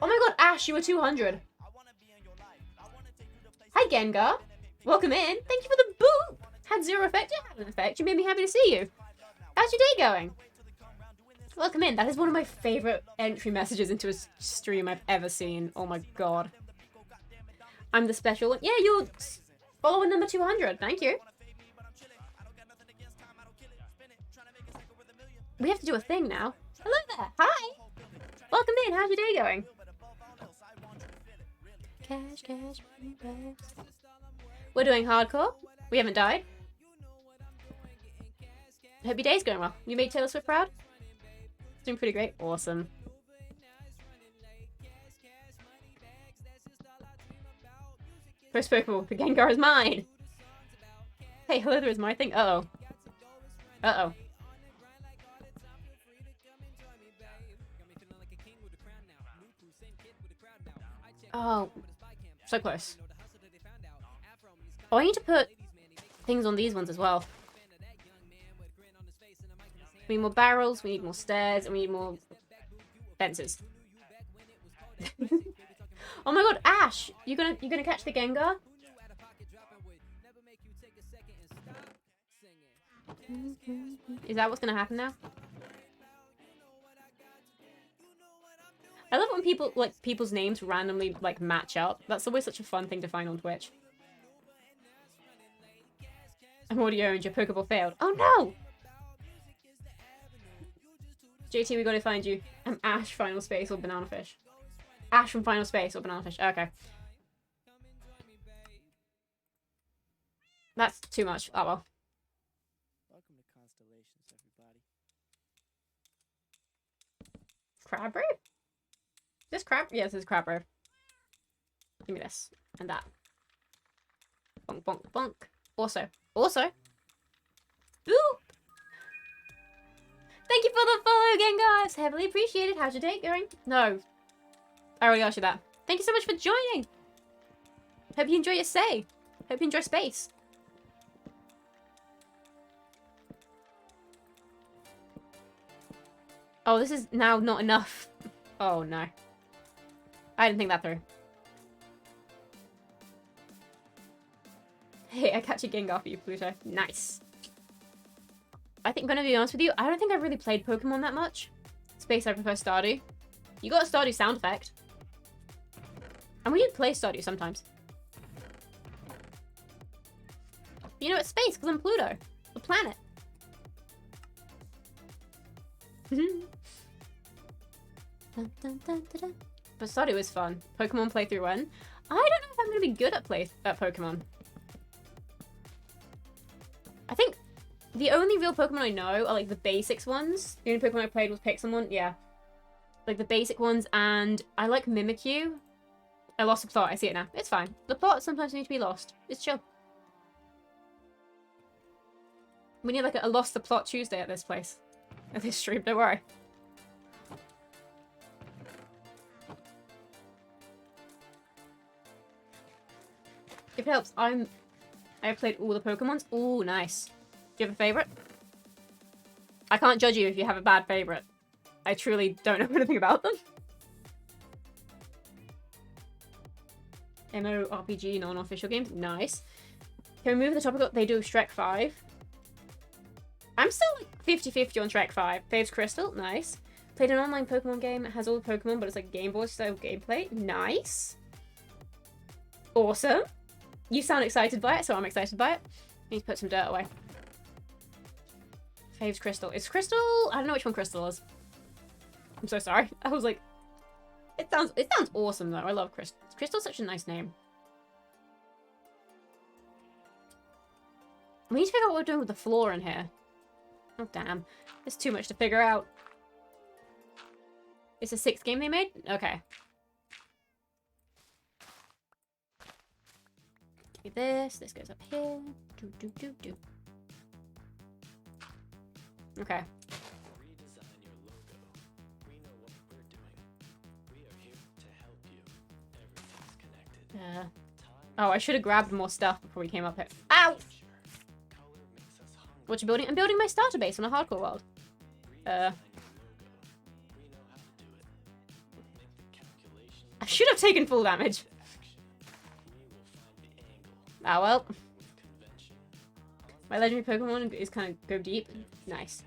Oh my god, Ash, you were 200. Hi, Gengar. Welcome in. Thank you for the boop. Had 0 effect. It had an effect. You made me happy to see you. How's your day going? Welcome in. That is one of my favorite entry messages into a stream I've ever seen. Oh my god. I'm the special one. Yeah, you're following number 200. Thank you. We have to do a thing now. Hello there. Hi. Welcome in. How's your day going? Cash, cash, we're doing hardcore. We haven't died. Hope your day's going well. You made Taylor Swift proud? Doing pretty great. Awesome. First Pokeball. The Gengar is mine. Hey, hello there is my thing. Uh-oh. Uh-oh. Oh. So close. Oh, I need to put things on these ones as well. We need more barrels, we need more stairs, and we need more fences. Oh my god, Ash! You gonna catch the Gengar? Is that what's gonna happen now? I love when people's names randomly match up. That's always such a fun thing to find on Twitch. I'm audio and your Pokeball failed. Oh no! JT, we gotta find you. I'm Ash, Final Space, or Banana Fish. Ash from Final Space or Banana Fish. Okay. That's too much. Oh well. Welcome to Constellations, everybody. Crab Road? This crab? Yeah, this is Crab Road. Give me this. And that. Bonk, bonk, bonk. Also. Boop! Thank you for the follow again, guys. Heavily appreciated. How's your day going? No. I already asked you that. Thank you so much for joining. Hope you enjoy your stay. Hope you enjoy space. Oh, this is now not enough. Oh, no. I didn't think that through. Hey, I catch a Gengar for you, Pluto. Nice. I think I'm gonna be honest with you, I don't think I've really played Pokemon that much. Space, I prefer Stardew. You got a Stardew sound effect. And we did play Stardew sometimes. You know, it's space, because I'm Pluto. The planet. Dun, dun, dun, dun, dun. but Stardew was fun. Pokemon playthrough when? I don't know if I'm gonna be good at Pokemon. I think the only real Pokemon I know are like the basics ones. The only Pokemon I played was Pixelmon, yeah. Like the basic ones, and I like Mimikyu. I lost the plot, I see it now. It's fine. The plot sometimes needs to be lost. It's chill. We need like a lost the plot Tuesday at this place. At this stream, don't worry. If it helps, I've played all the Pokemons. Ooh, nice. Do you have a favorite? I can't judge you if you have a bad favorite. I truly don't know anything about them. MMORPG non-official games. Nice. Can we move the topic up? They do Shrek 5. I'm still like 50-50 on Shrek 5. Faves Crystal. Nice. Played an online Pokemon game. It has all the Pokemon, but it's like Game Boy style gameplay. Nice. Awesome. You sound excited by it, so I'm excited by it. Need to put some dirt away. Faves Crystal. Is Crystal... I don't know which one Crystal is. I'm so sorry. I was like... It sounds awesome, though. I love Crystal. Crystal's such a nice name. We need to figure out what we're doing with the floor in here. Oh, damn. There's too much to figure out. It's the 6th game they made? Okay. Do this goes up here. Do. Okay. Redesign your logo. We know what we're doing. We are here to help you. Everything's connected. Oh, I should have grabbed more stuff before we came up here. Ow! What you building? I'm building my starter base on a hardcore world. I should have taken full damage. Ah, well. My legendary Pokemon is kind of go deep. Nice.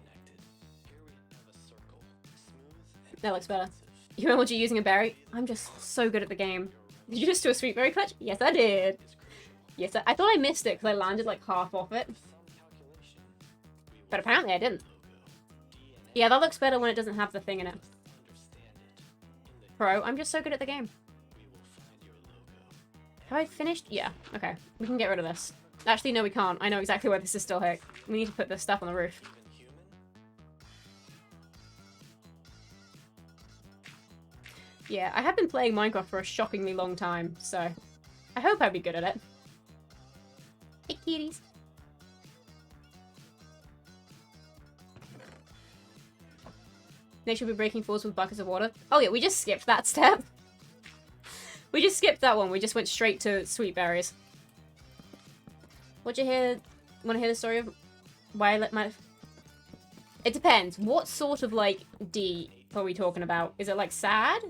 That looks better. You remember using a berry? I'm just so good at the game. Did you just do a sweet berry clutch? Yes, I did. Yes, I thought I missed it because I landed like half off it. But apparently I didn't. Yeah, that looks better when it doesn't have the thing in it. Pro, I'm just so good at the game. Have I finished? Yeah, okay. We can get rid of this. Actually, no, we can't. I know exactly why this is still here. We need to put this stuff on the roof. Yeah, I have been playing Minecraft for a shockingly long time, so I hope I'll be good at it. Hey, kitties. They should be breaking floors with buckets of water. Oh yeah, we just skipped that step. We just skipped that one. We just went straight to sweet berries. Want to hear the story of why I let my... It depends. What sort of, like, D are we talking about? Is it, like, sad?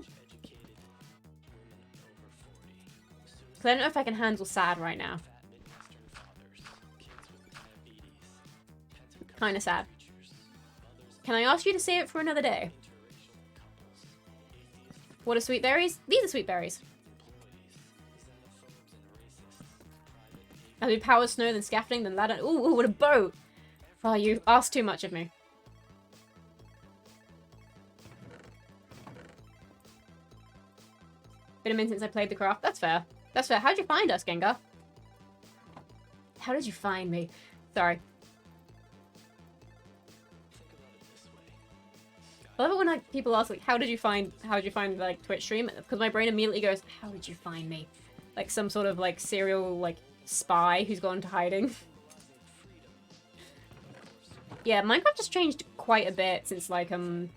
Because I don't know if I can handle sad right now. Kind of sad. Can I ask you to save it for another day? What are sweet berries? These are sweet berries. I'll do power snow, then scaffolding, then ladder. Ooh, what a boat! Oh, you asked too much of me. Been a minute since I played the craft. That's fair. That's fair. How'd you find us, Gengar? How did you find me? Sorry. I love it when like people ask like, how did you find like Twitch stream? Because my brain immediately goes, how did you find me? Like some sort of like serial like spy who's gone to hiding. Yeah, Minecraft has changed quite a bit since like since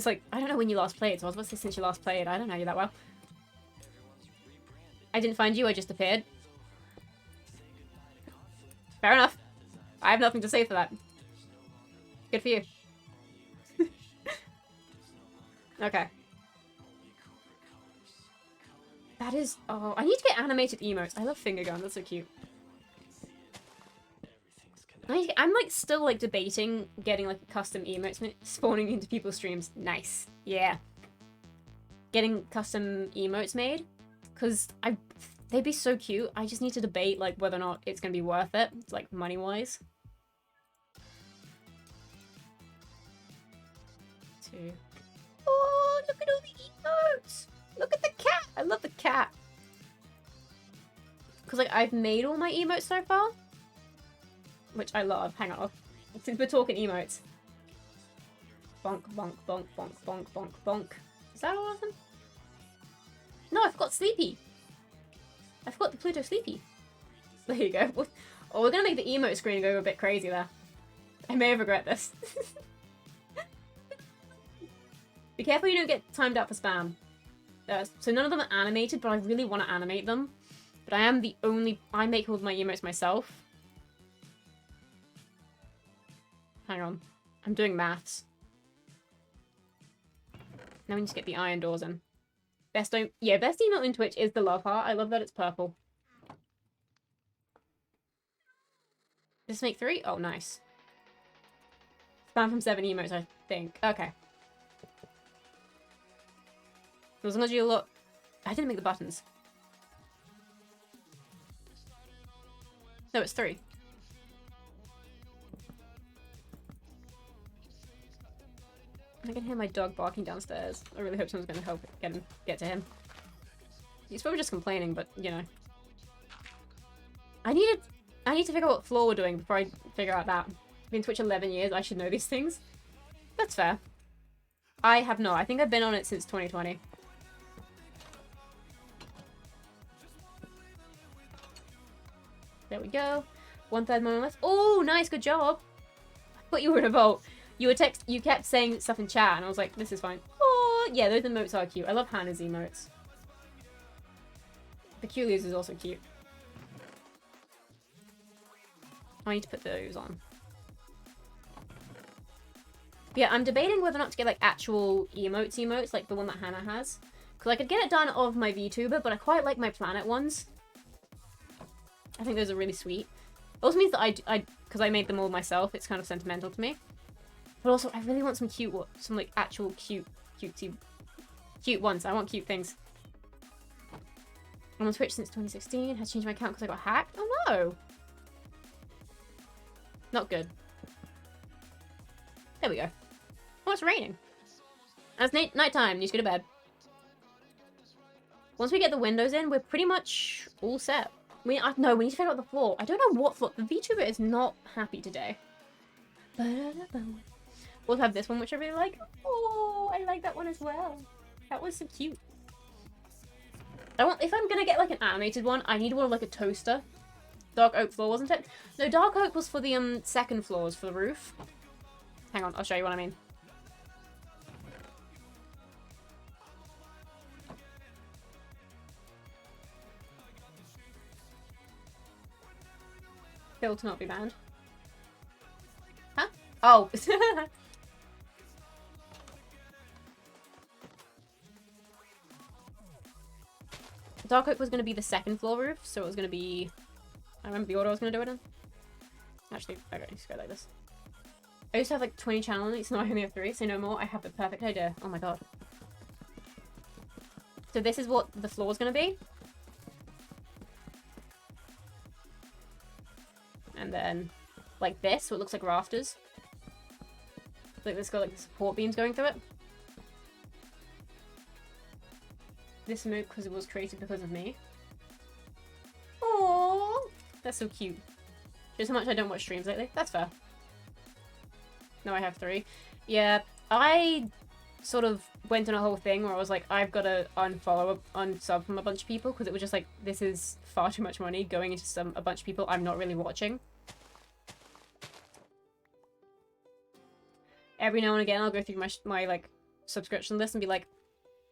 like I don't know when you last played. So I was about to say since you last played. I don't know you that well. I didn't find you. I just appeared. Fair enough. I have nothing to say for that. Good for you. Okay. That is... Oh, I need to get animated emotes. I love finger gun. That's so cute. I'm like still like debating getting like custom emotes spawning into people's streams. Nice. Yeah. Getting custom emotes made. Because they'd be so cute. I just need to debate like whether or not it's going to be worth it. Like money-wise. 2. Oh, god, look at all the emotes! Look at the cat! I love the cat. Because, like, I've made all my emotes so far. Which I love. Hang on. Since we're talking emotes. Bonk, bonk, bonk, bonk, bonk, bonk, bonk. Is that all of them? No, I forgot Sleepy. I forgot the Pluto Sleepy. There you go. Oh, we're gonna make the emote screen go a bit crazy there. I may regret this. Be careful you don't get timed out for spam. So none of them are animated, but I really want to animate them. But I am the only... I make all of my emotes myself. Hang on. I'm doing maths. Now we need to get the iron doors in. Best emote in Twitch is the love heart. I love that it's purple. Does this make 3? Oh, nice. Spam from 7 emotes, I think. Okay. As long as you look... I didn't make the buttons. No, it's 3. I can hear my dog barking downstairs. I really hope someone's going to help get to him. He's probably just complaining, but, you know. I need to figure out what floor we're doing before I figure out that. I've been Twitch 11 years, I should know these things. That's fair. I have not. I think I've been on it since 2020. There we go. 1/3 moment left. Oh, nice, good job. I thought you were in a vote. You kept saying stuff in chat, and I was like, this is fine. Oh, yeah, those emotes are cute. I love Hannah's emotes. Peculiar's is also cute. I need to put those on. But yeah, I'm debating whether or not to get like actual emotes, like the one that Hannah has. Because I could get it done of my VTuber, but I quite like my planet ones. I think those are really sweet. It also means that because I made them all myself, it's kind of sentimental to me. But also, I really want some some like actual cute ones. I want cute things. I'm on Twitch since 2016. Has changed my account because I got hacked. Oh no! Not good. There we go. Oh, it's raining. And it's night time. Need to go to bed. Once we get the windows in, we're pretty much all set. No, we need to figure out the floor. I don't know what floor. The VTuber is not happy today. We'll have this one, which I really like. Oh, I like that one as well. That was so cute. If I'm gonna get like an animated one, I need one of like a toaster. Dark oak floor, wasn't it? No, dark oak was for the second floors for the roof. Hang on, I'll show you what I mean. Bill to not be banned. Huh? Oh. Dark oak was going to be the second floor roof, so it was going to be... I remember the order I was going to do it in. Actually, okay, let's go like this. I used to have like 20 channel links, now I only have 3, so no more. I have the perfect idea. Oh my god. So this is what the floor is going to be. And then, like this, so it looks like rafters. Like this got like support beams going through it. This emote because it was created because of me. Aww, that's so cute. Just how much I don't watch streams lately. That's fair. No, I have 3. Yeah, I sort of went on a whole thing where I was like, I've got to unsub from a bunch of people because it was just like, this is far too much money going into a bunch of people I'm not really watching. Every now and again, I'll go through my like subscription list and be like,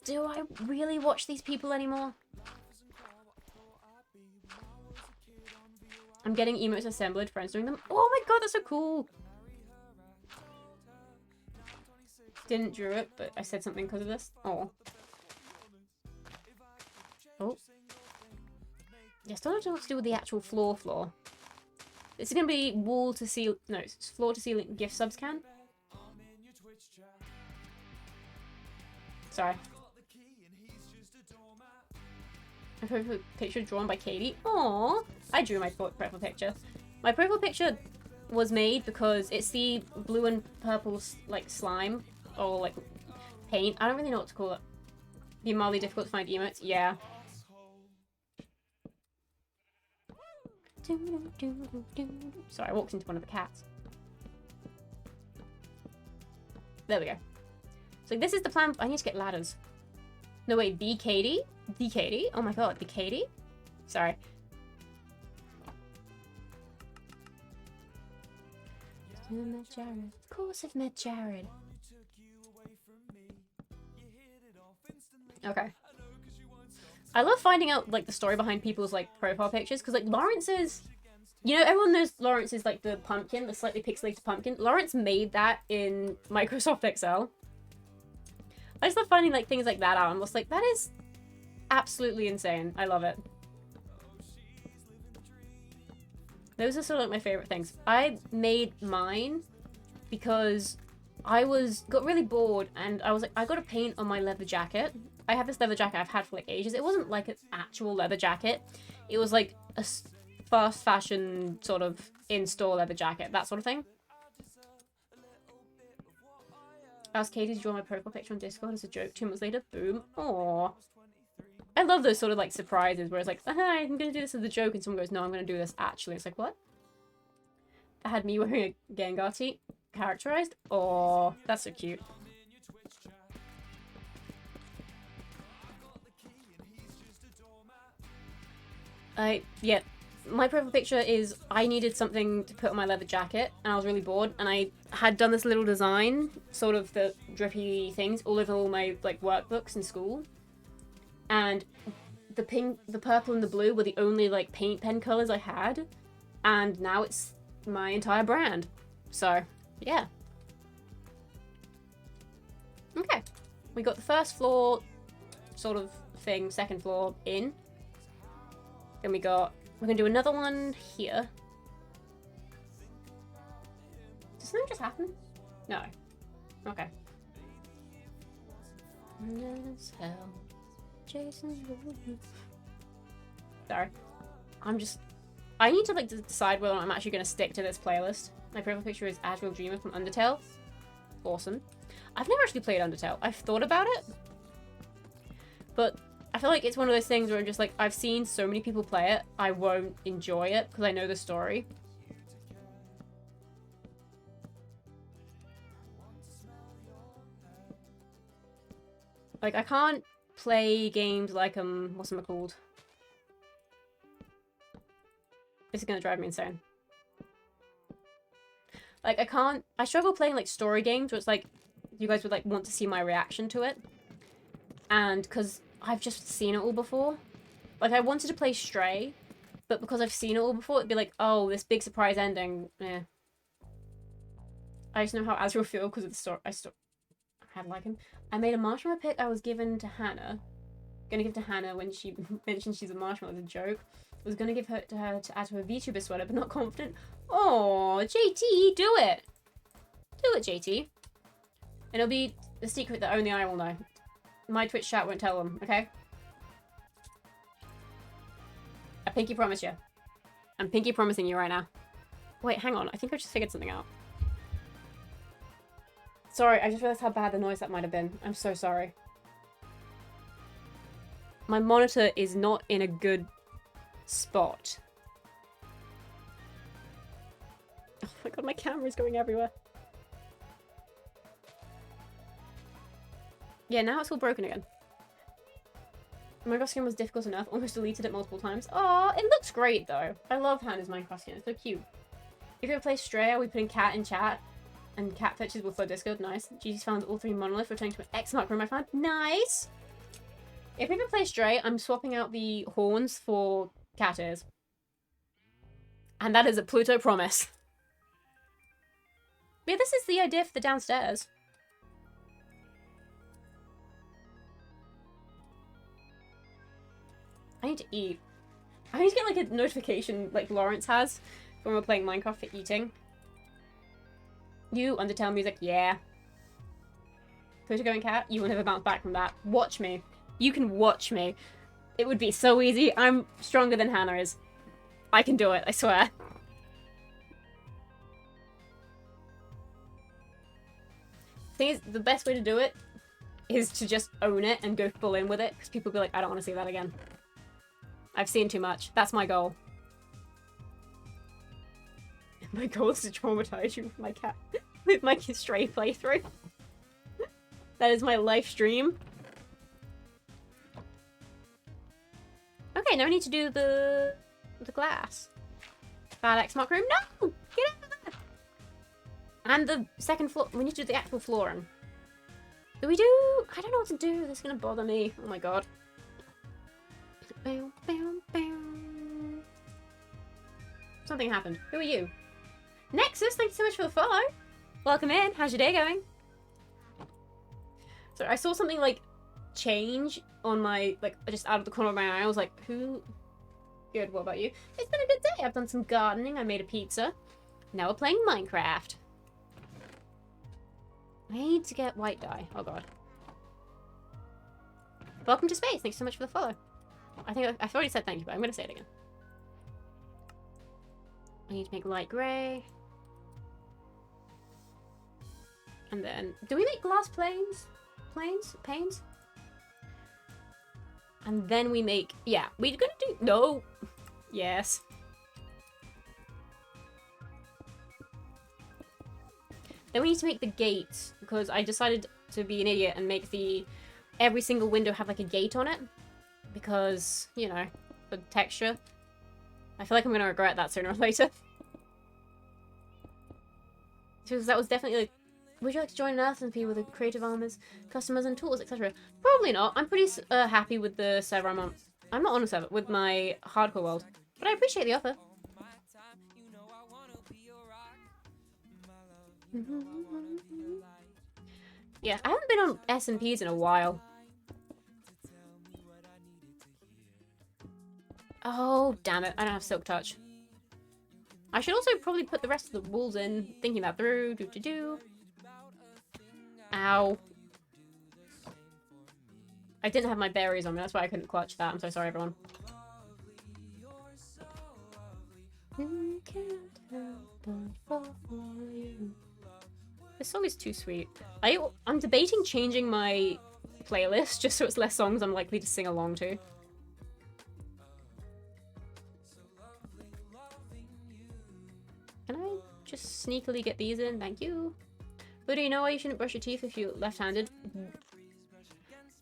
do I really watch these people anymore? I'm getting emotes assembled, friends doing them. Oh my god, that's so cool! Didn't draw it, but I said something because of this. Oh. Oh. Yeah, still don't know what to do with the actual floor. This is gonna be wall to ceiling. No, it's floor to ceiling gift subs can. Sorry. My profile picture drawn by Katie. Aww. I drew my profile picture. My profile picture was made because it's the blue and purple like slime, or like paint. I don't really know what to call it. Be mildly difficult to find emotes. Yeah. Sorry, I walked into one of the cats. There we go. So this is the plan. I need to get ladders. No, wait, the Katie? The Katie? Oh my god, the Katie? Sorry. Met Jared. Of course I've met Jared. Okay. I love finding out, like, the story behind people's, like, profile pictures, because, like, Lawrence's... You know, everyone knows Lawrence is, like, the pumpkin, the slightly pixelated pumpkin. Lawrence made that in Microsoft Excel. I just love finding, like, things like that out. I'm just like, that is absolutely insane. I love it. Those are sort of, like, my favorite things. I made mine because I got really bored, and I was like, I gotta paint on my leather jacket. I have this leather jacket I've had for, like, ages. It wasn't, like, an actual leather jacket. It was, like, a fast fashion sort of in-store leather jacket, that sort of thing. Asked Katie to draw my profile picture on Discord as a joke. 2 months later, boom. Aww. I love those sort of, like, surprises where it's like, I'm gonna do this as a joke, and someone goes, no, I'm gonna do this actually. It's like, what? That had me wearing a Gengar tee. Characterized? Aww, that's so cute. Yeah, my profile picture is, I needed something to put on my leather jacket, and I was really bored, and I had done this little design, sort of the drippy things, all over all my, like, workbooks in school. And the pink, the purple, and the blue were the only, like, paint pen colors I had, and now it's my entire brand. So, yeah. Okay. We got the first floor sort of thing, second floor in. Then we're gonna do another one here. Does something just happen? No. Okay. Sorry. I need to, like, decide whether I'm actually gonna stick to this playlist. My profile picture is Azrael Dreamer from Undertale. Awesome. I've never actually played Undertale. I've thought about it. But I feel like it's one of those things where I'm just like, I've seen so many people play it, I won't enjoy it because I know the story. Like, I can't play games like, what's them called? This is gonna drive me insane. Like, I struggle playing, like, story games where it's like, you guys would, like, want to see my reaction to it. And, because I've just seen it all before. Like, I wanted to play Stray, but because I've seen it all before, it'd be like, oh, this big surprise ending, eh. I just know how Azrael feel because of the story. I had like him. I made a marshmallow pic I was given to Hannah. Gonna give to Hannah when she mentioned she's a marshmallow as a joke. Was gonna give her to add to her VTuber sweater, but not confident. Oh, JT, do it! Do it, JT. And it'll be a secret that only I will know. My Twitch chat won't tell them, okay? I pinky promise you. I'm pinky promising you right now. Wait, hang on. I think I just figured something out. Sorry, I just realized how bad the noise that might have been. I'm so sorry. My monitor is not in a good spot. Oh my god, my camera's going everywhere. Yeah, now it's all broken again. Minecraft skin was difficult enough. Almost deleted it multiple times. Oh, it looks great though. I love Hannah's Minecraft skin. It's so cute. If you ever play Stray, we put in cat in chat. And cat pictures will flow Discord. Nice. Jesus found all 3 monoliths, returning to an X mark room I found. Nice! If we ever play Stray, I'm swapping out the horns for cat ears. And that is a Pluto promise. But yeah, this is the idea for the downstairs. I need to eat. I need to get like a notification like Lawrence has when we're playing Minecraft for eating. You, Undertale music, yeah. Pluto going cat, you will never bounce back from that. Watch me. You can watch me. It would be so easy. I'm stronger than Hannah is. I can do it, I swear. Thing is, the best way to do it is to just own it and go full in with it, because people be like, I don't want to see that again. I've seen too much. That's my goal. My goal is to traumatize you with my cat, with my Stray playthrough. That is my life stream. Okay, now I need to do the glass. Bad X mark room. No! Get out of there! And the second floor. We need to do the actual flooring. Do we do? I don't know what to do. This is gonna bother me. Oh my god. Bow, bow, bow. Something happened. Who are you? Nexus, thank you so much for the follow. Welcome in. How's your day going? So I saw something like change on my, like, just out of the corner of my eye. I was like, who? Good, what about you? It's been a good day. I've done some gardening. I made a pizza. Now we're playing Minecraft. I need to get white dye. Oh god. Welcome to space. Thanks so much for the follow. I think I've already said thank you, but I'm going to say it again. I need to make light grey. And then, do we make glass panes? Panes? And then we make, yeah, we're gonna do, no. Yes. Then we need to make the gates, because I decided to be an idiot and make every single window have like a gate on it. Because, you know, the texture. I feel like I'm gonna regret that sooner or later. Because that was definitely like, would you like to join an Earth MP with the creative armors, customers and tools, etc.? Probably not. I'm pretty happy with the server I'm on. I'm not on a server, with my hardcore world. But I appreciate the offer. Yeah, I haven't been on SMPs in a while. Oh, damn it. I don't have Silk Touch. I should also probably put the rest of the walls in, thinking that through. Do-do-do. Ow. I didn't have my berries on me, that's why I couldn't clutch that. I'm so sorry, everyone. This song is too sweet. I'm debating changing my playlist just so it's less songs I'm likely to sing along to. Can I just sneakily get these in? Thank you. But do you know why you shouldn't brush your teeth if you're left-handed?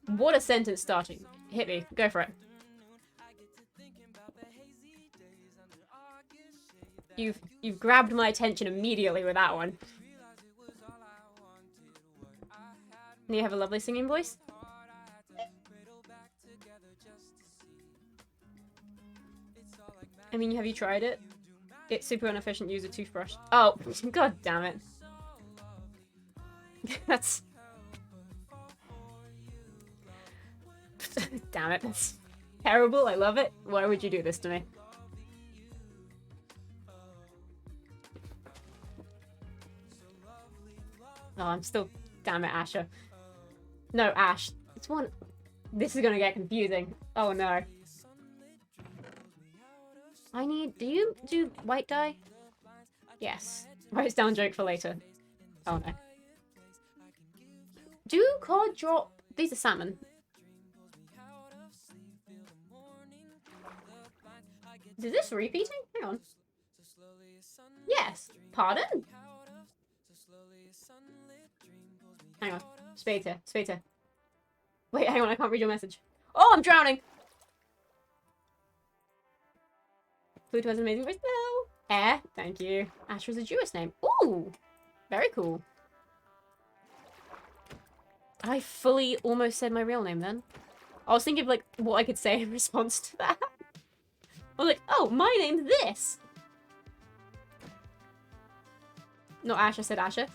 What a sentence starting. Hit me. Go for it. You've grabbed my attention immediately with that one. And you have a lovely singing voice. I mean, have you tried it? It's super inefficient. Use a toothbrush. Oh, god damn it. That's... Damn it, that's terrible. I love it. Why would you do this to me? Oh, I'm still... Damn it, Asher. No, Ash. It's one... This is gonna get confusing. Oh no. I need... Do you do white dye? Yes. Write down joke for later. Oh no. Do cod drop... These are salmon. Is this repeating? Hang on. Yes. Pardon? Hang on. Spade here. Spade here. Wait, hang on. I can't read your message. Oh, I'm drowning! Pluto has an amazing voice. No. Air. Thank you. Asher is a Jewish name. Ooh. Very cool. I fully almost said my real name then. I was thinking of like what I could say in response to that. I was like, oh, my name's this. Not Ash, I said Asher.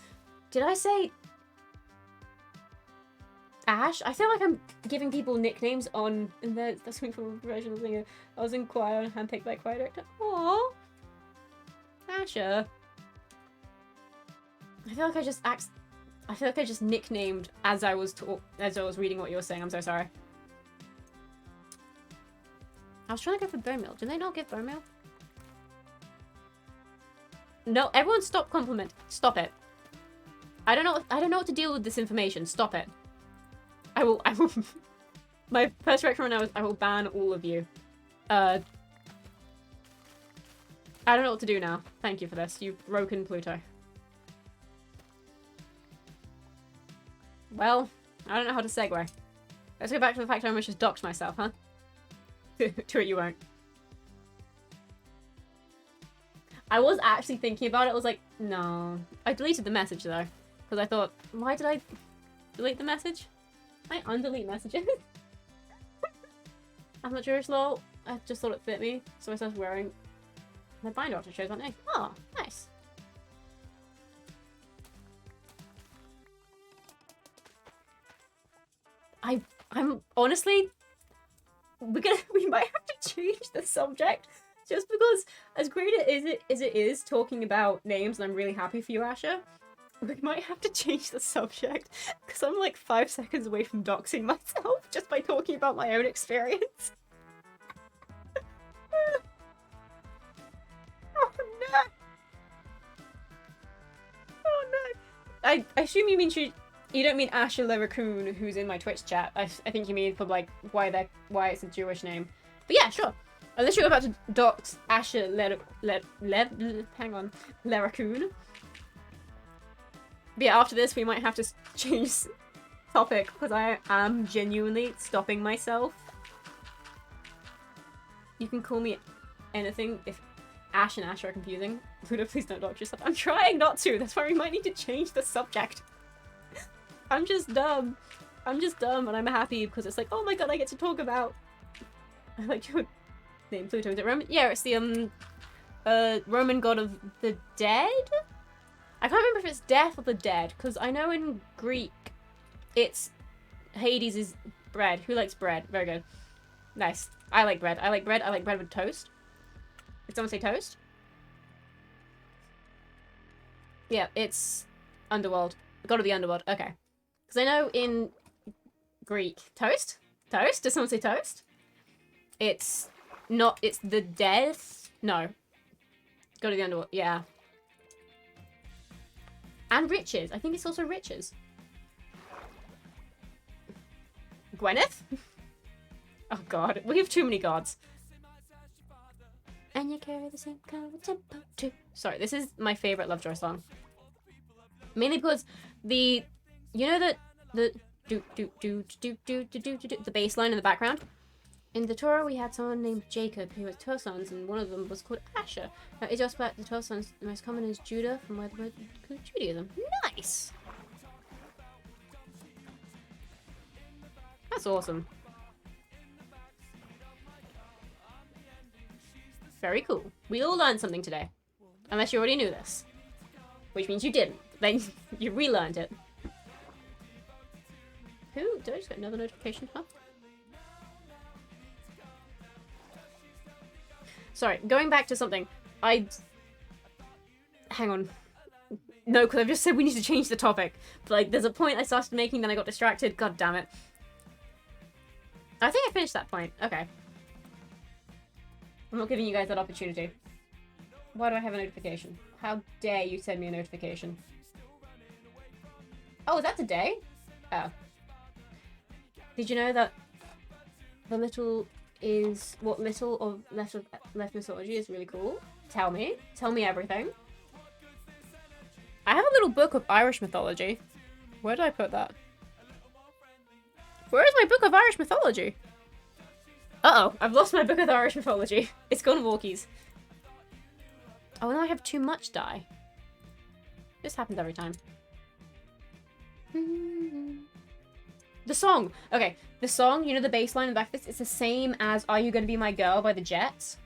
Did I say Ash? I feel like I'm giving people nicknames on, and that's coming from a professional singer. I was in choir and handpicked by choir director. Aww. Asher. I feel like I just nicknamed as I was reading what you were saying. I'm so sorry. I was trying to go for bone meal. Did they not give bone meal? No, everyone stop compliment. Stop it. I don't know what to deal with this information. Stop it. I will, my first direction right now is I will ban all of you. I don't know what to do now. Thank you for this. You've broken Pluto. Well, I don't know how to segue. Let's go back to the fact I almost just doxed myself, huh? To it you won't. I was actually thinking about it. I was like, no. I deleted the message though. Because I thought, why did I delete the message? I undelete messages. I'm not Jewish, lol. I just thought it fit me. So I started wearing my binder after shows one day. Oh, nice. I'm honestly, we might have to change the subject just because as great as it is talking about names, and I'm really happy for you, Asher. We might have to change the subject because I'm like 5 seconds away from doxing myself just by talking about my own experience. Oh no! Oh no! I assume you mean you don't mean Asher Le Raccoon, who's in my Twitch chat. I think you mean for like why it's a Jewish name. But yeah, sure. Unless you're about to dox Asher hang on, Le Raccoon. But yeah, after this we might have to change topic because I am genuinely stopping myself. You can call me anything if Ash and Asher are confusing. Luda, please don't dox yourself. I'm trying not to. That's why we might need to change the subject. I'm just dumb. I'm just dumb and I'm happy because it's like, oh my god, I get to talk about... I like your name, Pluto. Is it Roman? Yeah, it's the Roman god of the dead? I can't remember if it's death or the dead, because I know in Greek it's Hades is bread. Who likes bread? Very good. Nice. I like bread. I like bread. I like bread with toast. Did someone say toast? Yeah, it's Underworld. God of the Underworld. Okay. Because I know in Greek... Toast? Toast? Did someone say toast? It's not... It's the death? No. God of the Underworld. Yeah. And riches. I think it's also riches. Gwyneth? Oh god. We have too many gods. And you carry the same kind of tempo too. Sorry, this is my favourite Lovejoy song. Mainly because the... You know that... The bass line in the background? In the Torah, we had someone named Jacob who had 12 sons, and one of them was called Asher. Now, it just about the 12 sons, the most common is Judah, from where the word Judaism. Nice! That's awesome. Very cool. We all learned something today. Unless you already knew this. Which means you didn't. Then you relearned it. Who? Did I just get another notification? Huh? Sorry, going back to something. Hang on. No, because I've just said we need to change the topic. But, like, there's a point I started making, then I got distracted. God damn it. I think I finished that point. Okay. I'm not giving you guys that opportunity. Why do I have a notification? How dare you send me a notification? Oh, is that today? Oh. Did you know that the little is what little of left mythology is really cool? Tell me. Tell me everything. I have a little book of Irish mythology. Where did I put that? Where is my book of Irish mythology? Uh-oh, I've lost my book of Irish mythology. It's gone walkies. Oh, now I have too much dye. This happens every time. The song. Okay, the song, you know the bass line in the back of this? It's the same as Are You Gonna Be My Girl by the Jets.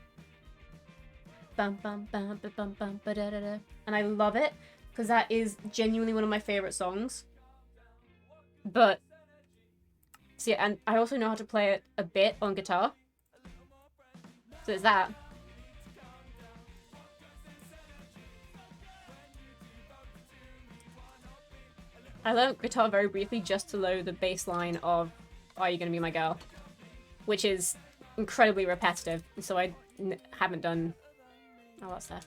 Bum, bum, bum, ba, bum, bum, ba, da, da, da. And I love it, because that is genuinely one of my favourite songs. But, see, and I also know how to play it a bit on guitar. So it's that. I learned guitar very briefly just to know the bass line of Are You Gonna Be My Girl? Which is incredibly repetitive, so I haven't done... Oh, what's that?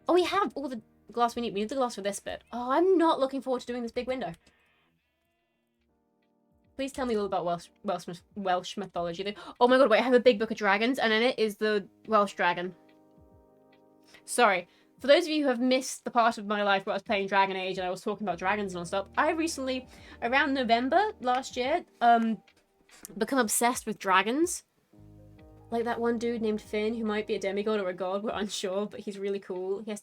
Oh, we have all the glass we need. We need the glass for this bit. Oh, I'm not looking forward to doing this big window. Please tell me a little about Welsh mythology. Oh my god, wait, I have a big book of dragons, and in it is the Welsh dragon. Sorry. For those of you who have missed the part of my life where I was playing Dragon Age and I was talking about dragons and stuff, I recently, around November last year, become obsessed with dragons. Like that one dude named Finn, who might be a demigod or a god, we're unsure, but he's really cool. He has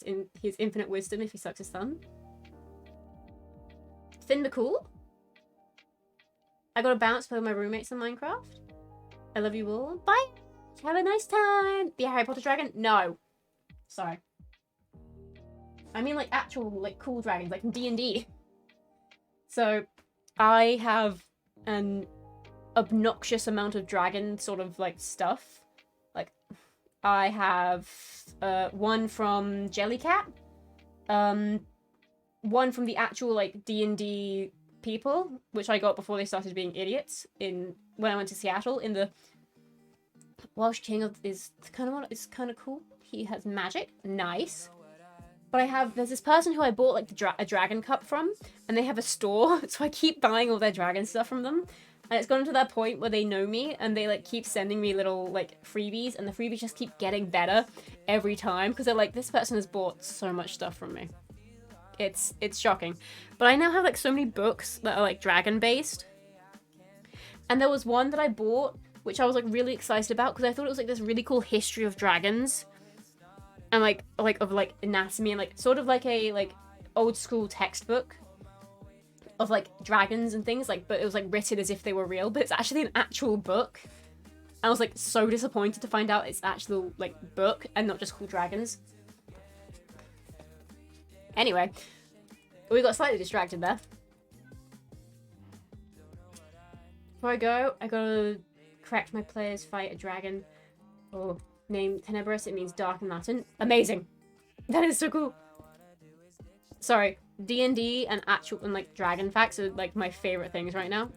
infinite wisdom if he sucks his thumb. Finn the cool? I got a bounce for my roommates in Minecraft. I love you all. Bye! Have a nice time! The Harry Potter dragon? No. Sorry. I mean like actual like cool dragons, like from D&D. So, I have an obnoxious amount of dragon sort of like stuff. Like, I have one from Jellycat, one from the actual like D&D people, which I got before they started being idiots when I went to Seattle. In the Welsh King is kind of cool. He has magic, nice. But there's this person who I bought like a dragon cup from, and they have a store, so I keep buying all their dragon stuff from them. And it's gotten to that point where they know me, and they like keep sending me little like freebies, and the freebies just keep getting better every time, because they're like, this person has bought so much stuff from me. It's shocking. But I now have like so many books that are like dragon based. And there was one that I bought, which I was like really excited about, because I thought it was like this really cool history of dragons. And like of like anatomy, and like sort of like a like old school textbook of like dragons and things, like, but it was like written as if they were real, but it's actually an actual book. I was like so disappointed to find out it's actual like book and not just cool dragons. Anyway, we got slightly distracted there. Before I go, I gotta correct my players fight a dragon. Oh, named Tenebris, it means dark in Latin. Amazing! That is so cool! Sorry, D&D and like dragon facts are like my favorite things right now.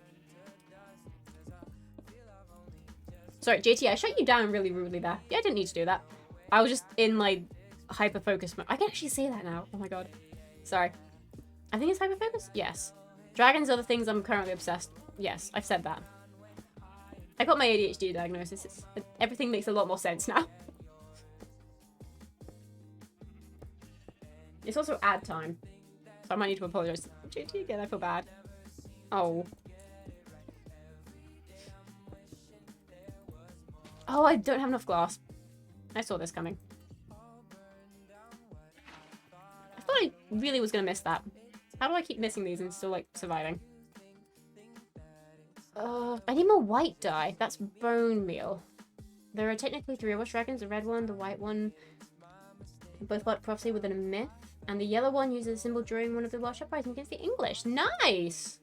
Sorry, JT, I shut you down really rudely there. Yeah, I didn't need to do that. I was just in my hyper-focus mode. I can actually say that now. Oh my god. Sorry. I think it's hyper-focus? Yes. Dragons are the things I'm currently obsessed. Yes, I've said that. I got my ADHD diagnosis. Everything makes a lot more sense now. It's also ad time. So I might need to apologize to JT again. I feel bad. Oh. Oh, I don't have enough glass. I saw this coming. I thought I really was gonna miss that. How do I keep missing these and still, like, surviving? I need more white dye. That's bone meal. There are technically 3 Welsh dragons. The red one, the white one. Both like prophecy within a myth. And the yellow one uses a symbol during one of the Welsh uprisings against the English. Nice!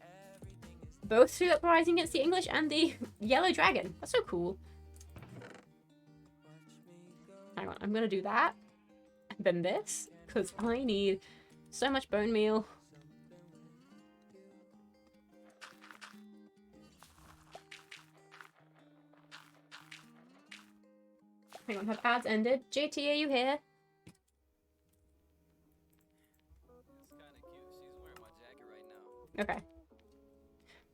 Both 2 uprising against the English and the yellow dragon. That's so cool. Hang on, I'm gonna do that. And then this. Because I need so much bone meal. Hang on, have ads ended? JT, are you here? Okay.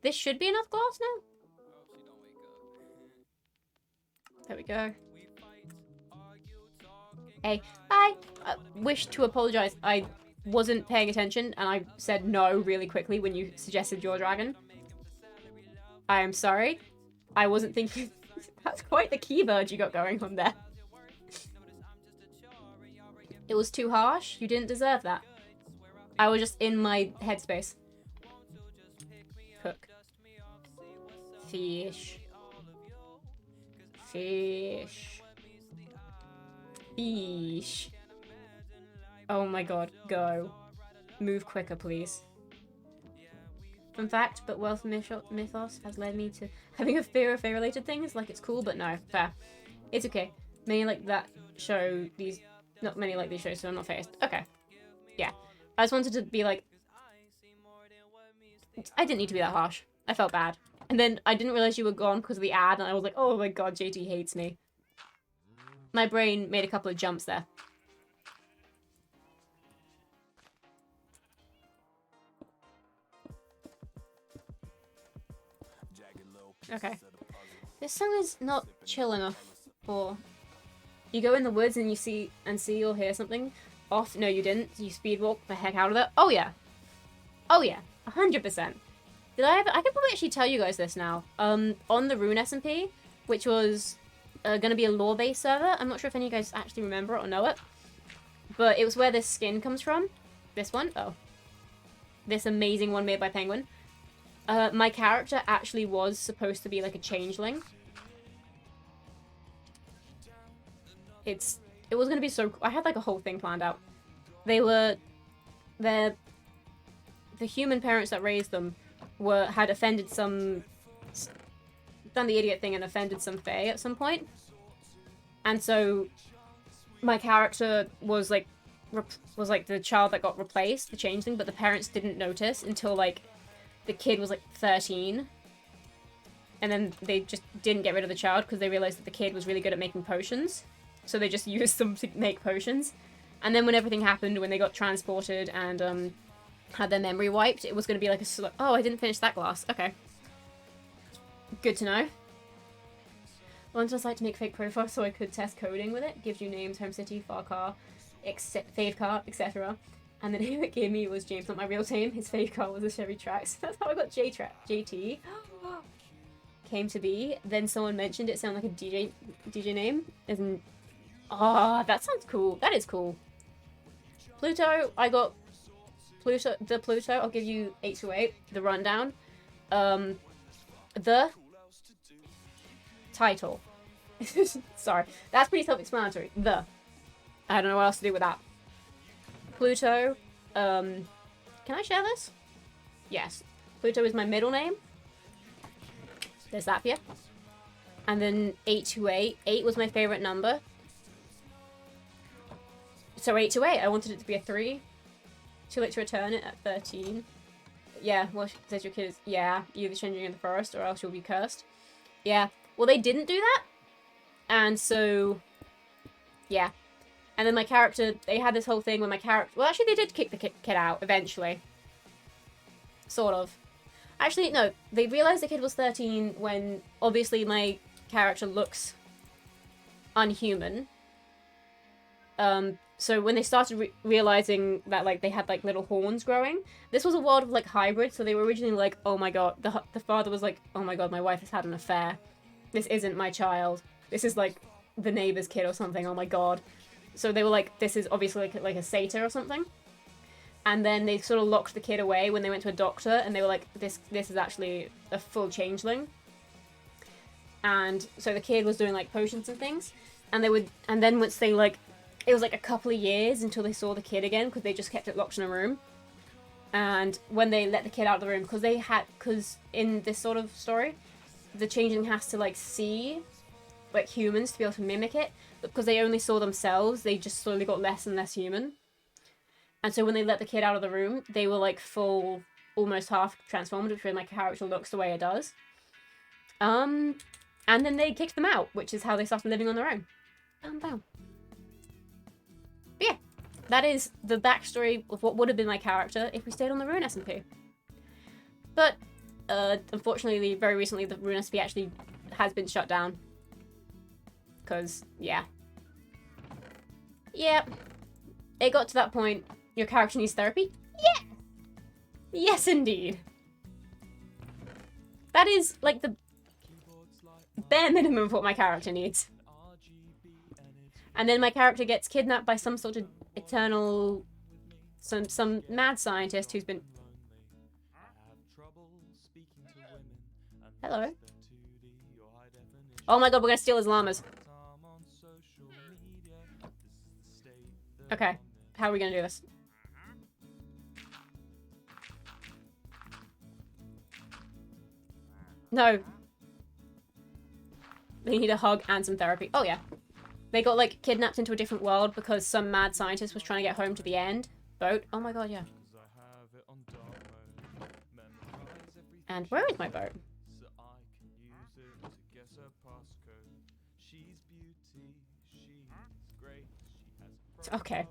This should be enough glass now? There we go. Hey, I wish to apologize. I wasn't paying attention and I said no really quickly when you suggested your dragon. I am sorry. I wasn't thinking... That's quite the keyword you got going on there. It was too harsh. You didn't deserve that. I was just in my headspace. Cook. Fish. Fish. Fish. Oh my god, go. Move quicker, please. Fun fact, but Welsh mythos has led me to having a fear of fae-related things. Like, it's cool, but no, fair. It's okay. Many like that show these... Not many like these shows, so I'm not phased. Okay. Yeah. I just wanted to be like... I didn't need to be that harsh. I felt bad. And then I didn't realize you were gone because of the ad, and I was like, oh my god, JT hates me. My brain made a couple of jumps there. Okay. This song is not chill enough for... You go in the woods and you see or hear something. Off. No, you didn't. You speed walk the heck out of it. Oh, yeah. Oh, yeah. 100%. Did I ever... I could probably actually tell you guys this now. On the Rune SMP, which was going to be a lore-based server. I'm not sure if any of you guys actually remember it or know it. But it was where this skin comes from. This one. Oh. This amazing one made by Penguin. My character actually was supposed to be like a changeling. It was gonna be so... I had like a whole thing planned out. The human parents that raised them had offended some... done the idiot thing and offended some fae at some point. And so my character was like the child that got replaced, the changeling, but the parents didn't notice until like the kid was like 13. And then they just didn't get rid of the child because they realized that the kid was really good at making potions. So they just used them to make potions. And then when everything happened, when they got transported and had their memory wiped, it was going to be like a... Oh, I didn't finish that glass. Okay. Good to know. Once I decided to make fake profiles so I could test coding with it. Gives you names, home city, far car, fave car, etc. And the name it gave me was James, not my real name. His fave car was a Chevy Trax. That's how I got JT. Came to be. Then someone mentioned it sounded like a DJ name. As in... Ah, that sounds cool. That is cool. Pluto, I got Pluto. I'll give you 8 to 8. The rundown. The title. Sorry, that's pretty self-explanatory. I don't know what else to do with that. Pluto. Can I share this? Yes. Pluto is my middle name. There's that for you. And then 828. 8 was my favorite number. So 828, I wanted it to be a 3. Too late to return it at 13. Yeah, well, says your kid is... Yeah, you're either changing in the forest or else you'll be cursed. Yeah. Well, they didn't do that. And so... Yeah. And then my character... They had this whole thing where my character... Well, actually, they did kick the kid out, eventually. Sort of. Actually, no. They realized the kid was 13 when, obviously, my character looks unhuman. So when they started realizing that, like, they had, like, little horns growing, this was a world of, like, hybrid, so they were originally like, oh my god, the father was like, oh my god, my wife has had an affair. This isn't my child. This is, like, the neighbor's kid or something, oh my god. So they were like, this is obviously, like a satyr or something. And then they sort of locked the kid away when they went to a doctor, and they were like, this is actually a full changeling. And so the kid was doing, like, potions and things, and then once they, like, it was like a couple of years until they saw the kid again because they just kept it locked in a room. And when they let the kid out of the room, because in this sort of story, the changeling has to like see like humans to be able to mimic it, but because they only saw themselves, they just slowly got less and less human. And so when they let the kid out of the room, they were like full, almost half transformed, which when my character looks the way it does. And then they kicked them out, which is how they started living on their own. Bam, bam. But yeah, that is the backstory of what would have been my character if we stayed on the Rune SMP. But, unfortunately, very recently, the Rune SMP actually has been shut down. Because, yeah. Yeah. It got to that point, your character needs therapy? Yeah! Yes, indeed. That is, like, the bare minimum of what my character needs. And then my character gets kidnapped by some sort of eternal... Some mad scientist who's been... Hello. Oh my god, we're gonna steal his llamas. Okay, how are we gonna do this? No. They need a hug and some therapy. Oh yeah. They got, like, kidnapped into a different world because some mad scientist was trying to get home to the end. Boat. Oh my god, yeah. And where is my boat? Okay.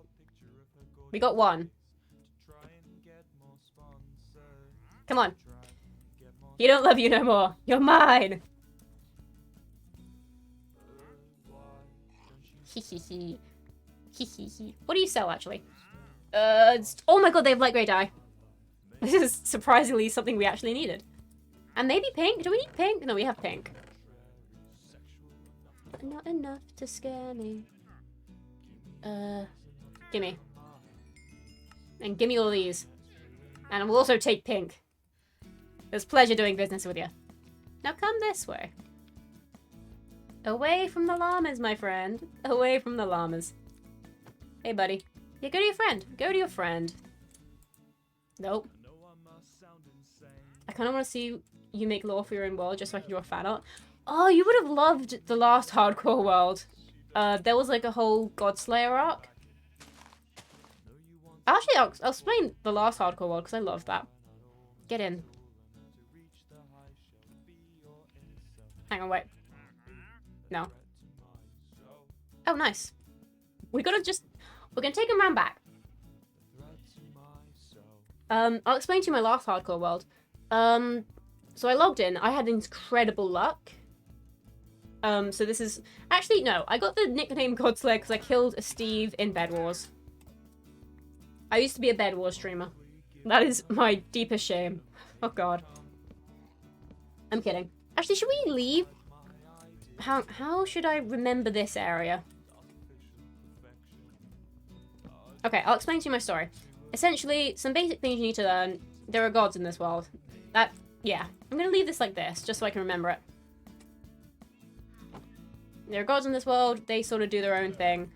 We got one. Come on. He don't love you no more. You're mine. Hehehe. Hehehe. What do you sell, actually? Oh my god, they have light grey dye. This is surprisingly something we actually needed. And maybe pink? Do we need pink? No, we have pink. But not enough to scare me. Gimme. And gimme all these. And we'll also take pink. It's a pleasure doing business with you. Now come this way. Away from the llamas, my friend. Away from the llamas. Hey, buddy. Yeah, go to your friend. Go to your friend. Nope. I kind of want to see you make lore for your own world just so I can draw a fan art. Oh, you would have loved the last hardcore world. There was like a whole Godslayer arc. Actually, I'll explain the last hardcore world because I love that. Get in. Hang on, wait. No. Oh, nice. We're gonna take him round back. I'll explain to you my last hardcore world. So I logged in. I had incredible luck. So this is... Actually, no. I got the nickname Godslayer because I killed a Steve in Bed Wars. I used to be a Bed Wars streamer. That is my deepest shame. Oh, God. I'm kidding. Actually, should we leave? How should I remember this area? Okay, I'll explain to you my story. Essentially, some basic things you need to learn. There are gods in this world. Yeah. I'm gonna leave this like this, just so I can remember it. There are gods in this world. They sort of do their own thing.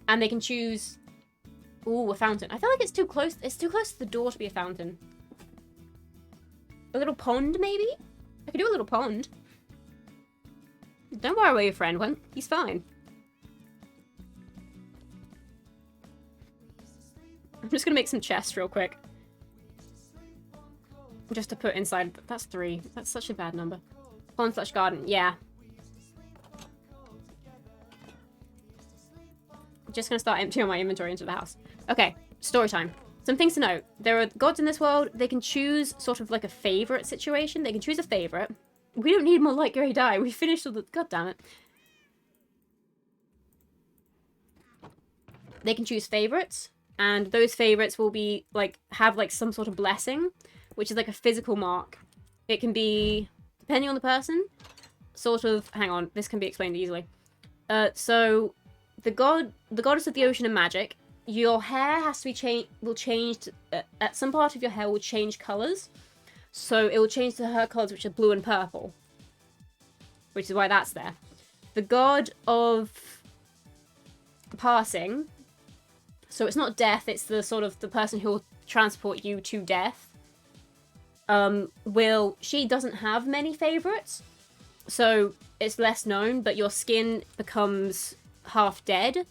And they can choose... Ooh, a fountain. I feel like it's too close. It's too close to the door to be a fountain. A little pond, maybe? I could do a little pond. Don't worry about your friend, when he's fine. I'm just gonna make some chests real quick. Just to put inside. That's 3. That's such a bad number. Pond/garden. Yeah. Just gonna start emptying my inventory into the house. Okay, story time. Some things to note. There are gods in this world. They can choose sort of like a favorite situation. They can choose a favorite. We don't need more light grey dye. We finished all the... God damn it. They can choose favorites. And those favorites will be like... Have like some sort of blessing. Which is like a physical mark. It can be... Depending on the person. Sort of... Hang on. This can be explained easily. So... The goddess of the ocean and magic, your hair has to be will change at some part of your hair will change colours. So it will change to her colours, which are blue and purple. Which is why that's there. The god of passing, so it's not death, it's the sort of the person who will transport you to death. She doesn't have many favourites. So it's less known, but your skin becomes half dead,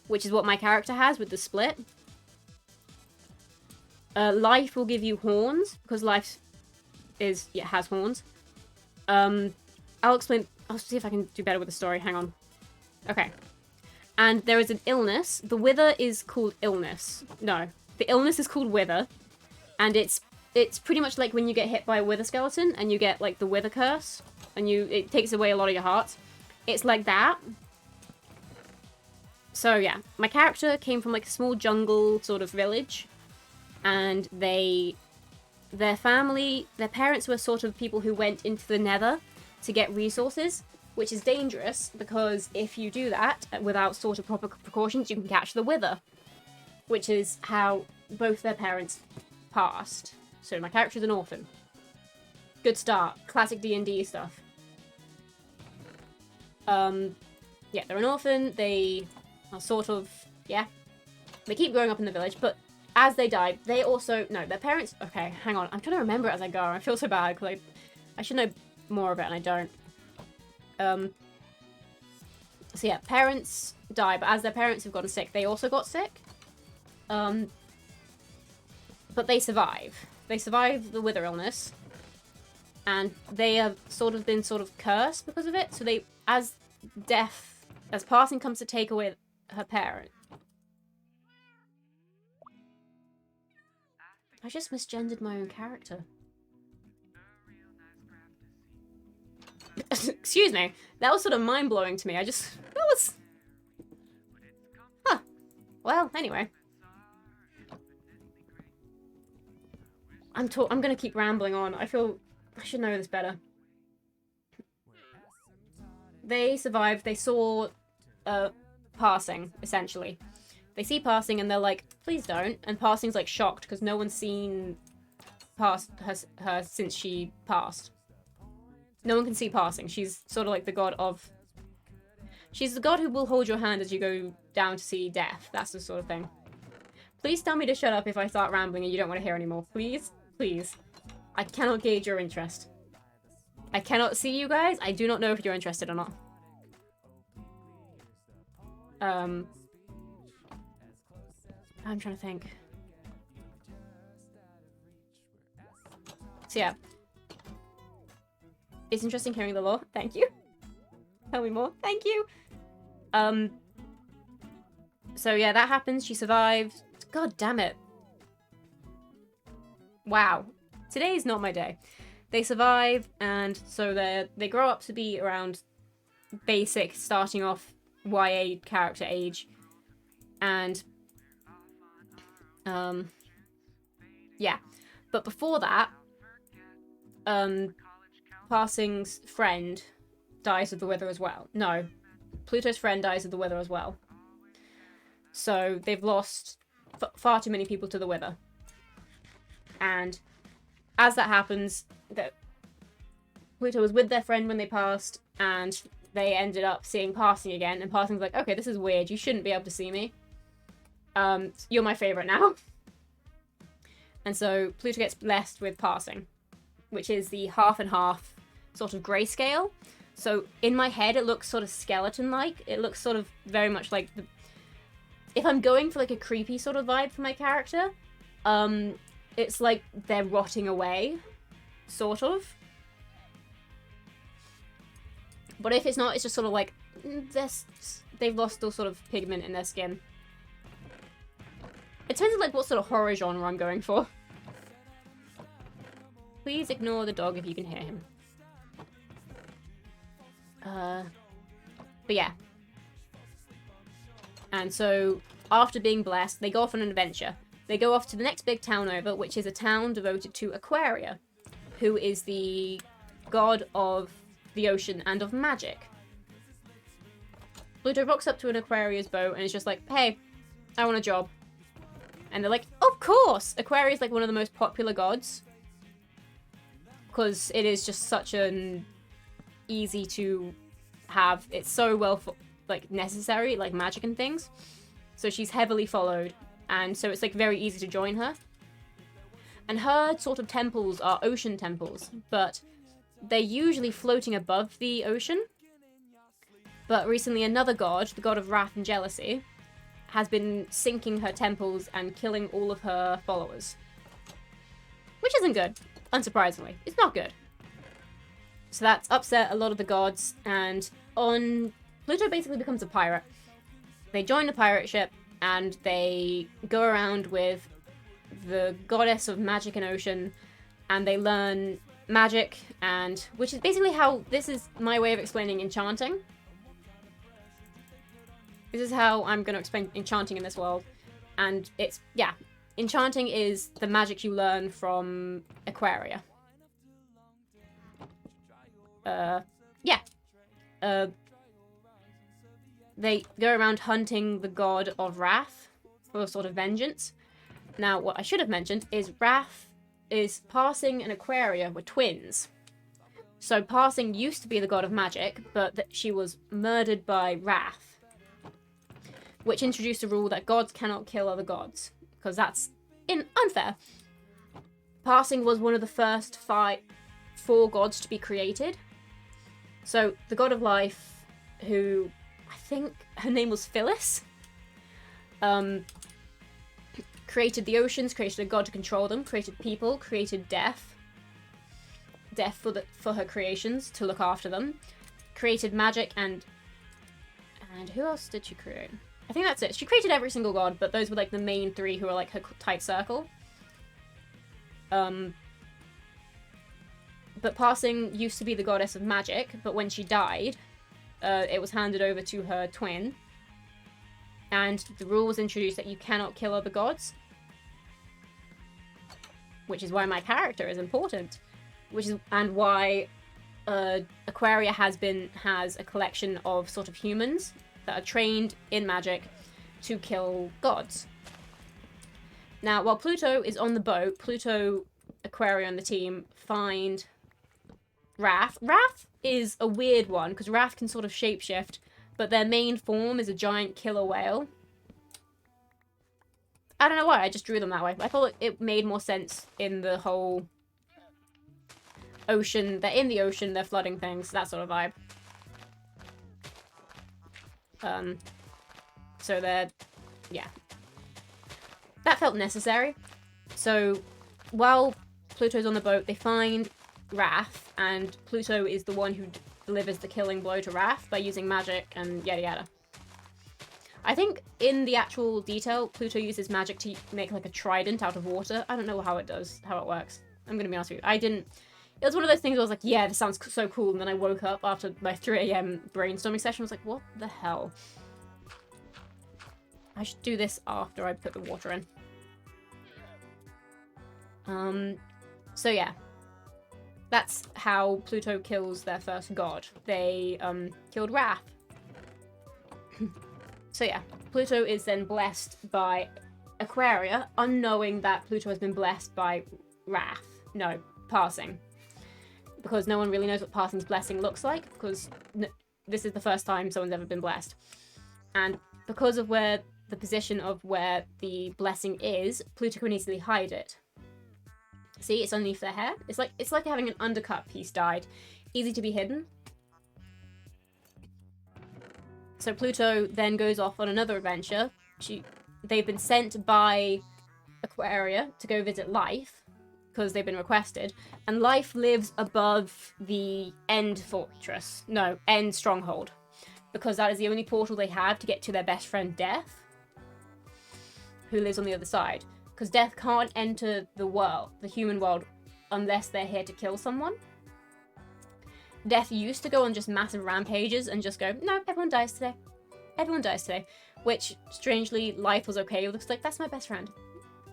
which is what my character has with the split. Life will give you horns, because life has horns. I'll explain. I'll see if I can do better with the story. Hang on. Okay. And there is an illness. The wither is called illness. No. The illness is called wither. And it's pretty much like when you get hit by a wither skeleton and you get like the wither curse. And it takes away a lot of your hearts. It's like that. So yeah, my character came from like a small jungle sort of village, and their parents were sort of people who went into the nether to get resources, which is dangerous because if you do that without sort of proper precautions, you can catch the wither, which is how both their parents passed. So my character's an orphan. Good start. Classic D&D stuff. Yeah, they're an orphan. They are sort of, yeah. They keep growing up in the village, but as they die, they also... No, their parents... Okay, hang on. I'm trying to remember it as I go. I feel so bad, because I should know more of it, and I don't. So yeah, parents die, but as their parents have gotten sick, they also got sick. But they survive. They survive the wither illness. And they have been cursed because of it. So they, as passing comes to take away her parent. I just misgendered my own character. Excuse me. That was sort of mind-blowing to me. That was... Huh. Well, anyway. I'm gonna keep rambling on. I feel I should know this better. They survived. They saw Passing, essentially. They see Passing and they're like, please don't. And Passing's like shocked because no one's seen her since she passed. No one can see Passing. She's sort of like the god of... She's the god who will hold your hand as you go down to see death. That's the sort of thing. Please tell me to shut up if I start rambling and you don't want to hear anymore. Please? Please. I cannot gauge your interest. I cannot see you guys. I do not know if you're interested or not. I'm trying to think. So yeah. It's interesting hearing the lore. Thank you. Tell me more. Thank you. So yeah, that happens. She survived. God damn it. Wow. Today is not my day. They survive, and so they grow up to be around basic, starting off YA character age. And yeah. But before that, Passing's friend dies of the Wither as well. No. Pluto's friend dies of the Wither as well. So they've lost far too many people to the Wither. And as that happens, Pluto was with their friend when they passed, and they ended up seeing Passing again, and Passing's like, okay, this is weird, you shouldn't be able to see me. You're my favourite now. And so Pluto gets blessed with Passing, which is the half and half sort of grayscale. So in my head, it looks sort of skeleton-like. It looks sort of very much like the... If I'm going for like a creepy sort of vibe for my character, it's like they're rotting away, sort of. But if it's not, it's just sort of like they've lost all sort of pigment in their skin. It depends on like what sort of horror genre I'm going for. Please ignore the dog if you can hear him. But yeah. And so, after being blessed, they go off on an adventure. They go off to the next big town over, which is a town devoted to Aquaria, who is the god of the ocean and of magic. Pluto rocks up to an Aquaria's boat and is just like, hey, I want a job. And they're like, of course! Aquaria is like one of the most popular gods. Because it is just such an easy to have. It's so well like necessary, like magic and things. So she's heavily followed, and so it's like very easy to join her. And her sort of temples are ocean temples, but they're usually floating above the ocean. But recently another god, the god of wrath and jealousy, has been sinking her temples and killing all of her followers. Which isn't good, unsurprisingly. It's not good. So that's upset a lot of the gods, and Pluto basically becomes a pirate. They join a pirate ship, and they go around with the goddess of magic and ocean, and they learn magic, and which is basically how, this is my way of explaining enchanting. This is how I'm going to explain enchanting in this world. And it's, yeah, enchanting is the magic you learn from Aquaria. They go around hunting the god of wrath for sort of vengeance. Now, what I should have mentioned is Wrath is Passing and Aquaria were twins. So Passing used to be the god of magic, but that she was murdered by Wrath, which introduced a rule that gods cannot kill other gods, because that's unfair. Passing was one of the first 4 gods to be created. So the god of life, who I think her name was Phyllis, created the oceans, created a god to control them, created people, created death for her creations to look after them, created magic, and who else did she create? I think that's it. She created every single god, but those were like the main 3 who were like her tight circle. But but Passing used to be the goddess of magic, but when she died, it was handed over to her twin. And the rule was introduced that you cannot kill other gods. Which is why my character is important. And why Aquaria has a collection of sort of humans that are trained in magic to kill gods. Now, while Pluto is on the boat, Pluto, Aquaria, and the team find Wrath. Wrath is a weird one, because Wrath can sort of shapeshift, but their main form is a giant killer whale. I don't know why, I just drew them that way. I thought it made more sense in the whole ocean. They're in the ocean, they're flooding things, that sort of vibe. So they're... yeah. That felt necessary. So, while Pluto's on the boat, they find Wrath, and Pluto is the one who delivers the killing blow to Wrath by using magic and yada yada. I think in the actual detail, Pluto uses magic to make like a trident out of water. I don't know how it works. I'm gonna be honest with you. It was one of those things where I was like, yeah, this sounds so cool, and then I woke up after my 3 AM brainstorming session, I was like, what the hell? I should do this after I put the water in. So yeah. That's how Pluto kills their first god. They, killed Wrath. So yeah, Pluto is then blessed by Aquaria, unknowing that Pluto has been blessed by Wrath. No, Passing. Because no one really knows what Passing's blessing looks like, because this is the first time someone's ever been blessed. And because of the position of where the blessing is, Pluto can easily hide it. See, it's underneath their hair. It's like having an undercut piece dyed. Easy to be hidden. So Pluto then goes off on another adventure. They've been sent by Aquaria to go visit Life, because they've been requested. And Life lives above the End Fortress. No, End Stronghold. Because that is the only portal they have to get to their best friend Death, who lives on the other side. Because Death can't enter the human world, unless they're here to kill someone. Death used to go on just massive rampages and just go, no, everyone dies today. Everyone dies today. Which, strangely, Life was okay with. Looks like, that's my best friend.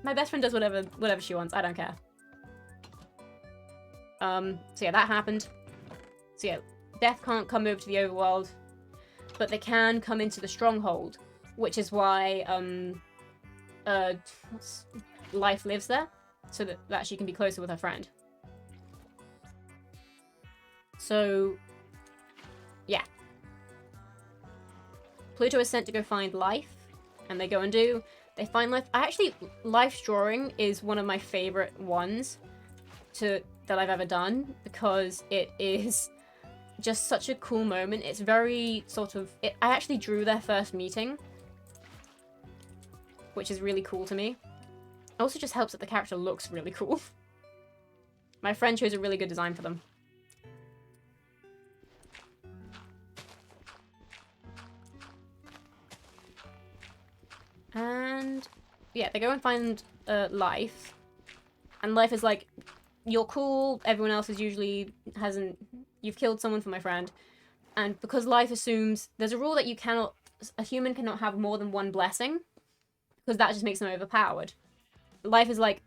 My best friend does whatever she wants. I don't care. So yeah, that happened. So yeah, Death can't come over to the overworld, but they can come into the stronghold, which is why, Life lives there, so that she can be closer with her friend. So, yeah. Pluto is sent to go find Life, and they go and do. They find Life. Life's drawing is one of my favorite ones that I've ever done, because it is just such a cool moment. It's very sort of... I actually drew their first meeting, which is really cool to me. It also just helps that the character looks really cool. My friend chose a really good design for them. And yeah, they go and find Life. And Life is like, you're cool, everyone else is usually you've killed someone for my friend. And because Life assumes, there's a rule that a human cannot have more than one blessing, because that just makes them overpowered. Life is like,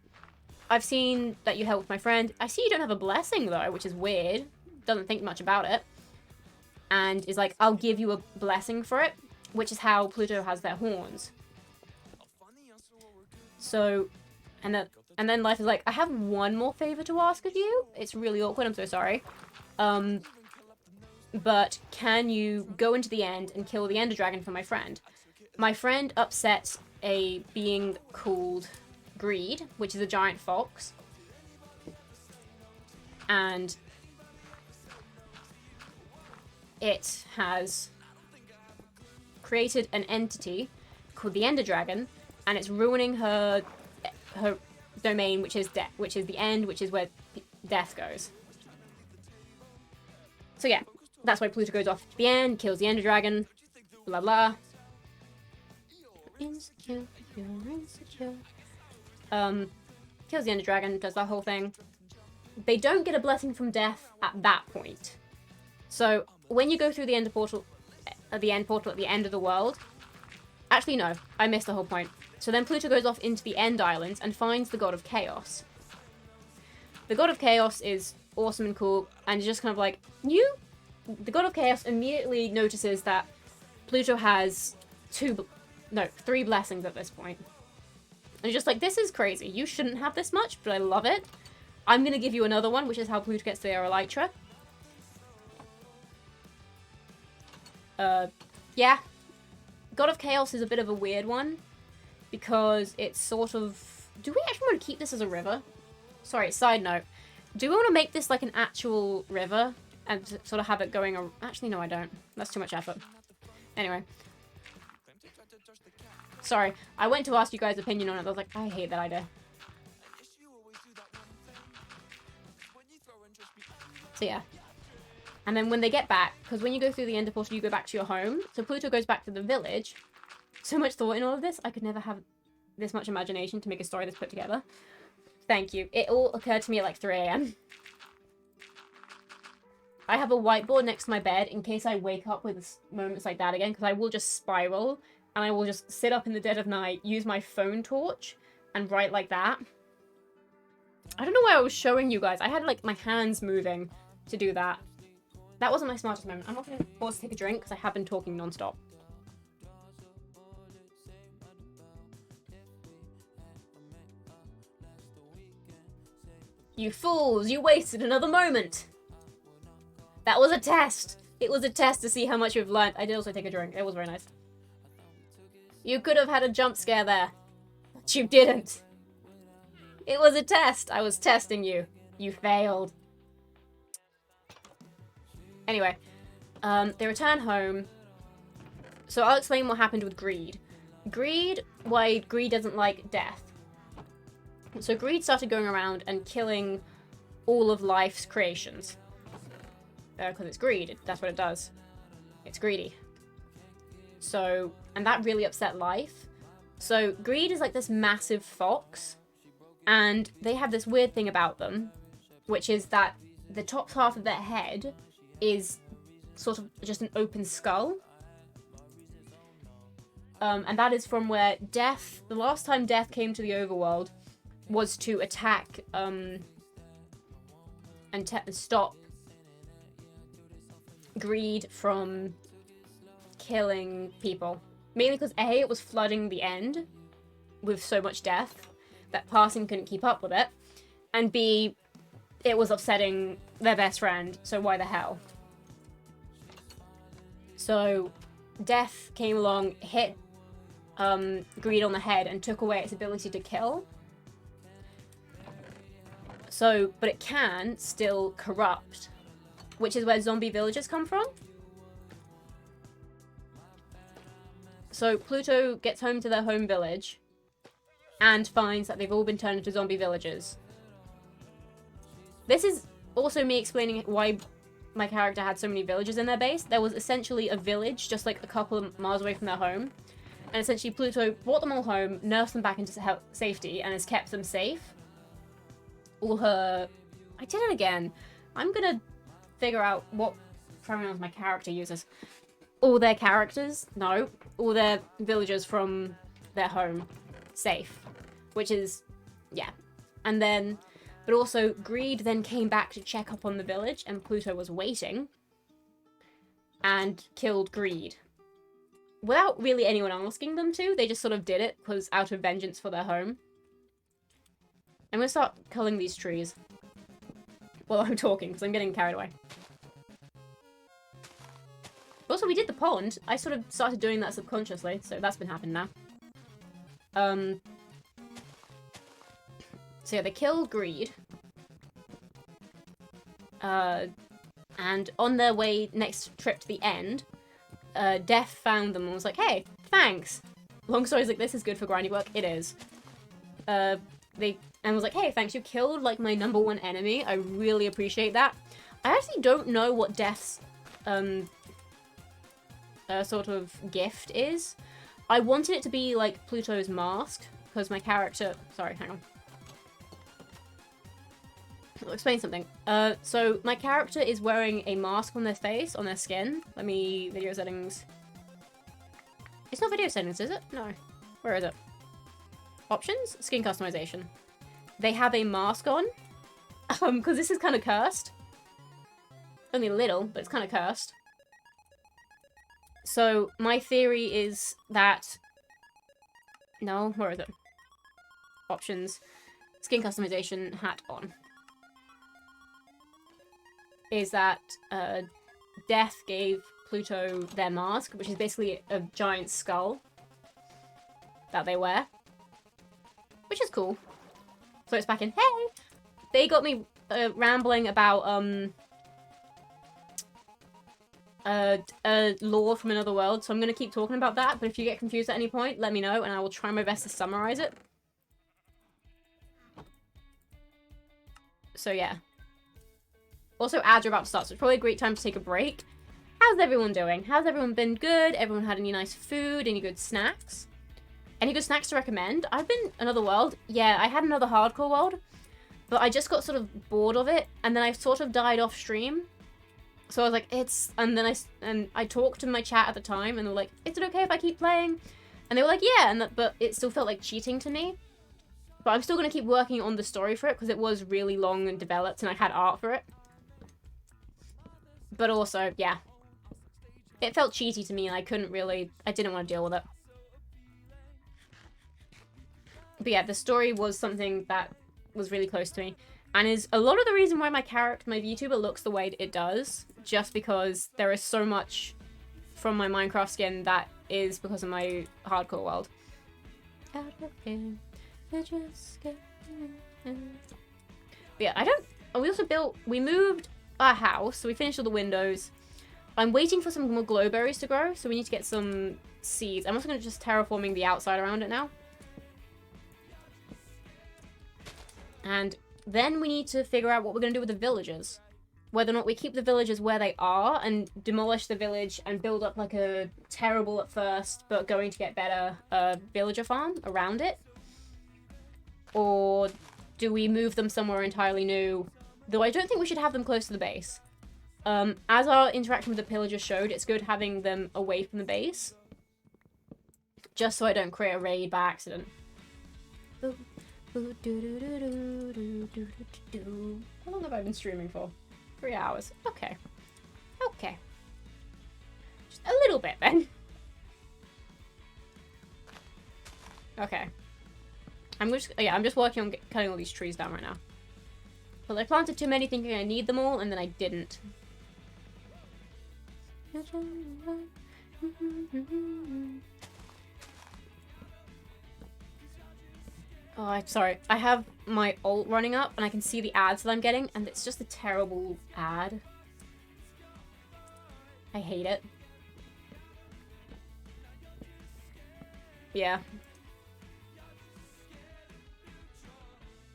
I've seen that you helped my friend. I see you don't have a blessing though, which is weird. Doesn't think much about it. And is like, I'll give you a blessing for it, which is how Pluto has their horns. So, and then Life is like, I have one more favor to ask of you. It's really awkward, I'm so sorry. But can you go into the end and kill the Ender Dragon for my friend? My friend upsets a being called Greed, which is a giant fox. And it has created an entity called the Ender Dragon, and it's ruining her domain, which is the end, which is where Death goes. So yeah, that's why Pluto goes off to the end, kills the Ender Dragon, blah blah. Insecure, you're insecure. Kills the Ender Dragon, does that whole thing. they don't get a blessing from death at that point. So when you go through the end portal at the end of the world, actually no, I missed the whole point. So then Pluto goes off into the End Islands and finds the God of Chaos. The God of Chaos is awesome and cool, and just kind of like, the God of Chaos immediately notices that Pluto has 3 blessings at this point. And just like, this is crazy. You shouldn't have this much, but I love it. I'm going to give you another one, which is how Pluto gets the Elytra. Yeah. God of Chaos is a bit of a weird one, because it's sort of... Do we actually want to keep this as a river? Sorry, side note. Do we want to make this like an actual river and sort of have it going... Actually, no, I don't. That's too much effort. Anyway. Sorry, I went to ask you guys' opinion on it. I was like, I hate that idea. So yeah. And then when they get back, because when you go through the Ender Portal, you go back to your home. So Pluto goes back to the village. So much thought in all of this. I could never have this much imagination to make a story that's put together. Thank you. It all occurred to me at like 3 AM. I have a whiteboard next to my bed in case I wake up with moments like that again, because I will just spiral, and I will just sit up in the dead of night, use my phone torch, and write like that. I don't know why I was showing you guys. I had like my hands moving to do that. That wasn't my smartest moment. I'm not going to pause to take a drink because I have been talking non-stop. You fools! You wasted another moment! That was a test! It was a test to see how much you've learned. I did also take a drink. It was very nice. You could have had a jump scare there. But you didn't. It was a test. I was testing you. You failed. Anyway, they return home. So I'll explain what happened with Greed. Why Greed doesn't like death. So Greed started going around and killing all of life's creations. Because it's greed. That's what it does. It's greedy. So, and that really upset life. So Greed is like this massive fox. And they have this weird thing about them, which is that the top half of their head is sort of just an open skull. And that is from where Death, the last time Death came to the overworld, was to attack and stop Greed from killing people. Mainly because A, it was flooding the end with so much death that Passing couldn't keep up with it, and B, it was upsetting their best friend, so why the hell? So Death came along, hit Greed on the head and took away its ability to kill. So, but it can still corrupt, which is where zombie villages come from. So Pluto gets home to their home village and finds that they've all been turned into zombie villagers. This is also me explaining why my character had so many villagers in their base. There was essentially a village just like a couple of miles away from their home. And essentially Pluto brought them all home, nursed them back into safety, and has kept them safe. I did it again. I'm gonna figure out what pronouns my character uses. All their characters? No. All their villagers from their home safe. Which is, yeah. And then, but also Greed then came back to check up on the village, and Pluto was waiting. And killed Greed. Without really anyone asking them to, they just sort of did it, because out of vengeance for their home. I'm gonna start culling these trees while I'm talking, because I'm getting carried away. Also, we did the pond. I sort of started doing that subconsciously, so that's been happening now. So yeah, they killed Greed. And on their way next trip to the end, Death found them and was like, hey, thanks. Long stories like this is good for grindy work. It is. And was like, hey, thanks, you killed, like, my #1 enemy. I really appreciate that. I actually don't know what Death's, sort of gift is. I wanted it to be, like, Pluto's mask, because my character... Sorry, hang on. I'll explain something. So my character is wearing a mask on their face, on their skin. Let me... Video settings. It's not video settings, is it? No. Where is it? Options? Skin customization. They have a mask on. Because this is kind of cursed. Only a little, but it's kind of cursed. So my theory is that... No, where is it? Options. Skin customization, hat on. Is that Death gave Pluto their mask, which is basically a giant skull that they wear. Which is cool. So it's back in, hey! They got me rambling about a lore from another world, so I'm going to keep talking about that, but if you get confused at any point, let me know, and I will try my best to summarize it. So yeah. Also, ads are about to start, so it's probably a great time to take a break. How's everyone doing? How's everyone been? Good? Everyone had any nice food? Any good snacks? Any good snacks to recommend? I've been another world. Yeah, I had another hardcore world, but I just got sort of bored of it, and then I sort of died off stream. So I was like, and then I talked to my chat at the time, and they were like, is it okay if I keep playing? And they were like, yeah, but it still felt like cheating to me. But I'm still going to keep working on the story for it, because it was really long and developed, and I had art for it. But also, yeah. It felt cheaty to me, and I didn't want to deal with it. But yeah, the story was something that was really close to me. And is a lot of the reason why my VTuber looks the way it does. Just because there is so much from my Minecraft skin that is because of my hardcore world. But yeah, we moved our house, so we finished all the windows. I'm waiting for some more glowberries to grow, so we need to get some seeds. I'm also going to just terraforming the outside around it now. And then we need to figure out what we're going to do with the villagers. Whether or not we keep the villagers where they are and demolish the village and build up like a terrible at first, but going to get better villager farm around it. Or do we move them somewhere entirely new? Though I don't think we should have them close to the base. As our interaction with the pillagers showed, it's good having them away from the base. Just so I don't create a raid by accident. How long have I been streaming for? 3 hours. Okay. Okay. Just a little bit then. Okay. I'm just working on cutting all these trees down right now. But I planted too many thinking I need them all, and then I didn't. Oh, I'm sorry. I have my alt running up, and I can see the ads that I'm getting, and it's just a terrible ad. I hate it. Yeah.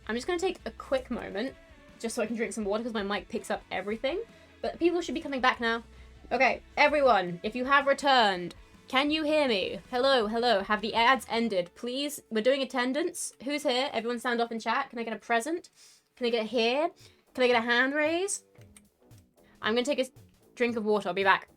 I'm just going to take a quick moment, just so I can drink some water, because my mic picks up everything. But people should be coming back now. Okay, everyone, if you have returned, can you hear me? Hello, hello. Have the ads ended? Please, we're doing attendance. Who's here? Everyone stand up in chat. Can I get a present? Can I get a here? Can I get a hand raise? I'm going to take a drink of water. I'll be back.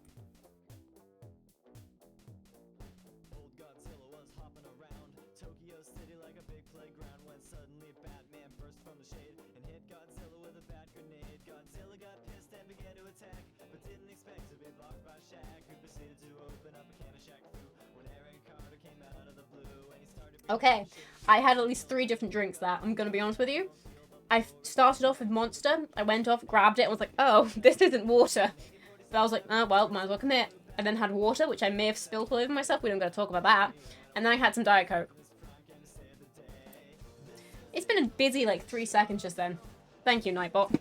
Old Godzilla was hopping around Tokyo City like a big playground when suddenly Batman burst from the shade and hit Godzilla with a bat grenade. Godzilla got pissed and began to attack, but didn't expect to be blocked by Shaq, who proceeded to open up a can of Shaq Fu when Aaron Carter came out of the blue and he started... Okay, I had at least 3 different drinks there. I'm going to be honest with you. I started off with Monster. I went off, grabbed it, and was like, oh, this isn't water. But I was like, oh, well, might as well commit. I then had water, which I may have spilled all over myself. We don't got to talk about that. And then I had some Diet Coke. It's been a busy, 3 seconds just then. Thank you, Nightbot.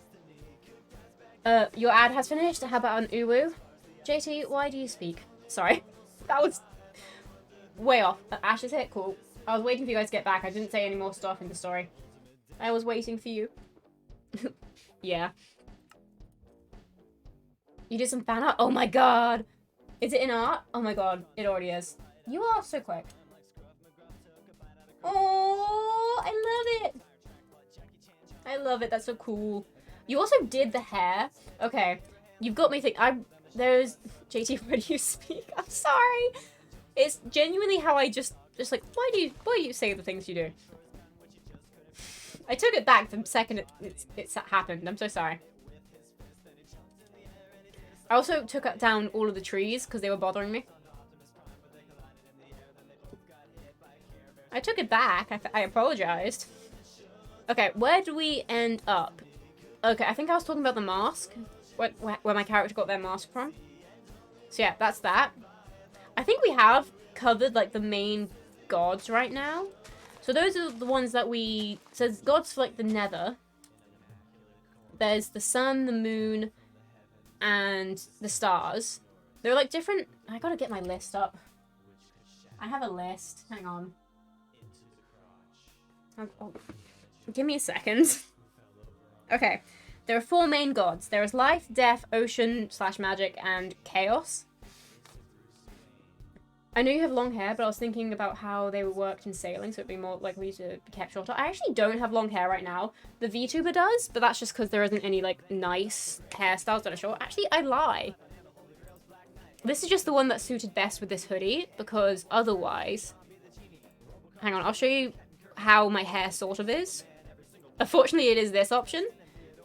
Your ad has finished. How about an uwu? JT, why do you speak? Sorry. That was way off. Ash is hit? Cool. I was waiting for you guys to get back. I didn't say any more stuff in the story. I was waiting for you. Yeah. You did some fan art? Oh my god! Is it in art? Oh my god, it already is. You are so quick. Oh, I love it! I love it, that's so cool. You also did the hair. Okay, you've got me thinking. There's JT. When you speak, I'm sorry. It's genuinely how I just like. Why do you say the things you do? I took it back the second it's happened. I'm so sorry. I also took down all of the trees because they were bothering me. I took it back. I apologized. Okay, where do we end up? Okay, I think I was talking about the mask. Where my character got their mask from. So yeah, that's that. I think we have covered, like, the main gods right now. So those are the ones that we... So there's gods for, like, the nether. There's the sun, the moon, and the stars. They're, like, different... I gotta get my list up. I have a list. Hang on. Oh, give me a second. Okay. There are 4 main gods. There is life, death, ocean / magic, and chaos. I know you have long hair, but I was thinking about how they were worked in sailing, so it'd be more likely to be kept shorter. I actually don't have long hair right now. The Vtuber does, but that's just because there isn't any, like, nice hairstyles that are short. Actually, I lie. This is just the one that suited best with this hoodie, because otherwise... Hang on, I'll show you how my hair sort of is. Unfortunately, it is this option.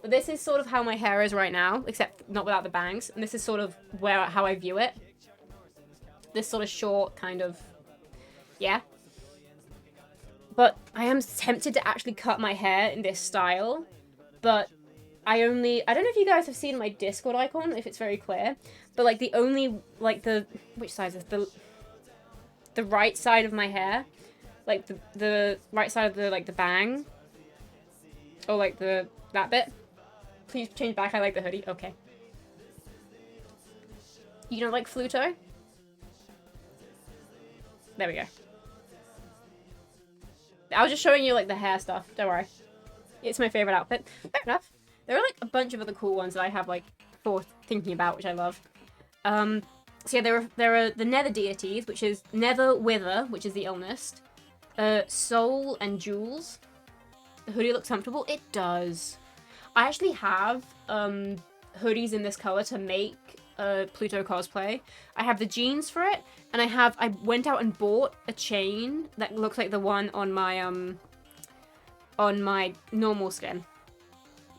But this is sort of how my hair is right now, except not without the bangs. And this is sort of how I view it. This sort of short kind of, yeah. But I am tempted to actually cut my hair in this style. But I don't know if you guys have seen my Discord icon, if it's very clear. But like the only, like which side is this? The right side of my hair. Like the right side of the bang. Or like that bit. Please change back, I like the hoodie. Okay. You don't like Fluto? There we go. I was just showing you, like, the hair stuff. Don't worry. It's my favorite outfit. Fair enough. There are, like, a bunch of other cool ones that I have, like, for thinking about, which I love. So yeah, there are the nether deities, which is Nether Wither, which is the illness. Soul and Jewels. The hoodie looks comfortable. It does. I actually have hoodies in this color to make Pluto cosplay. I have the jeans for it, and I went out and bought a chain that looks like the one on my normal skin.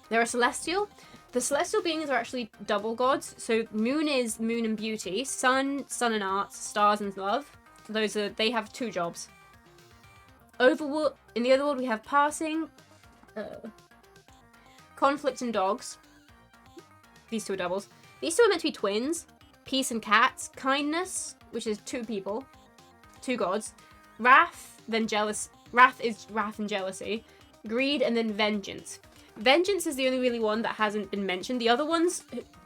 They're a celestial. The celestial beings are actually double gods. So moon is moon and beauty, sun and arts, stars and love. They have 2 jobs. Overworld, in the other world we have passing, conflict and dogs. These 2 are doubles. These 2 are meant to be twins. Peace and cats. Kindness, which is 2 people. 2 gods. Wrath, then jealous. Wrath is wrath and jealousy. Greed, and then vengeance. Vengeance is the only really one that hasn't been mentioned. The other ones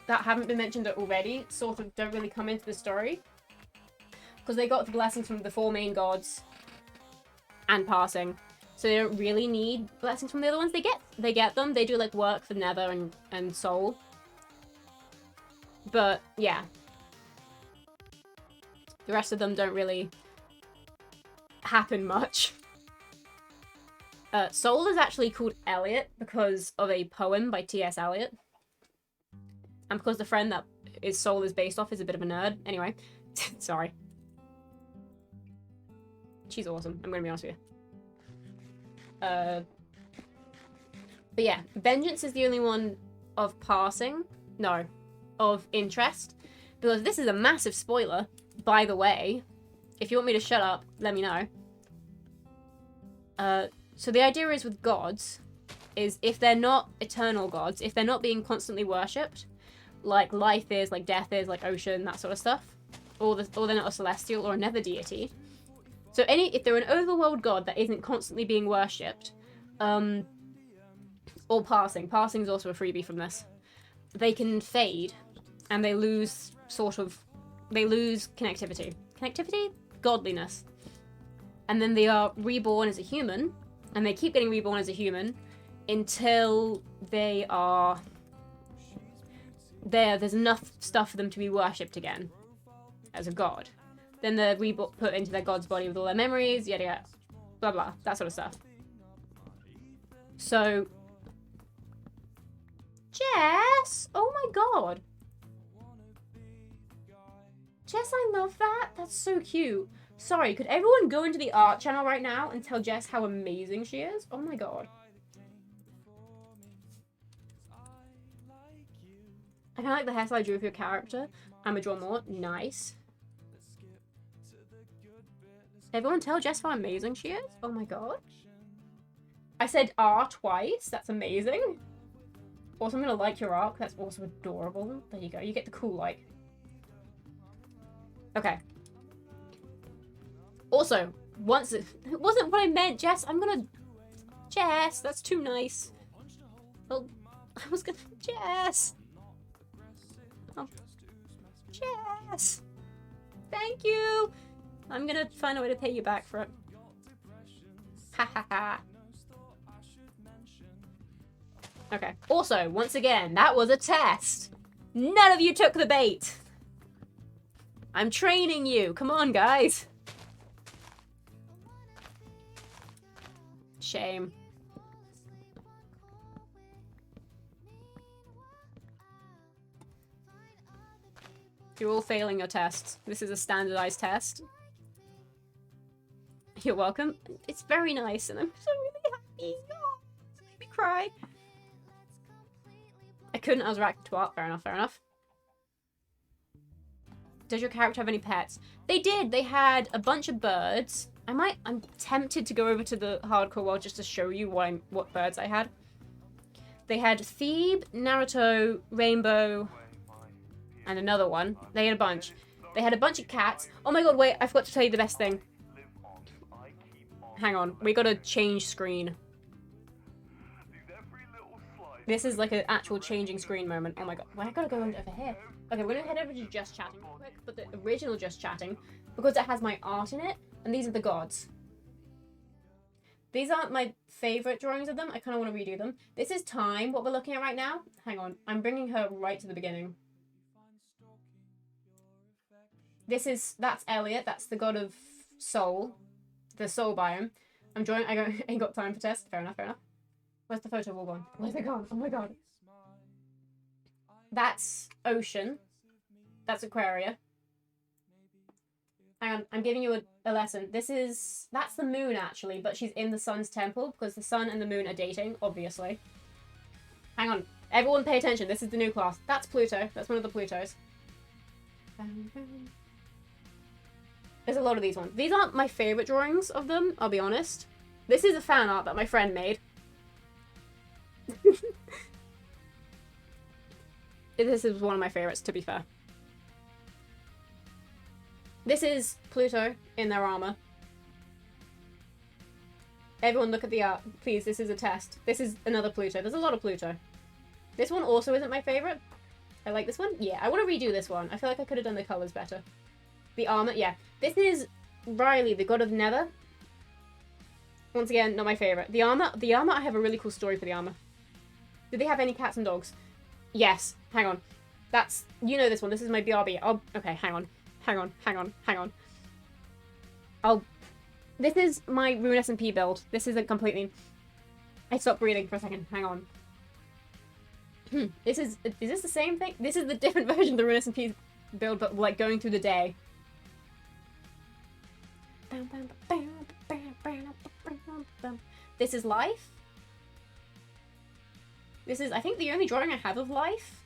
that haven't been mentioned already sort of don't really come into the story. Because they got the blessings from the 4 main gods. And passing. So they don't really need blessings from the other ones. They get them. They do, like, work for Nether and Soul. But, yeah. The rest of them don't really happen much. Soul is actually called Eliot because of a poem by T.S. Eliot. And because the friend that Soul is based off is a bit of a nerd. Anyway. Sorry. She's awesome, I'm gonna be honest with you. But yeah, Vengeance is the only one of passing. No. Of interest, because this is a massive spoiler, by the way. If you want me to shut up, let me know. So the idea is with gods, is if they're not eternal gods, if they're not being constantly worshipped, like life is, like death is, like ocean, that sort of stuff, or they're not a celestial or a nether deity. So if they're an overworld god that isn't constantly being worshipped, or passing is also a freebie from this, they can fade, and they lose connectivity. Connectivity? Godliness. And then they are reborn as a human, and they keep getting reborn as a human until there's enough stuff for them to be worshipped again as a god. Then they're put into their god's body with all their memories, yada yada, blah blah, that sort of stuff. So Jess! Oh my god. Jess, I love that. That's so cute. Sorry, could everyone go into the art channel right now and tell Jess how amazing she is? Oh my god. I kind of like the hairstyle I drew for your character. I'm a draw more. Nice. Everyone tell Jess how amazing she is? Oh my god. I said R twice. That's amazing. Also, I'm gonna like your arc. That's also adorable. There you go. You get the cool like. Okay. Also, once it wasn't what I meant, Jess. I'm gonna... Jess, that's too nice. Well, I was gonna... Jess! Oh. Jess! Thank you! I'm gonna find a way to pay you back for it. Ha ha ha. Okay. Also, once again, that was a test. None of you took the bait. I'm training you. Come on, guys. Shame. You're all failing your tests. This is a standardized test. You're welcome. It's very nice, and I'm so really happy. Oh, it made me cry. I couldn't. I was reacting to art. Fair enough. Fair enough. Does your character have any pets? They did. They had a bunch of birds. I'm tempted to go over to the hardcore world just to show you what birds I had. They had Thebe, Naruto, Rainbow, and another one. They had a bunch. They had a bunch of cats. Oh my god, wait, I forgot to tell you the best thing. Hang on, we gotta change screen. This is like an actual changing screen moment. Oh my god, well, I gotta go over here. Okay, we're gonna head over to Just Chatting real quick, but the original Just Chatting, because it has my art in it, and these are the gods. These aren't my favorite drawings of them. I kind of want to redo them. This is Time, what we're looking at right now. Hang on, I'm bringing her right to the beginning. That's Elliot, that's the god of soul, the soul biome. I'm drawing, I ain't got time for test. Fair enough, fair enough. Where's the photo all gone? Where's it gone? Oh my god. That's Ocean. That's Aquaria. Hang on, I'm giving you a lesson. That's the moon actually, but she's in the sun's temple because the sun and the moon are dating, obviously. Hang on, everyone pay attention. This is the new class. That's Pluto. That's one of the Plutos. There's a lot of these ones. These aren't my favorite drawings of them, I'll be honest. This is a fan art that my friend made. This is one of my favorites, to be fair. This is Pluto in their armor. Everyone look at the art. Please, this is a test. This is another Pluto. There's a lot of Pluto. This one also isn't my favorite. I like this one. Yeah, I want to redo this one. I feel like I could have done the colors better. The armor, yeah. This is Riley, the god of Nether. Once again, not my favorite. The armor, I have a really cool story for the armor. Do they have any cats and dogs? Yes. Hang on. That's, you know this one. This is my BRB. Okay, hang on. This is my Rune SMP build. This isn't completely... I stopped breathing for a second. Hang on. Is this the same thing? This is the different version of the Rune SMP build, but like going through the day. This is Life. This is, I think, the only drawing I have of Life.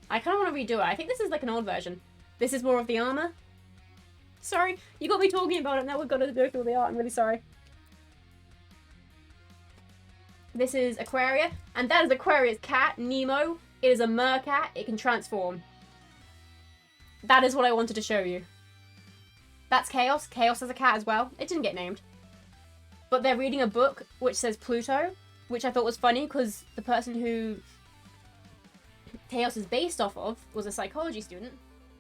I kind of want to redo it. I think this is like an old version. This is more of the armor. Sorry, you got me talking about it, now we've got to go through the art. I'm really sorry. This is Aquaria, and that is Aquaria's cat, Nemo. It is a mercat. It can transform. That is what I wanted to show you. That's Chaos. Chaos has a cat as well. It didn't get named. But they're reading a book which says Pluto, which I thought was funny because the person who Chaos is based off of was a psychology student.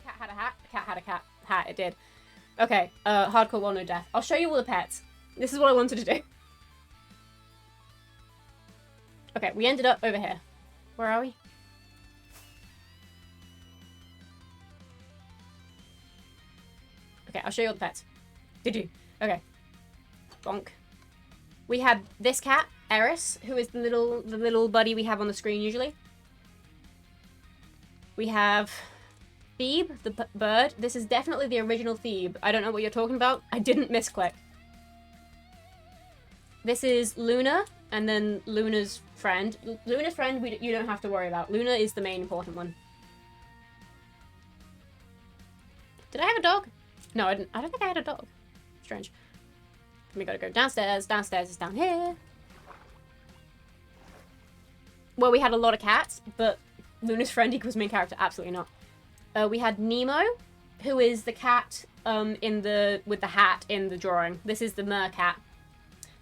Cat had a hat. Cat had a cat hat. It did. Okay, hardcore wall no death. I'll show you all the pets. This is what I wanted to do. Okay, we ended up over here. Where are we? Okay, I'll show you all the pets. Did you? Okay. Bonk. We had this cat. Eris, who is the little buddy we have on the screen usually. We have Thebe, the bird. This is definitely the original Thebe. I don't know what you're talking about. I didn't misclick. This is Luna, and then Luna's friend. Luna's friend, you don't have to worry about. Luna is the main important one. Did I have a dog? No, I didn't. I don't think I had a dog. Strange. We gotta go downstairs. Downstairs is down here. Well, we had a lot of cats, but Luna's friend equals main character. Absolutely not. We had Nemo, who is the cat with the hat in the drawing. This is the mercat.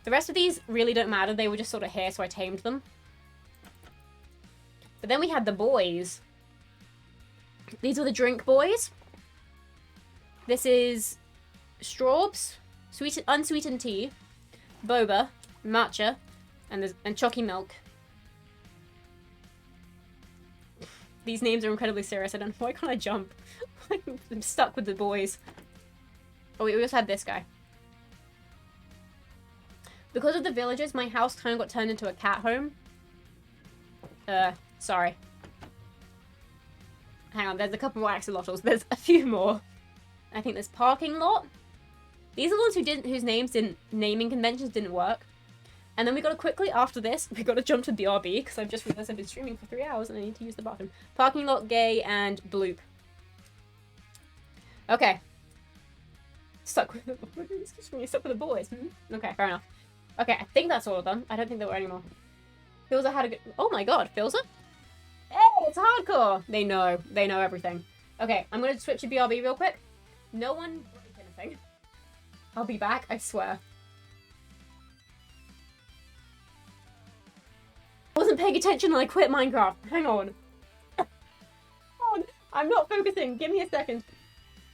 The rest of these really don't matter. They were just sort of here, so I tamed them. But then we had the boys. These are the drink boys. This is Straubs, unsweetened tea, boba, matcha, and chalky milk. These names are incredibly serious. I don't know. Why can't I jump? I'm stuck with the boys. Oh, we also had this guy. Because of the villagers, my house kind of got turned into a cat home. Sorry. Hang on, there's a couple more axolotls. There's a few more. I think there's parking lot. These are the ones whose naming conventions didn't work. And then we gotta quickly, after this, we gotta jump to the RB, because I've just realized I've been streaming for 3 hours and I need to use the bathroom. Parking lot, gay, and bloop. Okay. Stuck with the boys. Okay, fair enough. Okay, I think that's all of them. I don't think there were any more. Filza had a good... Oh my god, Filza? Hey, it's hardcore! They know everything. Okay, I'm gonna switch to BRB real quick. No one break anything. I'll be back, I swear. I wasn't paying attention and I quit Minecraft. Hang on. I'm not focusing. Give me a second.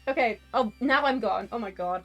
Okay. Oh, now I'm gone. Oh my god.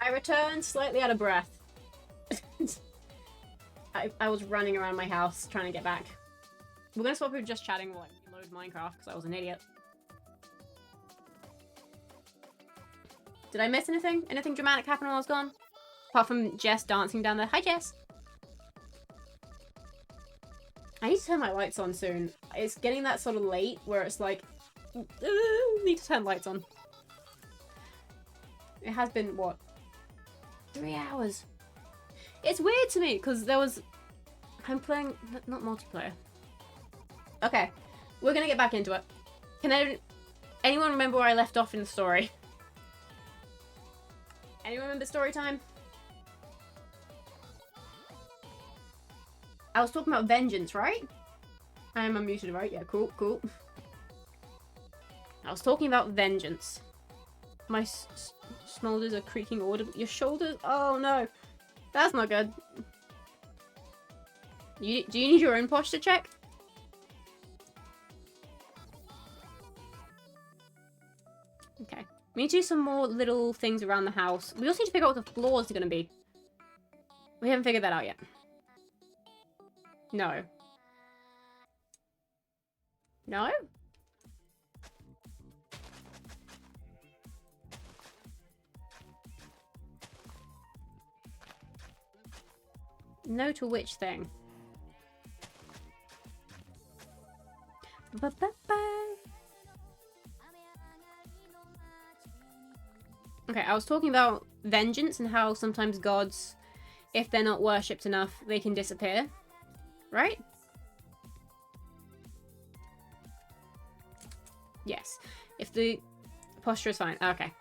I returned slightly out of breath. I was running around my house trying to get back. We're gonna swap with just chatting while I load Minecraft because I was an idiot. Did I miss anything? Anything dramatic happen while I was gone? Apart from Jess dancing down there. Hi, Jess! I need to turn my lights on soon. It's getting that sort of late where it's like... need to turn lights on. It has been, what? 3 hours. It's weird to me because there was... I'm playing... not multiplayer. Okay. We're gonna get back into it. Can anyone remember where I left off in the story? Anyone remember story time? I was talking about vengeance, right? I am unmuted, right? Yeah, cool, cool. I was talking about vengeance. My shoulders are creaking audibly. Your shoulders? Oh no. That's not good. Do you need your own posture check? Okay. We need to do some more little things around the house. We also need to figure out what the floors are going to be. We haven't figured that out yet. No. No? No to which thing? Okay, I was talking about vengeance and how sometimes gods, if they're not worshipped enough, they can disappear. Right? Yes. If the posture is fine. Okay.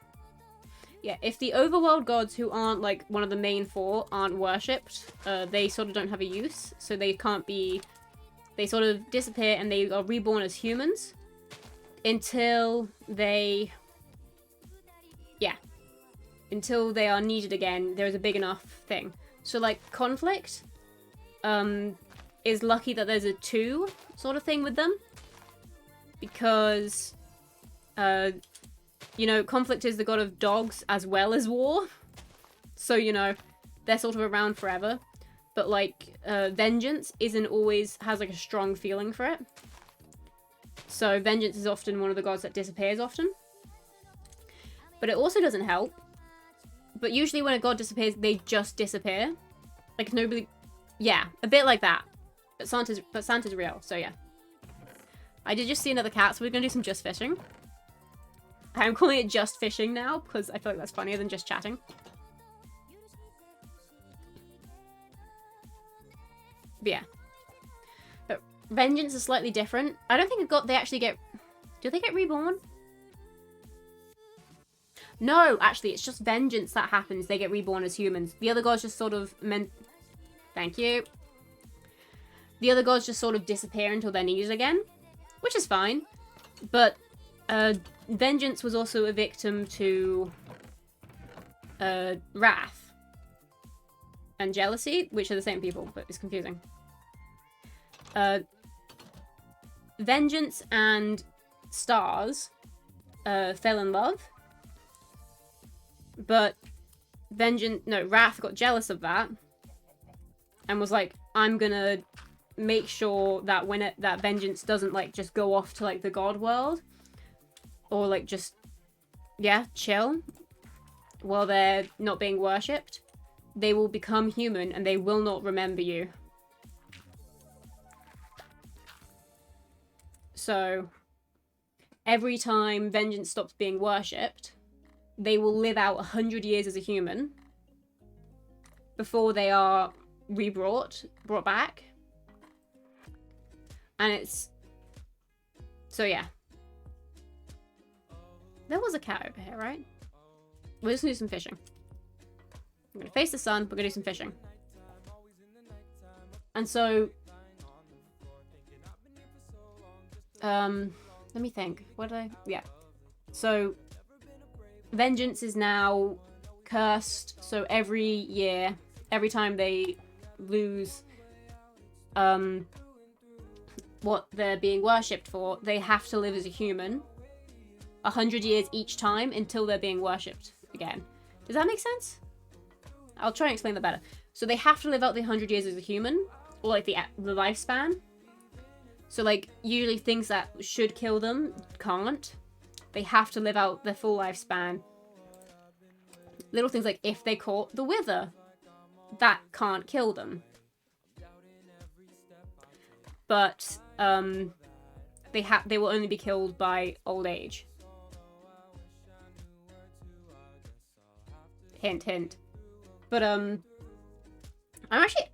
Yeah, if the overworld gods who aren't, like, one of the main four aren't worshipped, they sort of don't have a use, so they can't be... They sort of disappear and they are reborn as humans until they... Yeah. Until they are needed again, there is a big enough thing. So, like, conflict is lucky that there's a 2 sort of thing with them. Because, you know, conflict is the god of dogs as well as war. So, you know, they're sort of around forever. But, like, vengeance isn't always, has, like, a strong feeling for it. So, vengeance is often one of the gods that disappears often. But it also doesn't help. But usually when a god disappears, they just disappear. Like, nobody... Yeah, a bit like that. But Santa's real, so yeah. I did just see another cat, so we're gonna do some just fishing. I'm calling it just fishing now, because I feel like that's funnier than just chatting. But yeah. But vengeance is slightly different. I don't think they actually get... Do they get reborn? No, actually, it's just vengeance that happens. They get reborn as humans. The other gods just sort of Thank you. The other gods just sort of disappear until they're needed again, which is fine. But vengeance was also a victim to wrath and jealousy, which are the same people, but it's confusing. Vengeance and stars fell in love. But Wrath got jealous of that and was like, I'm gonna make sure that that vengeance doesn't, like, just go off to, like, the god world or, like, just, yeah, chill while they're not being worshipped. They will become human and they will not remember you. So every time vengeance stops being worshipped, they will live out 100 years as a human before they are brought back. And it's... So, yeah. There was a cat over here, right? We're just gonna do some fishing. I'm gonna face the sun, we're gonna do some fishing. And so... let me think. What did I... Yeah. So... Vengeance is now cursed, so every year, every time they lose what they're being worshipped for, they have to live as a human 100 years each time until they're being worshipped again. Does that make sense? I'll try and explain that better. So they have to live out the 100 years as a human, or like the lifespan. So like usually things that should kill them can't. They have to live out their full lifespan. Little things like if they caught the wither, that can't kill them. But they will only be killed by old age. Hint, hint. But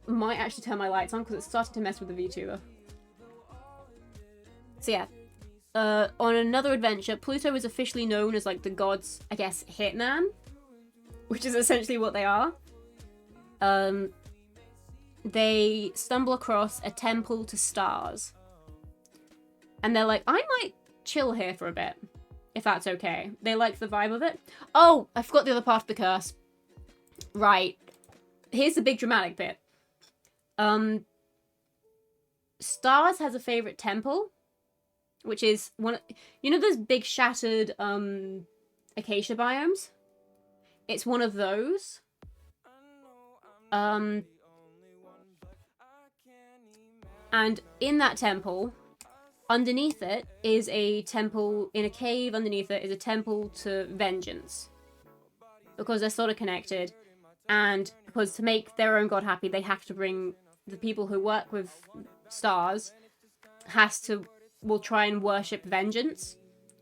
might actually turn my lights on because it's starting to mess with the VTuber. So yeah. On another adventure, Pluto is officially known as, like, the gods, I guess, hitman, which is essentially what they are. They stumble across a temple to stars. And they're like, I might chill here for a bit, if that's okay. They like the vibe of it. Oh, I forgot the other part of the curse. Right. Here's the big dramatic bit. Stars has a favorite temple, which is one, you know those big shattered acacia biomes. It's one of those. And in that temple, underneath it is a temple, in a cave underneath it is a temple to vengeance. Because they're sort of connected. And because to make their own god happy, they have to bring the people who work with stars will try and worship vengeance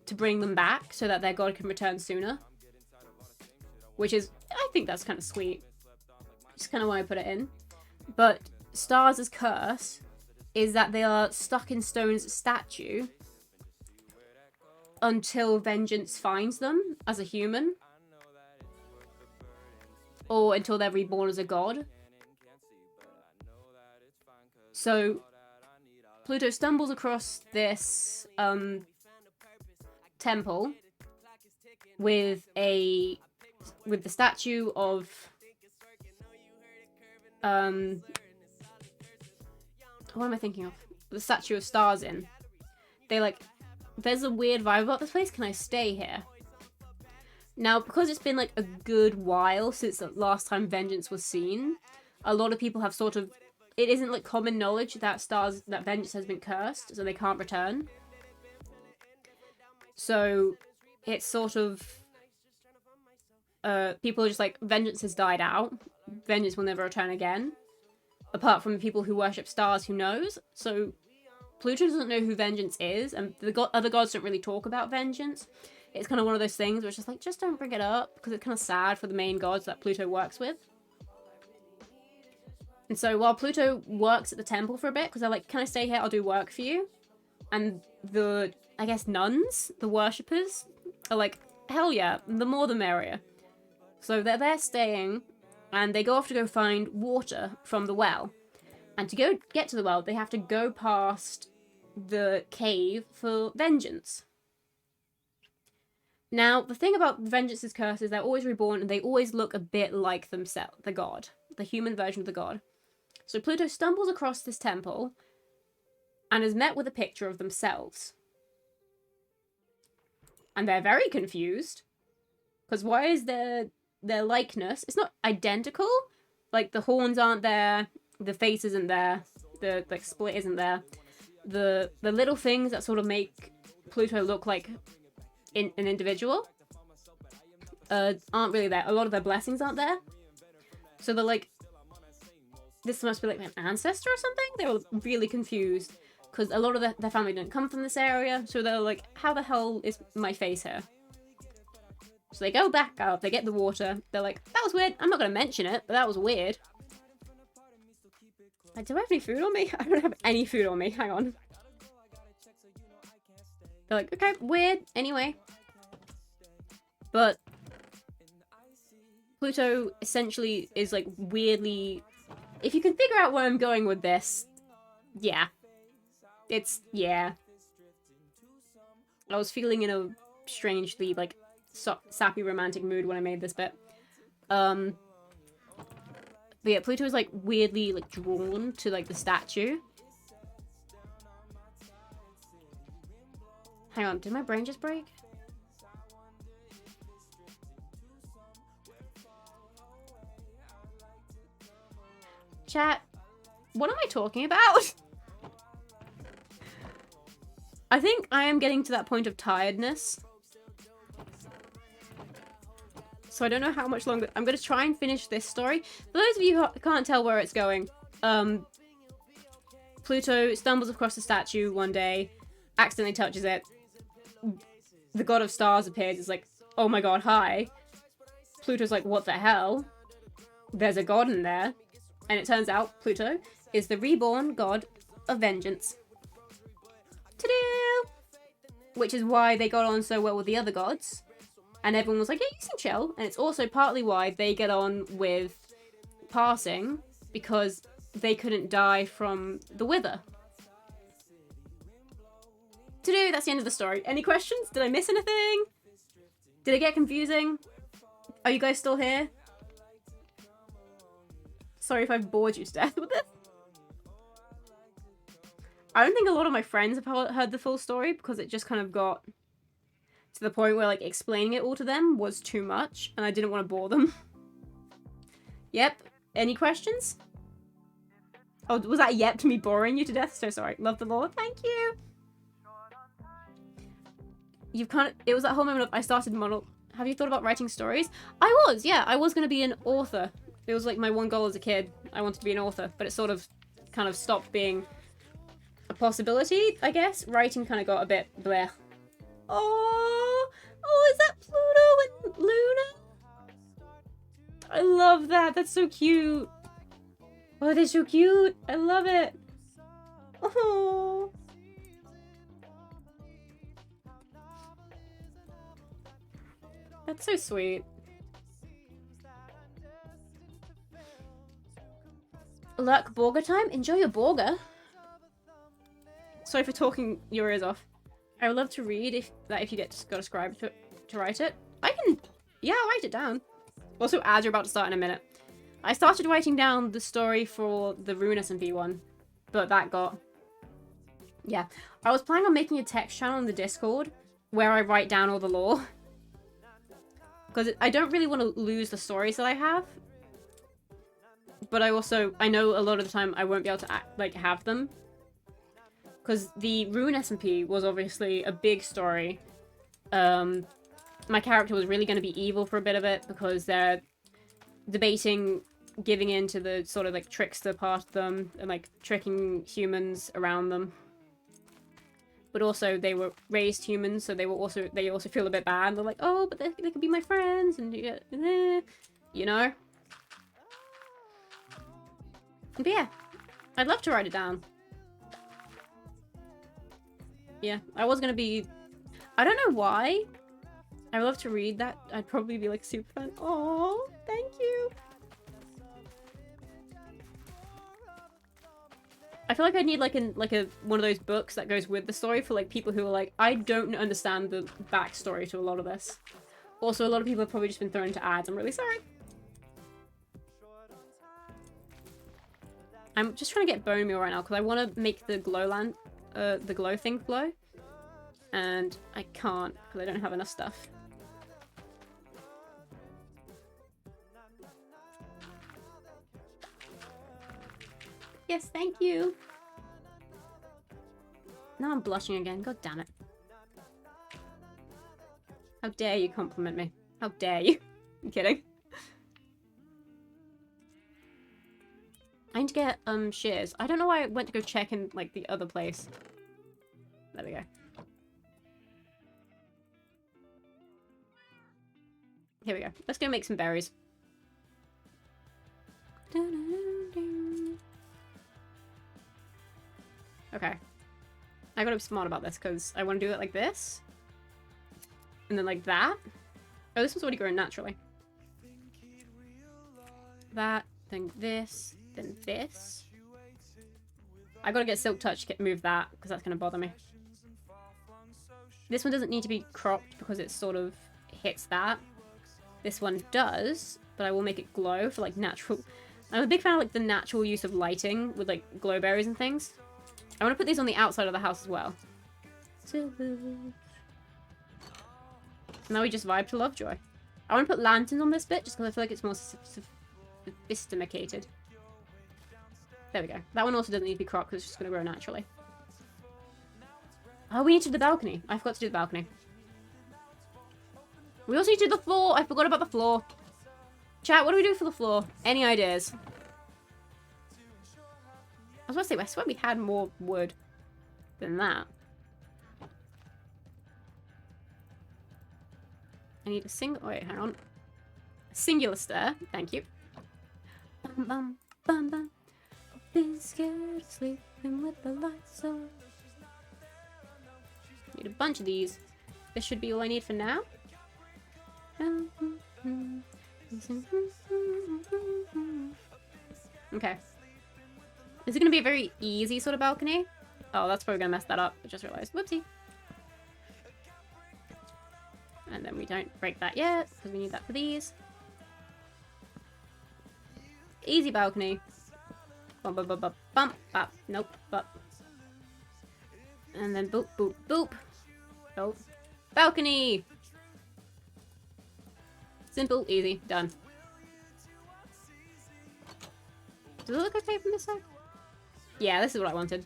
to bring them back so that their god can return sooner. Which is, I think that's kind of sweet. Just kind of why I put it in. But Stars' curse is that they are stuck in Stone's statue until vengeance finds them as a human. Or until they're reborn as a god. So Pluto stumbles across this temple with the statue of what am I thinking of? The statue of Stars in. There's a weird vibe about this place. Can I stay here? Now, because it's been like a good while since the last time vengeance was seen, a lot of people have sort of, it isn't like common knowledge that vengeance has been cursed, so they can't return. So it's sort of people are just like, vengeance has died out. Vengeance will never return again. Apart from the people who worship stars, who knows? So Pluto doesn't know who vengeance is, and the other gods don't really talk about vengeance. It's kind of one of those things where it's just like, just don't bring it up, because it's kind of sad for the main gods that Pluto works with. And so while Pluto works at the temple for a bit, because they're like, can I stay here? I'll do work for you. And the, I guess, nuns, the worshippers, are like, hell yeah, the more the merrier. So they're there staying, and they go off to go find water from the well. And to get to the well, they have to go past the cave for vengeance. Now, the thing about Vengeance's curse is they're always reborn and they always look a bit like themselves, the god, the human version of the god. So Pluto stumbles across this temple and is met with a picture of themselves. And they're very confused, because why is their likeness, it's not identical, like the horns aren't there, the face isn't there, the like split isn't there, the little things that sort of make Pluto look like an individual aren't really there. A lot of their blessings aren't there. So they're like, this must be like an ancestor or something? They were really confused because a lot of their family didn't come from this area. So they're like, how the hell is my face here? So they go back up, they get the water. They're like, that was weird. I'm not going to mention it, but that was weird. Like, do I have any food on me? I don't have any food on me. Hang on. They're like, okay, weird. Anyway. But Pluto essentially is like weirdly... If you can figure out where I'm going with this, yeah. Yeah. I was feeling in a strangely, like, sappy romantic mood when I made this bit. But yeah, Pluto is like weirdly like drawn to like the statue. Hang on, did my brain just break? Chat, what am I talking about? I think I am getting to that point of tiredness. So I don't know how much longer. I'm going to try and finish this story. For those of you who can't tell where it's going, Pluto stumbles across the statue one day, accidentally touches it. The god of stars appears. It's like, oh my god, hi. Pluto's like, what the hell? There's a god in there. And it turns out Pluto is the reborn god of vengeance. Ta-da! Which is why they got on so well with the other gods. And everyone was like, yeah, you seem chill. And it's also partly why they get on with passing, because they couldn't die from the wither. To-do, that's the end of the story. Any questions? Did I miss anything? Did it get confusing? Are you guys still here? Sorry if I've bored you to death with this. I don't think a lot of my friends have heard the full story, because it just kind of got to the point where, like, explaining it all to them was too much, and I didn't want to bore them. Yep. Any questions? Oh, was that yep to me boring you to death? So sorry. Love the lore. Thank you. You've kind of... It was that whole moment of I started model... Have you thought about writing stories? I was, yeah. I was going to be an author. It was like my one goal as a kid. I wanted to be an author, but it sort of kind of stopped being a possibility, I guess. Writing kind of got a bit bleh. Oh, is that Pluto and Luna? I love that. That's so cute. Oh, they're so cute. I love it. Oh. That's so sweet. Look, burger time. Enjoy your burger. Sorry for talking your ears off. I would love to read if you got a scribe to write it. I can, yeah, I'll write it down. Also, ads are about to start in a minute. I started writing down the story for the Rune SMP one, but that got... Yeah. I was planning on making a text channel in the Discord where I write down all the lore. Because I don't really want to lose the stories that I have. But I know a lot of the time I won't be able to have them. Because the Rune SMP was obviously a big story. My character was really going to be evil for a bit of it because they're debating giving in to the sort of like trickster part of them and like tricking humans around them. But also they were raised humans, so they also feel a bit bad. They're like, oh, but they could be my friends, and you know. But yeah, I'd love to write it down. Yeah, I was gonna be... I don't know why. I would love to read that. I'd probably be like super fan. Oh, thank you. I feel like I need like one of those books that goes with the story for like people who are like, I don't understand the backstory to a lot of this. Also, a lot of people have probably just been thrown into ads. I'm really sorry. I'm just trying to get bone meal right now because I want to make the the glow thing glow. And I can't because I don't have enough stuff. Yes, thank you. Now I'm blushing again. God damn it. How dare you compliment me? How dare you? I'm kidding. I need to get shears. I don't know why I went to go check in like the other place. There we go. Here we go. Let's go make some berries. Okay. I gotta be smart about this because I want to do it like this. And then like that. Oh, this was already growing naturally. That, then this, then this. I gotta get Silk Touch to move that because that's gonna bother me. This one doesn't need to be cropped because it sort of hits that. This one does, but I will make it glow for like natural... I'm a big fan of like the natural use of lighting with like glow berries and things. I want to put these on the outside of the house as well. Now we just vibe to Lovejoy. I want to put lanterns on this bit just because I feel like it's more sophisticated. There we go. That one also doesn't need to be cropped because it's just going to grow naturally. Oh, we need to do the balcony. I forgot to do the balcony. We also need to do the floor. I forgot about the floor. Chat, what do we do for the floor? Any ideas? I was about to say, I swear we had more wood than that. I need a single... Wait, hang on. A singular stair. Thank you. Bum, bum, bum, bum. Been scared, sleeping with the lights on. Need a bunch of these. This should be all I need for now. Okay. Is it going to be a very easy sort of balcony? Oh, that's probably going to mess that up. I just realized. Whoopsie. And then we don't break that yet, because we need that for these. Easy balcony. Bump, bump, bump, bump, bump, bump. Nope, bump. And then boop, boop, boop. Nope. Balcony! Simple, easy, done. Does it look okay from this side? Yeah, this is what I wanted.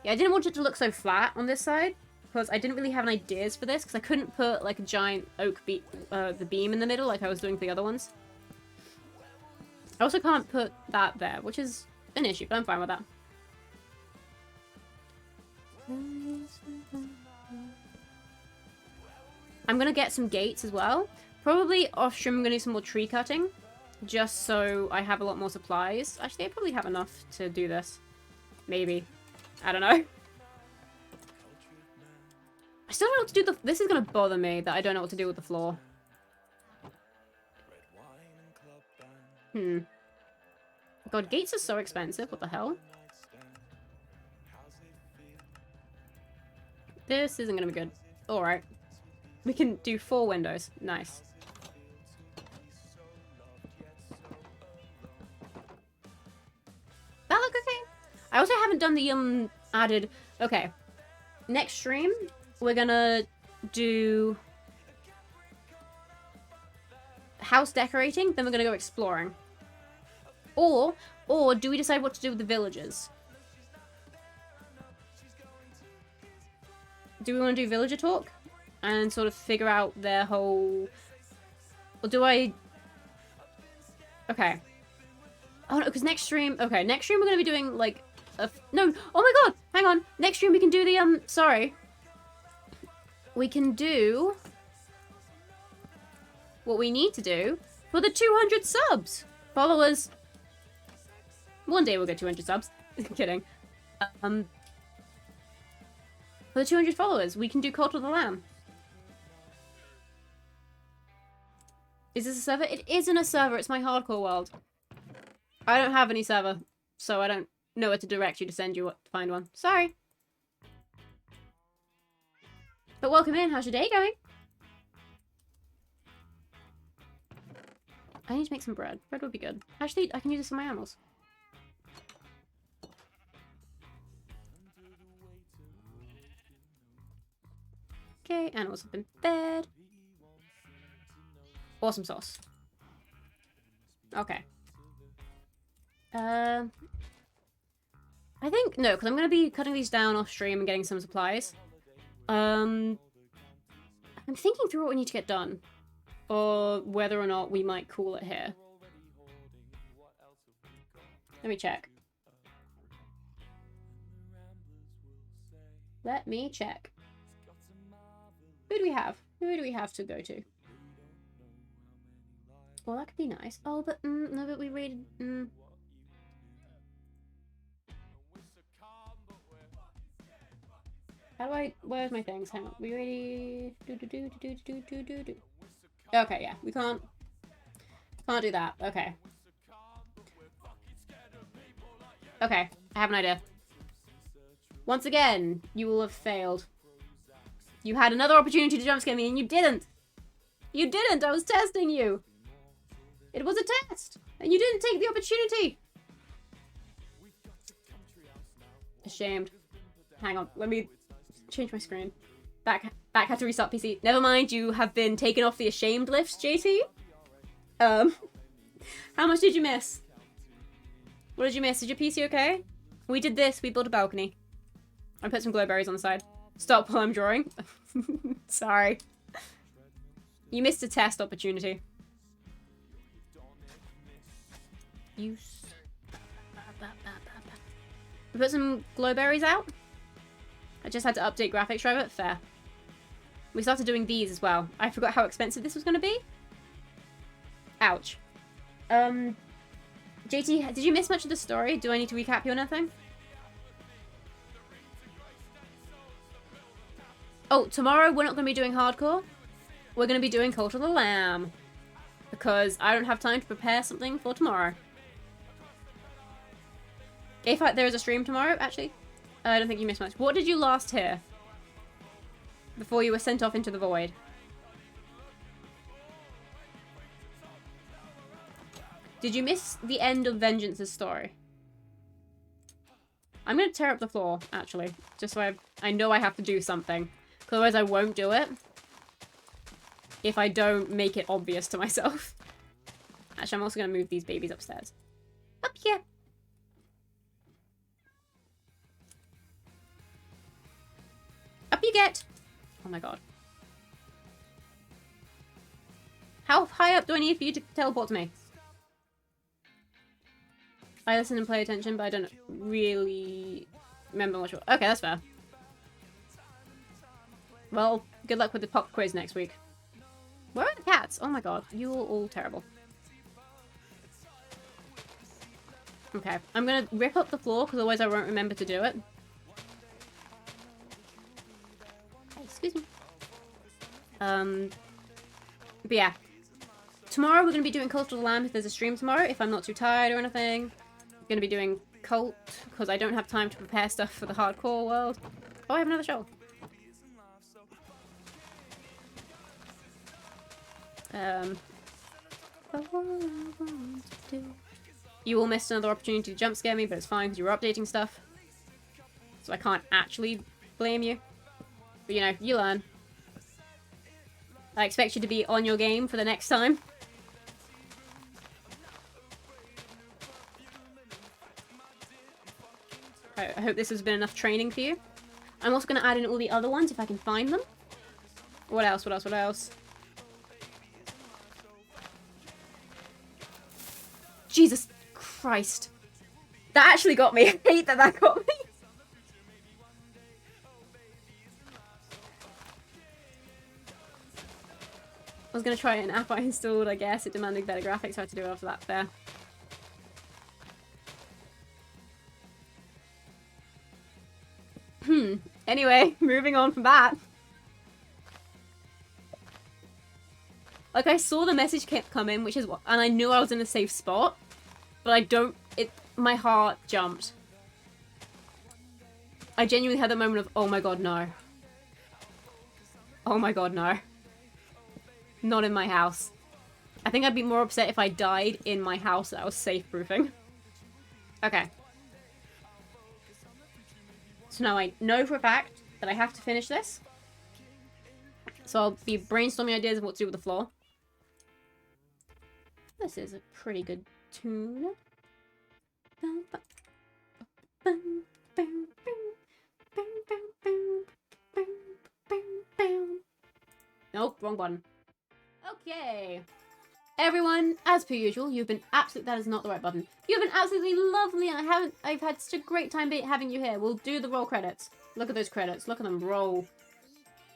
Yeah, I didn't want it to look so flat on this side, because I didn't really have any ideas for this, because I couldn't put, like, a giant oak the beam in the middle like I was doing for the other ones. I also can't put that there, which is an issue, but I'm fine with that. I'm gonna get some gates as well. Probably off-stream I'm gonna do some more tree cutting, just so I have a lot more supplies. Actually, I probably have enough to do this. Maybe. I don't know. I still don't know what to do this is gonna bother me that I don't know what to do with the floor. God, gates are so expensive. What the hell? This isn't gonna be good. Alright. We can do 4 windows. Nice. That look okay? I also haven't done the, added... Okay. Next stream, we're gonna do... house decorating, then we're gonna go exploring. Or do we decide what to do with the villagers? Do we want to do villager talk? And sort of figure out their whole... Or do I... Okay. Oh no, because next stream... Okay, next stream we're going to be doing, like... No! Oh my god! Hang on! Next stream we can do the, Sorry. We can do... what we need to do for the 200 subs! Followers... One day we'll get 200 subs. Kidding. For the 200 followers, we can do Cult of the Lamb. Is this a server? It isn't a server, it's my hardcore world. I don't have any server, so I don't know where to direct you to send you to find one. Sorry. But welcome in, how's your day going? I need to make some bread. Bread would be good. Actually, I can use this on my animals. Okay, animals have been fed. Awesome sauce. Okay. I think, no, because I'm going to be cutting these down off stream and getting some supplies. I'm thinking through what we need to get done. Or whether or not we might call it here. Let me check. Let me check. Who do we have? Who do we have to go to? Well, that could be nice. Oh, but, no, but we raided, How do I... Where's my things? Hang on. We ready? Okay, yeah. We can't do that. Okay. Okay. I have an idea. Once again, you will have failed. You had another opportunity to jumpscare me and you didn't. You didn't. I was testing you. It was a test. And you didn't take the opportunity. Ashamed. Hang on. Let me... change my screen. Back had to restart PC. Never mind, you have been taken off the ashamed list, JT. How much did you miss? What did you miss? Is your PC okay? We did this. We built a balcony. I put some glowberries on the side. Stop while I'm drawing. Sorry. You missed a test opportunity. We put some glowberries out. I just had to update graphics driver. Fair. We started doing these as well. I forgot how expensive this was going to be. Ouch. JT, did you miss much of the story? Do I need to recap you on anything? Oh, tomorrow we're not going to be doing hardcore. We're going to be doing Cult of the Lamb. Because I don't have time to prepare something for tomorrow. If there is a stream tomorrow, actually. I don't think you missed much. What did you last hear? Before you were sent off into the void? Did you miss the end of Vengeance's story? I'm going to tear up the floor, actually. Just so I know I have to do something. Otherwise I won't do it. If I don't make it obvious to myself. Actually, I'm also going to move these babies upstairs. Up here. Up you get. Oh my god. How high up do I need for you to teleport to me? I listen and pay attention, but I don't really remember much. Okay, that's fair. Well, good luck with the pop quiz next week. Where are the cats? Oh my god, you're all terrible. Okay, I'm gonna rip up the floor because otherwise I won't remember to do it. Hey, excuse me. But yeah. Tomorrow we're gonna be doing Cult of the Lamb if there's a stream tomorrow, if I'm not too tired or anything. I'm gonna be doing Cult because I don't have time to prepare stuff for the hardcore world. Oh, I have another show. You all missed another opportunity to jump scare me, but it's fine because you were updating stuff. So I can't actually blame you. But you know, you learn. I expect you to be on your game for the next time. I hope this has been enough training for you. I'm also going to add in all the other ones if I can find them. What else? What else? What else? Jesus Christ. That actually got me. I hate that that got me. I was going to try an app I installed, I guess. It demanded better graphics, so I had to do it after that. Fair. Anyway, moving on from that. Like, I saw the message come in, which is what, and I knew I was in a safe spot, but I don't, my heart jumped. I genuinely had the moment of, oh my god, no. Oh my god, no. Not in my house. I think I'd be more upset if I died in my house that I was safe-proofing. Okay. So now I know for a fact that I have to finish this. So I'll be brainstorming ideas of what to do with the floor. This is a pretty good tune. Nope, wrong button. Okay. Everyone, as per usual, you've been that is not the right button. You've been absolutely lovely, and I've had such a great time having you here. We'll do the roll credits. Look at those credits. Look at them roll.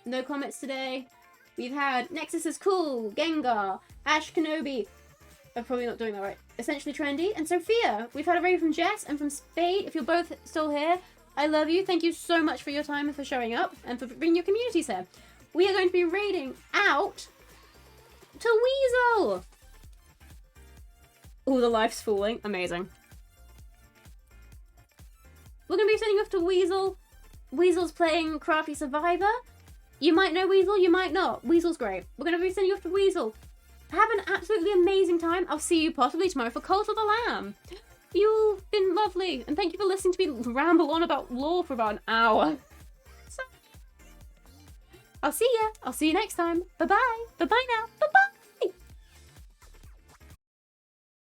No comments today. We've had Nexus is cool, Gengar, Ash Kenobi. I'm probably not doing that right. Essentially Trendy, and Sophia. We've had a raid from Jess and from Spade. If you're both still here, I love you. Thank you so much for your time and for showing up and for bringing your communities here. We are going to be raiding out to Weasel. Oh, the life's falling. Amazing. We're going to be sending off to Weasel. Weasel's playing Crafty Survivor. You might know Weasel, you might not. Weasel's great. We're going to be sending off to Weasel. Have an absolutely amazing time. I'll see you possibly tomorrow for Cult of the Lamb. You've been lovely. And thank you for listening to me ramble on about lore for about an hour. So, I'll see ya. I'll see you next time. Bye-bye. Bye-bye now. Bye-bye.